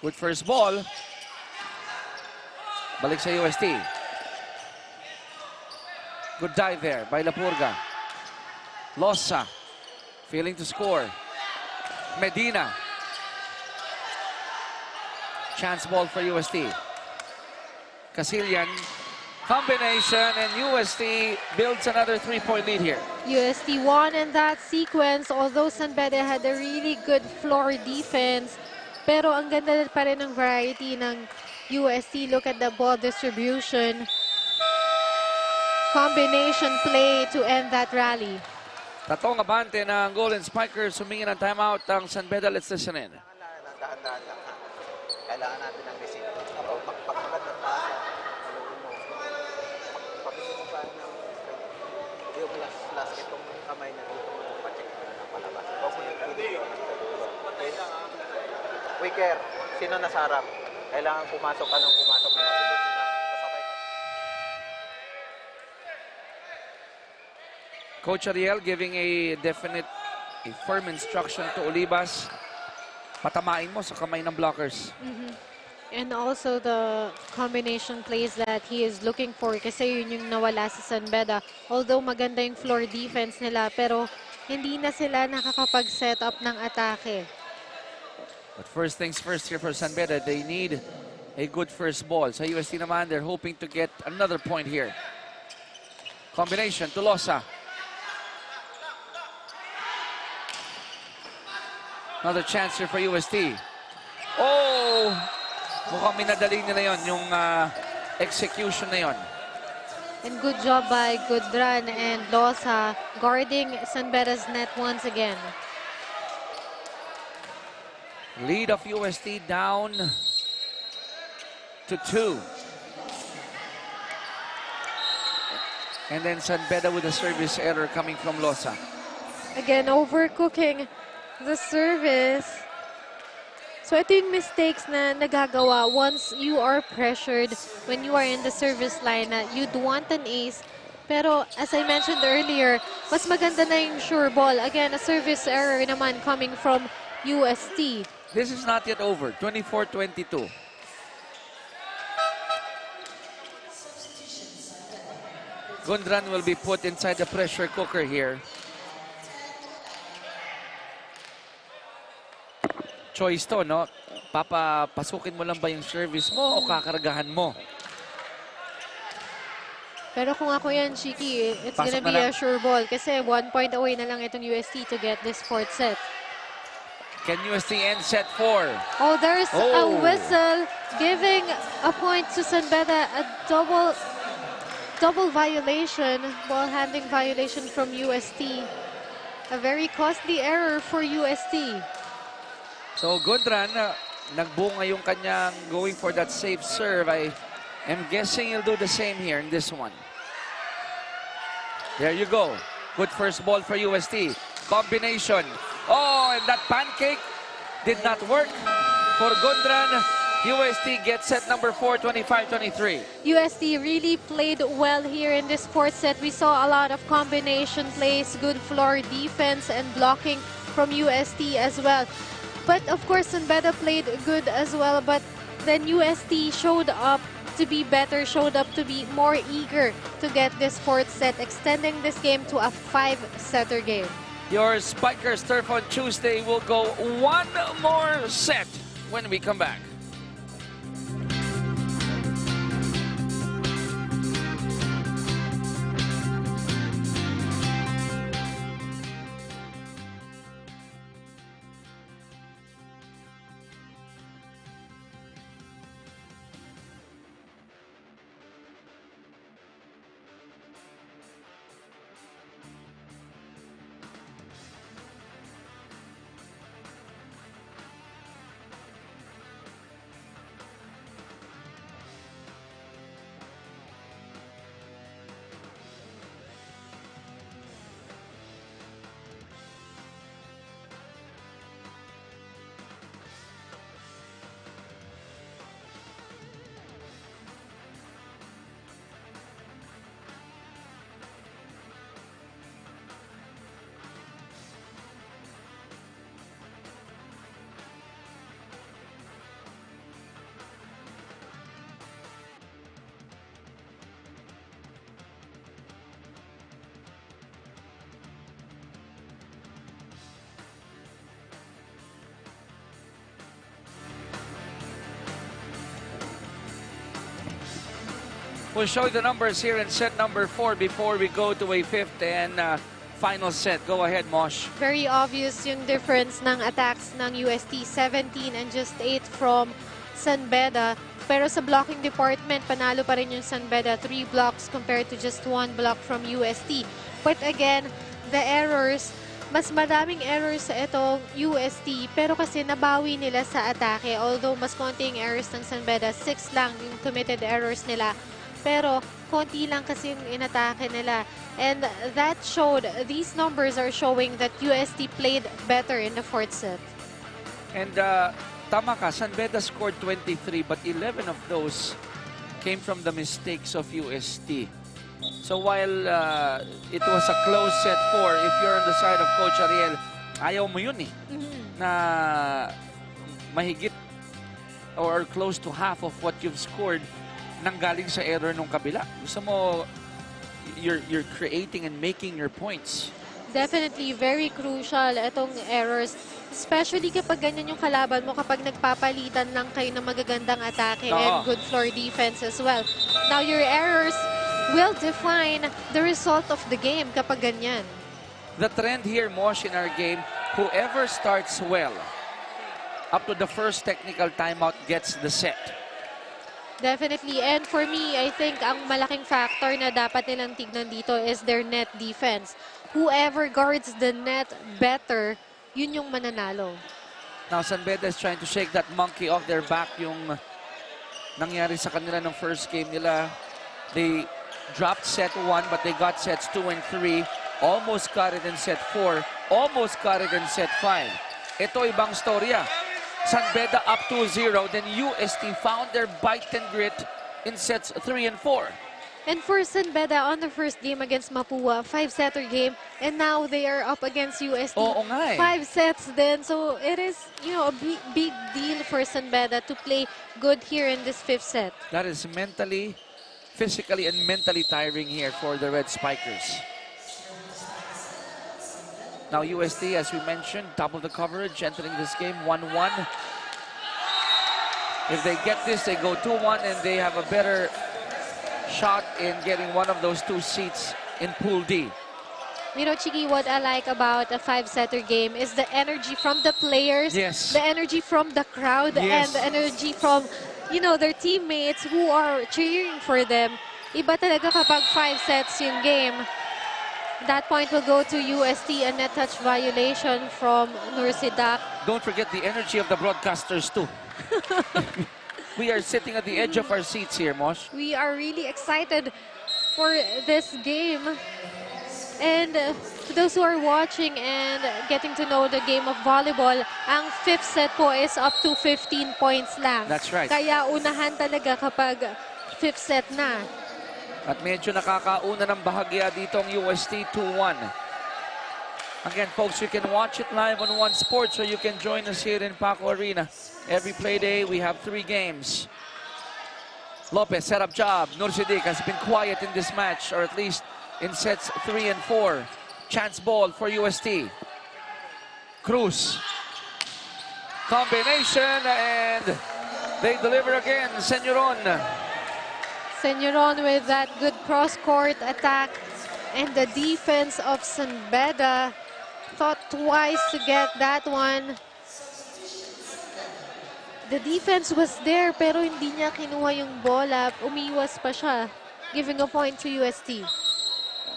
Good first ball. Balik sa UST. Good dive there by Lapurga. Losa failing to score. Medina. Chance ball for UST. Casillan. Combination, and UST builds another 3-point lead here. UST won in that sequence, although San Beda had a really good floor defense. Pero ang ganda pa rin ng variety ng UST. Look at the ball distribution. Combination play to end that rally. Tatong abante ng Golden Spikers. Humingi ng timeout ang San Beda. Let's listen in. Dahan-dahan lang. Kailangan natin ng receipt. Pag magandang taas, pabigyan mo pa ng yung last itong kamay na dito mo pa-check mo na palabas. Huwag mo yung dito. Wicker, sino nasa harap? Kailangan pumasok ka ng pumasok na mabilis. Kasabay ka. Coach Ariel giving a definite, a firm instruction to Olivas. Patamain mo sa kamay ng blockers. And also the combination plays that he is looking for kasi yun yung nawala sa San Beda. Although maganda yung floor defense nila, pero hindi na sila nakakapag-set up ng atake. But first things first here for San Beda, they need a good first ball. Sa UST naman, they're hoping to get another point here. Combination to Losa. Another chance here for UST. Oh! Mukhang minadali nila yon yung execution na yon. And good job by Gudran and Losa guarding San Beda's net once again. Lead of UST down to 2. And then San Beda with a service error coming from Losa. Again, overcooking the service. So ito yung mistakes na nagagawa once you are pressured when you are in the service line na you'd want an ace. Pero as I mentioned earlier, mas maganda na yung sure ball. Again, a service error naman coming from UST. This is not yet over. 24-22. Gundran will be put inside the pressure cooker here. Choice to, no? Papapasukin mo lang ba yung service mo o kakaragahan mo? Pero kung ako yan, Shiki, it's gonna be a sure ball kasi 1 point away na lang itong UST to get this fourth set. Can UST end set 4? Oh, there's a whistle giving a point to San Beda, a double violation, ball handling violation from UST. A very costly error for UST. So Gundran, nagbunga yung kanyang going for that safe serve. I am guessing he'll do the same here in this one. There you go. Good first ball for UST. Combination. Oh, and that pancake did not work for Gundran. UST gets set number 4, 25-23. UST really played well here in this fourth set. We saw a lot of combination plays, good floor defense, and blocking from UST as well. But of course, Beda played good as well. But then UST showed up to be better, showed up to be more eager to get this fourth set, extending this game to a 5-setter game. Your Spikers turf on Tuesday will go one more set when we come back. We'll show you the numbers here in set number 4 before we go to a 5th and final set. Go ahead, Mosh. Very obvious yung difference ng attacks ng UST, 17 and just 8 from Beda. Pero sa blocking department, panalo pa rin yung Beda, 3 blocks compared to just 1 block from UST. But again, the errors, mas madaming errors sa itong UST, pero kasi nabawi nila sa atake. Although mas konti yung errors ng Beda, 6 lang yung committed errors nila. Pero konti lang kasi yung inatake nila. And that showed, these numbers are showing that UST played better in the fourth set. And tama ka, Beda scored 23 but 11 of those came from the mistakes of UST. So while it was a close set 4, if you're on the side of Coach Ariel, ayaw mo yun eh. Na mahigit or close to half of what you've scored nanggaling sa error nung kabila. Gusto mo, you're creating and making your points. Definitely, very crucial itong errors. Especially kapag ganyan yung kalaban mo, kapag nagpapalitan lang kayo ng magagandang atake and good floor defense as well. Now, your errors will define the result of the game kapag ganyan. The trend here, Mosh, in our game, whoever starts well, up to the first technical timeout gets the set. Definitely. And for me, I think ang malaking factor na dapat nilang tignan dito is their net defense. Whoever guards the net better, yun yung mananalo. Now, Beda is trying to shake that monkey off their back. Yung nangyari sa kanila ng first game nila. They dropped set 1, but they got sets 2 and 3. Almost got it in set 4. Almost got it in set 5. Ito ibang storya. Beda up 2-0, then UST found their bite and grit in sets 3 and 4. And for Beda on the first game against Mapua, 5-setter game, and now they are up against UST. Oo nga eh. 5 sets then, so it is, you know, a big deal for Beda to play good here in this 5th set. That is mentally, physically, and mentally tiring here for the Red Spikers. Now UST, as we mentioned, top of the coverage, entering this game 1-1. If they get this, they go 2-1, and they have a better shot in getting one of those 2 seats in Pool D. You know, Chiki, what I like about a 5-setter game is the energy from the players, the energy from the crowd, and the energy from, you know, their teammates who are cheering for them. Iba talaga kapag 5 sets yung game. That point will go to UST, a net touch violation from Nursidak. Don't forget the energy of the broadcasters too. We are sitting at the edge of our seats here, Mosh. We are really excited for this game. And To those who are watching and getting to know the game of volleyball, ang fifth set po is up to 15 points lang. That's right. Kaya unahan talaga kapag fifth set na. At medyo nakakauna ng bahagya dito ang UST 2-1. Again, folks, you can watch it live on One Sports or you can join us here in Paco Arena. Every play day, we have 3 games. Lopez, setup job. Nursidik has been quiet in this match, or at least in sets 3 and 4. Chance ball for UST. Cruz. Combination, and they deliver again. Senyoron. Senyoron with that good cross-court attack. And the defense of San Beda thought twice to get that one. The defense was there pero hindi niya kinuha yung bola. Umiwas pa siya, giving a point to UST.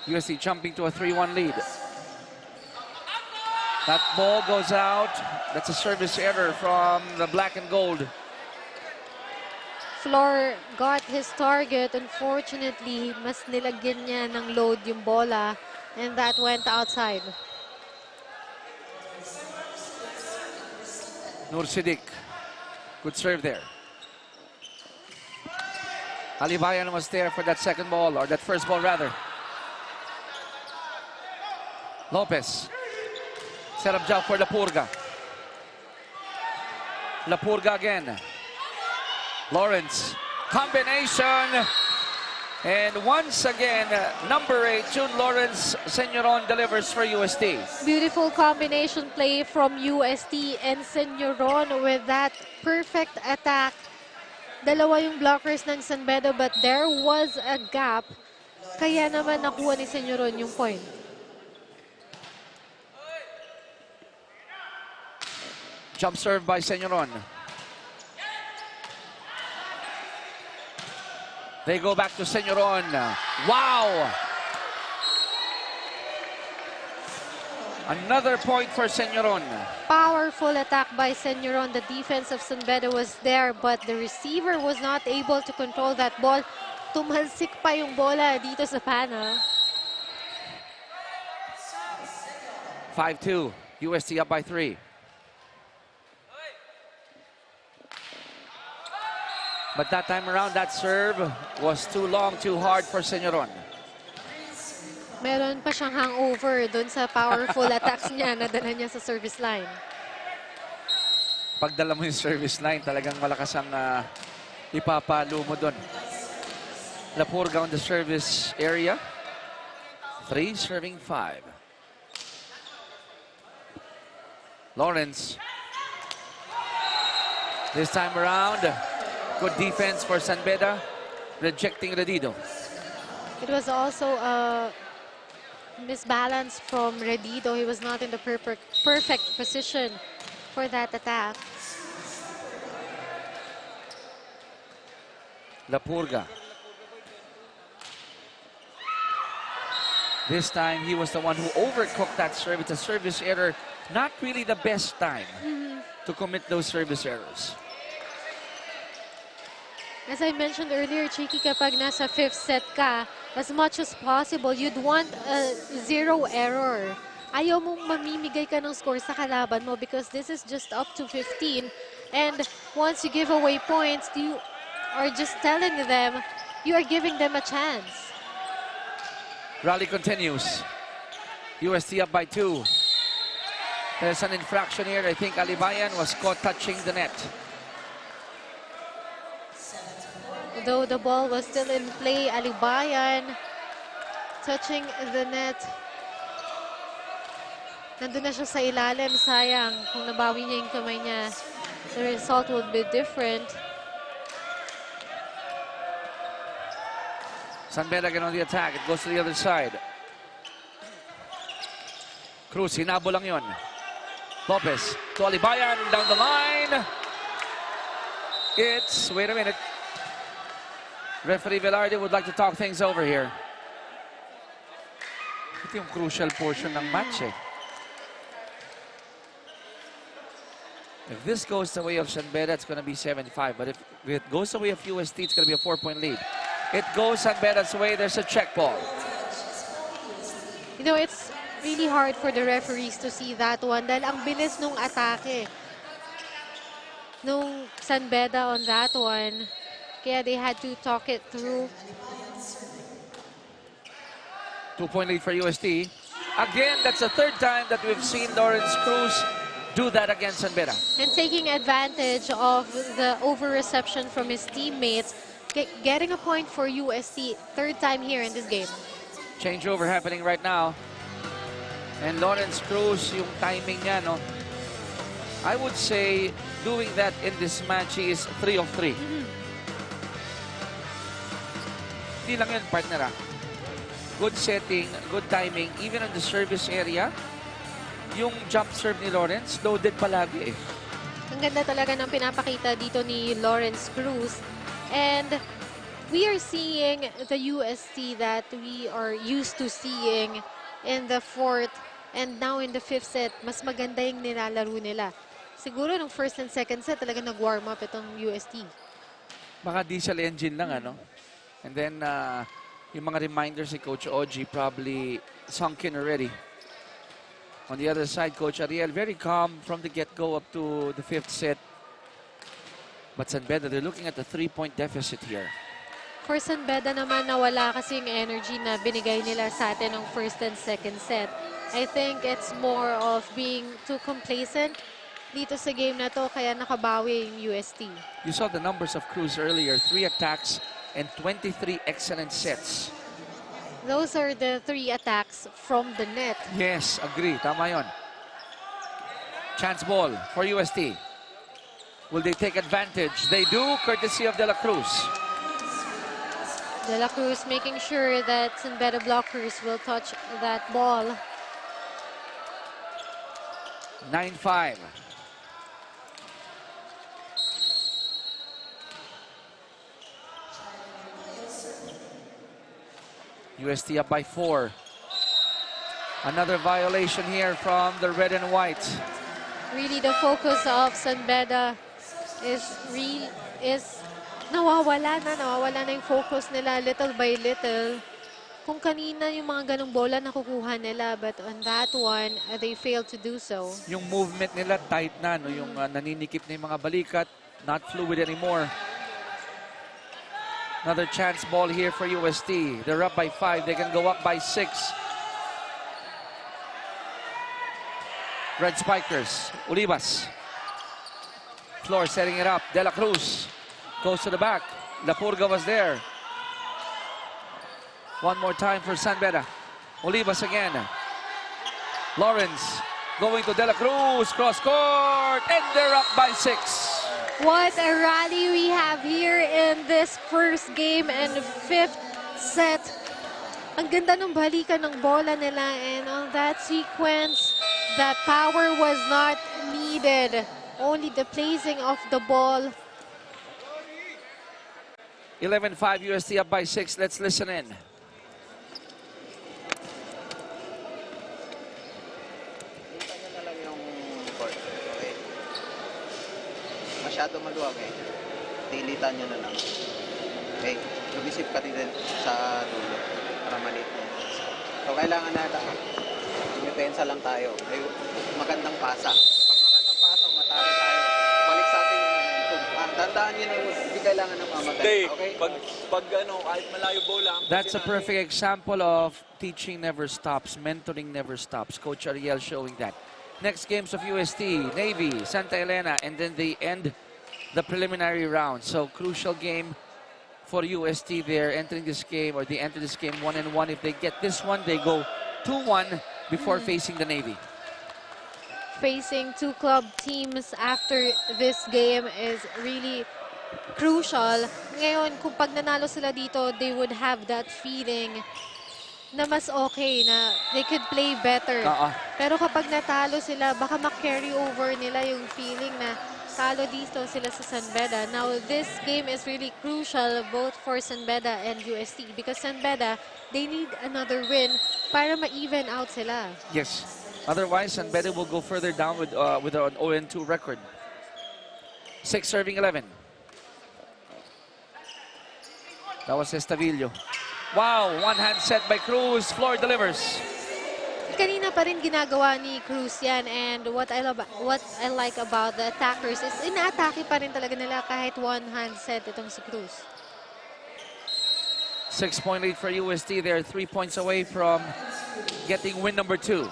UST jumping to a 3-1 lead. That ball goes out. That's a service error from the black and gold. Flor got his target. Unfortunately, mas nilagyan niya ng load yung bola and that went outside. Nursidik. Good serve there. Alibayan was there for that second ball, or that first ball rather. Lopez. Set up job for Lapurga. Lapurga again. Lawrence. Combination. And once again, number 8, June Lawrence, Senyoron delivers for UST. Beautiful combination play from UST and Senyoron with that perfect attack. Dalawa yung blockers ng San Beda but there was a gap. Kaya naman nakuha ni Senyoron yung point. Jump serve by Senyoron. They go back to Senyoron. Wow! Another point for Senyoron. Powerful attack by Senyoron. The defense of San Beda was there, but the receiver was not able to control that ball. Tumalsik pa yung bola dito sa pana. 5-2. UST up by 3. But that time around, that serve was too long, too hard for Senyoron. Meron pa siyang hangover doon sa powerful attacks niya na dala niya sa service line. Pagdala mo yung service line, talagang malakas ang ipapalo mo doon. Lapurga on the service area. 3 serving 5. Lawrence. This time around, good defense for San Beda, rejecting Redido. It was also a misbalance from Redido. He was not in the perfect position for that attack. Lapurga. This time, he was the one who overcooked that serve. It's a service error. Not really the best time to commit those service errors. As I mentioned earlier, Chiki, kapag nasa fifth set ka, as much as possible, you'd want a 0 error. Ayaw mong mamimigay ka ng score sa kalaban mo because this is just up to 15. And once you give away points, you are just telling them you are giving them a chance. Rally continues. UST up by 2. There's an infraction here. I think Alibayan was caught touching the net. Though the ball was still in play, Alibayan touching the net. Nandun na siya sa ilalim. Sayang. Kung nabawi niya yung kamay niya, the result would be different. San Beda again on the attack. It goes to the other side. Cruz, hinabo lang yun. Lopez to Alibayan down the line. It's, wait a minute. Referee Velarde would like to talk things over here. Ito yung crucial portion ng match eh. If this goes the way of San Beda, it's going to be 7-5. But if it goes the way of UST, it's going to be a 4-point lead. It goes San Beda's way. There's a check ball. You know, it's really hard for the referees to see that one dahil ang bilis nung atake nung San Beda on that one. Kaya they had to talk it through. 2-point lead for UST. Again, that's the third time that we've seen Lawrence Cruz do that against San Beda. And taking advantage of the over-reception from his teammates, getting a point for UST, third time here in this game. Changeover happening right now. And Lawrence Cruz, yung timing niya, no? I would say doing that in this match is 3 of 3. Hindi lang yun, partner. Good setting, good timing, even on the service area. Yung jump serve ni Lawrence, loaded palagi eh. Ang ganda talaga ng pinapakita dito ni Lawrence Cruz. And we are seeing the UST that we are used to seeing in the fourth and now in the fifth set. Mas maganda yung nilalaro nila. Siguro nung first and second set talaga nag-warm up itong UST. Baka diesel engine lang, ano? And then, yung mga reminders si Coach Oji probably sunk in already. On the other side, Coach Ariel, very calm from the get-go up to the fifth set. But San Beda, they're looking at the 3-point deficit here. For San Beda naman, nawala kasi yung energy na binigay nila sa atin ng first and second set. I think it's more of being too complacent dito sa game na to, kaya nakabawi yung UST. You saw the numbers of Cruz earlier, 3 attacks and 23 excellent sets. Those are the 3 attacks from the net. Yes, agree. Tama yun. Chance ball for UST. Will they take advantage? They do, courtesy of De La Cruz. De La Cruz making sure that San Beda blockers will touch that ball. 9-5. UST up by 4. Another violation here from the red and white. Really, the focus of San Beda is nawawala na yung focus nila little by little. Kung kanina yung mga ganong bola nakukuha nila, but on that one, they failed to do so. Yung movement nila tight na, no? Yung naninikip na yung mga balikat, not fluid anymore. Another chance ball here for UST. They're up by 5. They can go up by 6. Red Spikers. Olivas. Floor setting it up. De La Cruz goes to the back. La Purga was there. One more time for San Beda. Olivas again. Lawrence going to De La Cruz. Cross court. And they're up by 6. What a rally we have here in this first game and fifth set. Ang ganda ng balikan ng bola nila, and on that sequence, the power was not needed. Only the placing of the ball. 11-5 UST up by 6. Let's listen in. Masyado maluwag eh. Tilitan nyo na lang. Okay? Lumisip ka din sa dulo para maliit na yun. So, kailangan natin. Depensa lang tayo. May magandang pasa. Pag magandang pasa, matalo tayo. Balik sa atin yung momentum. Tandaan nyo na hindi kailangan ng mamatay. Okay? Pag kahit malayo bola. That's a perfect example of teaching never stops, mentoring never stops. Coach Ariel showing that. Next games of UST, Navy, Santa Elena, and then they end the preliminary round. So crucial game for UST. They're entering this game, or they enter this game 1-1. If they get this one, they go 2-1 before facing the Navy. Facing 2 club teams after this game is really crucial. Ngayon, kung pag nanalo sila dito, they would have that feeling na mas okay, na they could play better. Pero kapag natalo sila, baka ma-carry over nila yung feeling na talo dito sila sa San Beda. Now, this game is really crucial both for San Beda and UST because San Beda, they need another win para ma-even out sila. Yes. Otherwise, San Beda will go further down with an 0-2 record. 6 serving 11. That was Estavillo. Wow, one hand set by Cruz. Floor delivers. kanina pa rin ginagawa ni Cruz yan, and what I like about the attackers is ina-atake pa rin talaga nila kahit one-hand set itong si Cruz. 6.8 for UST. They're 3 points away from getting win number 2.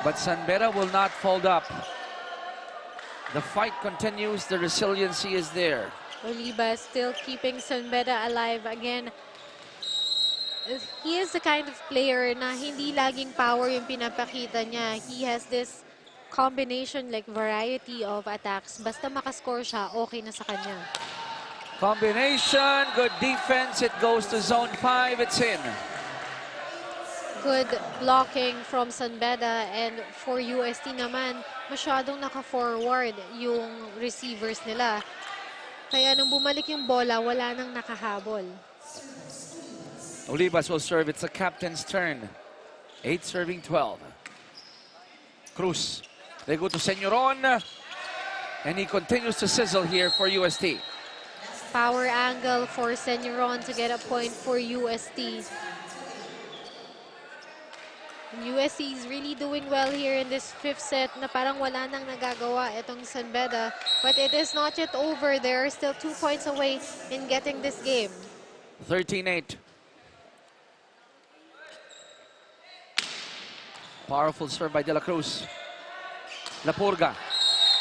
But San Beda will not fold up. The fight continues. The resiliency is there. Oliva still keeping San Beda alive again. He is the kind of player na hindi laging power yung pinapakita niya. He has this combination, like variety of attacks. Basta makascore siya, okay na sa kanya. Combination, good defense. It goes to zone 5. It's in. Good blocking from San Beda, and for UST naman, masyadong naka-forward yung receivers nila. Kaya nung bumalik yung bola, wala nang nakahabol. Olivas will serve. It's the captain's turn. 8 serving 12. Cruz. They go to Senyoron. And he continues to sizzle here for UST. Power angle for Senyoron to get a point for UST. UST is really doing well here in this 5th set na parang wala nang nagagawa itong San Beda. But it is not yet over. They are still 2 points away in getting this game. 13-8. Powerful serve by De La Cruz. La Purga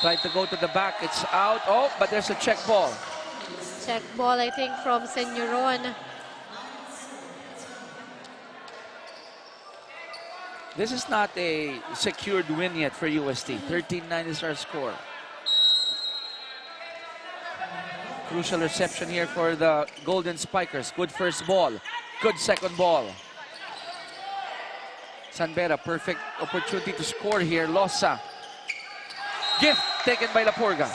tried to go to the back. It's out. Oh, but there's a check ball. Check ball, I think, from Senyoron. This is not a secured win yet for UST. 13-9 is our score. Crucial reception here for the Golden Spikers. Good first ball. Good second ball. San Beda, perfect opportunity to score here. Losa. Gift taken by La Purga.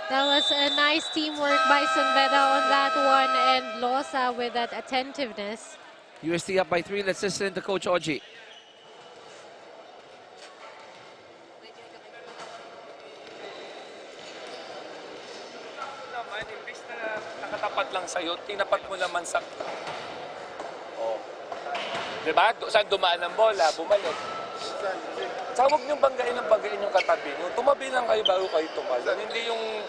That was a nice teamwork by San Beda on that one, and Losa with that attentiveness. UST up by 3. Let's listen to Coach Oji. Naman, imbis na nakatapat lang sa'yo, tinapat mo naman sa... Oh. Diba? Saan dumaan ang bola, bumalik. Saka huwag niyong banggain yung katabi niyo. Tumabi lang kayo bago kayo tumalon. Hindi yung...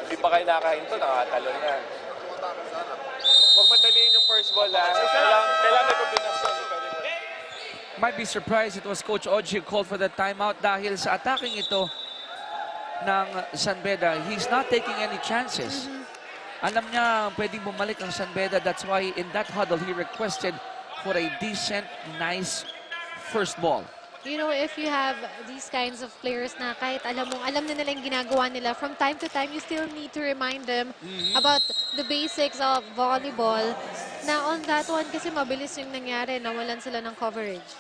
Hindi pa kayo nakain to, nakatalon yan. Huwag madaliin yung first ball, ha? Kailangan may kombinasyon. Might be surprised it was Coach Oji who called for the timeout dahil sa attacking ito ng San Beda, he's not taking any chances. Alam niya pwedeng bumalik ang San Beda. That's why in that huddle, he requested for a decent, nice first ball. You know, if you have these kinds of players na kahit alam na nila yung ginagawa nila, from time to time, you still need to remind them about the basics of volleyball. Na on that one, kasi mabilis yung nangyari, nawalan sila ng coverage.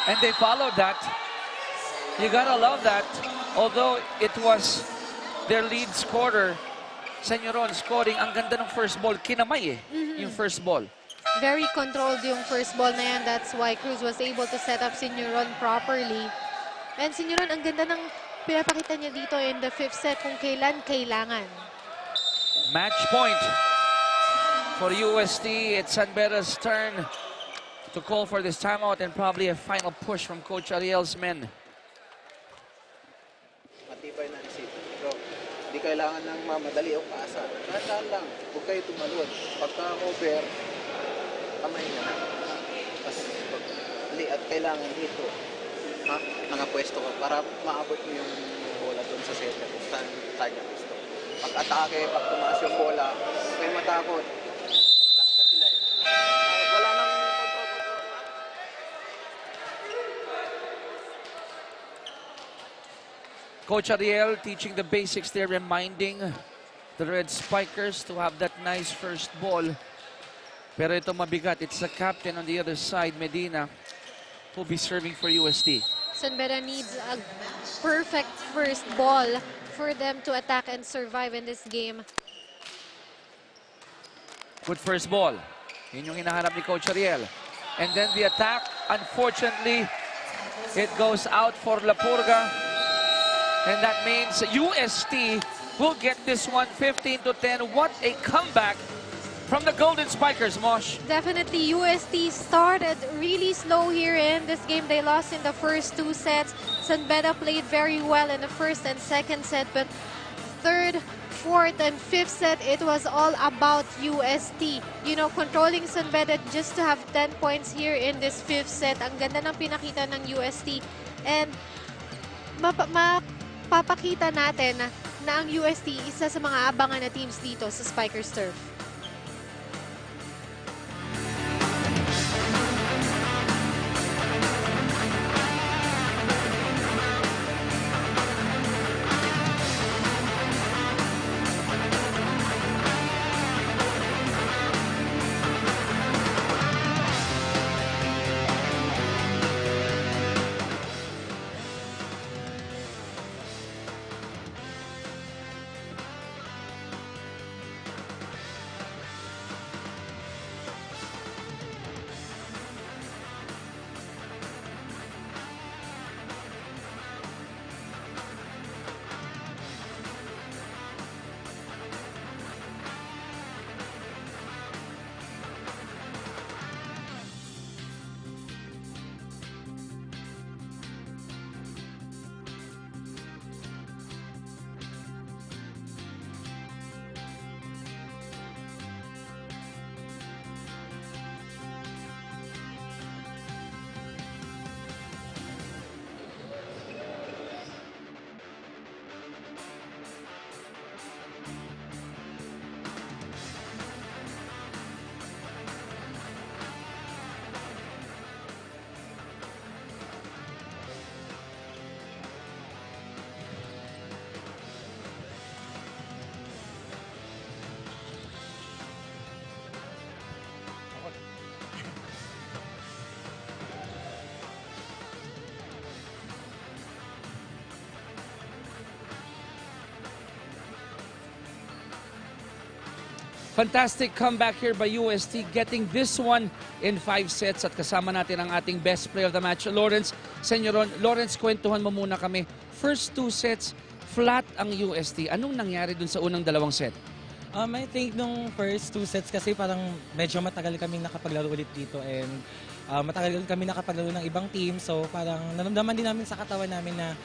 And they followed that. You gotta love that. Although it was their lead scorer, Senyoron scoring, ang ganda ng first ball. Kinamay yung first ball. Very controlled yung first ball na yan. That's why Cruz was able to set up Senyoron properly. And Senyoron, ang ganda ng pinapakita niya dito in the 5th set kung kailan kailangan. Match point for UST. It's San Beda's turn to call for this timeout and probably a final push from Coach Ariel's men. Matibay na receive. So, hindi kailangan ng mamadali o kaasa. Dahan lang. Huwag kayo tumalon. Pagka-over, kamay na. Tapos, at kailangan dito, nakapwesto ka para maabot mo yung bola doon sa center kung saan niya gusto. Pag-atake, pag tumaas yung bola, may matakot. Last na sila eh. Wala nang control. Coach Ariel teaching the basics there, reminding the Red Spikers to have that nice first ball. Pero ito mabigat. It's the captain on the other side, Medina, who'll be serving for UST. San Beda needs a perfect first ball for them to attack and survive in this game. Good first ball. Yun yung hinahanap ni Coach Ariel. And then the attack, unfortunately, it goes out for La Purga. And that means UST will get this one 15-10. What a comeback from the Golden Spikers, Mosh. Definitely, UST started really slow here in this game. They lost in the first 2 sets. San Beda played very well in the first and second set, but third, fourth, and fifth set, it was all about UST. You know, controlling San Beda just to have 10 points here in this fifth set. Ang ganda ng pinakita ng UST. And mapapakita natin na ang UST isa sa mga abangan na teams dito sa Spikers Turf. Fantastic comeback here by UST, getting this one in 5 sets. At kasama natin ang ating best player of the match, Lawrence Senyoron. Lawrence, kwentuhan mo muna kami. First 2 sets, flat ang UST. Anong nangyari dun sa unang 2 set? I think nung first 2 sets kasi parang medyo matagal kami nakapaglaro ulit dito and matagal kami nakapaglaro ng ibang team. So parang naramdaman din namin sa katawan namin na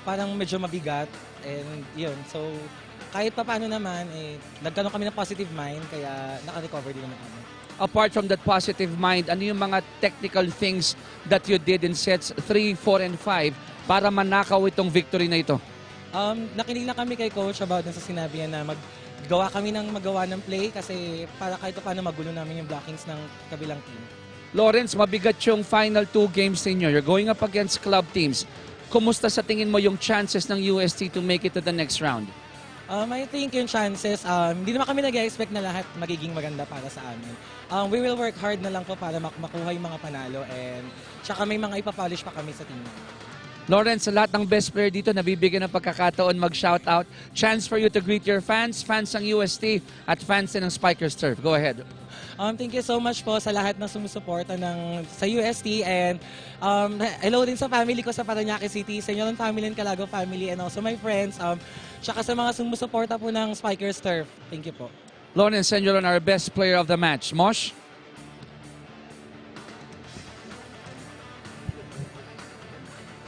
parang medyo mabigat and yun. So kahit pa paano naman, nagkaroon kami ng positive mind kaya naka-recover din naman kami. Apart from that positive mind, ano yung mga technical things that you did in sets 3, 4, and 5 para manakaw itong victory na ito? Nakinig na kami kay Coach about sa sinabi niya na magawa kami ng magawa ng play kasi para kahit pa paano magulo namin yung blockings ng kabilang team. Lawrence, mabigat yung final 2 games ninyo. You're going up against club teams. Kumusta sa tingin mo yung chances ng UST to make it to the next round? I think yung chances, hindi naman kami nag-expect na lahat magiging maganda para sa amin. We will work hard na lang po para makuha yung mga panalo and tsaka may mga ipapolish pa kami sa team. Lawrence, sa lahat ng best player dito, nabibigyan ng pagkakataon mag-shoutout. Chance for you to greet your fans, fans ng UST at fans din ng Spikers Turf. Go ahead. Thank you so much po sa lahat ng sumusuporta sa UST and hello din sa family ko sa Parañaque City, sa inyo ng family and Calago family and also my friends, tsaka sa mga sumusuporta po ng Spikers Turf. Thank you po. Lawrence Senyoron, our best player of the match. Mosh?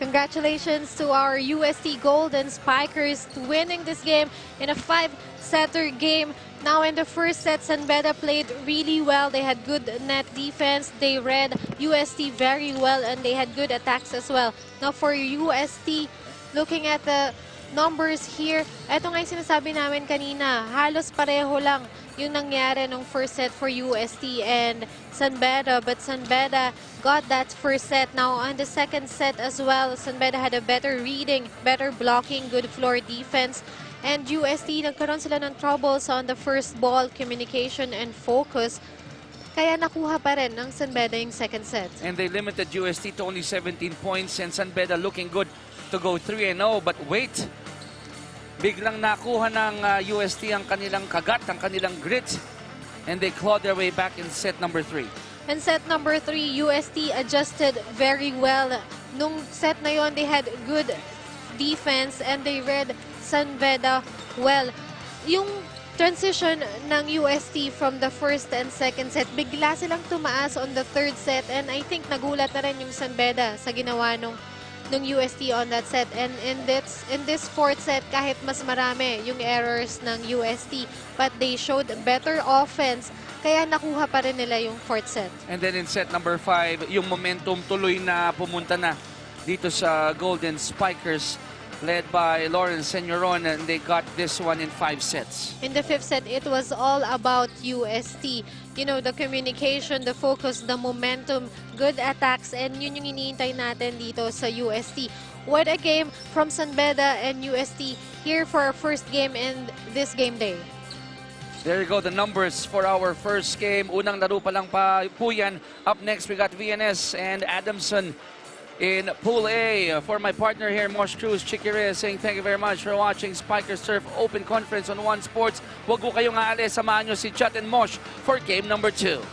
Congratulations to our UST Golden Spikers winning this game in a 5-setter game. Now in the first set, San Beda played really well. They had good net defense. They read UST very well and they had good attacks as well. Now for UST, looking at the numbers here, eto nga yung sinasabi namin kanina, halos pareho lang yung nangyari nung first set for UST and San Beda, but San Beda got that first set. Now on the second set as well, San Beda had a better reading, better blocking, good floor defense. And UST, nagkaroon sila ng troubles on the first ball, communication and focus. Kaya nakuha pa rin ng San Beda yung second set. And they limited UST to only 17 points and San Beda looking good to go 3-0. But wait, biglang nakuha ng UST ang kanilang kagat, ang kanilang grit. And they clawed their way back in set number 3. In set number 3, UST adjusted very well. Nung set na yon, they had good defense and they read San Beda well. Yung transition ng UST from the first and second set, bigla silang tumaas on the third set and I think nagulat na rin yung San Beda sa ginawa nung UST on that set. And in this fourth set, kahit mas marami yung errors ng UST, but they showed better offense, kaya nakuha pa rin nila yung fourth set. And then in set number 5, yung momentum tuloy na pumunta na dito sa Golden Spikers, led by Lawrence Senyoron, and they got this one in 5 sets. In the fifth set, it was all about UST. You know, the communication, the focus, the momentum, good attacks, and yun yung iniintay natin dito sa UST. What a game from San Beda and UST here for our first game in this game day. There you go, the numbers for our first game. Unang laro pa lang po yan. Up next, we got VNS and Adamson in Pool A. For my partner here, Mosh Cruz, Chicky Reyes, saying thank you very much for watching Spiker Surf Open Conference on One Sports. Huwag ko kayong aalis, samahan nyo si Chat and Mosh for game number 2.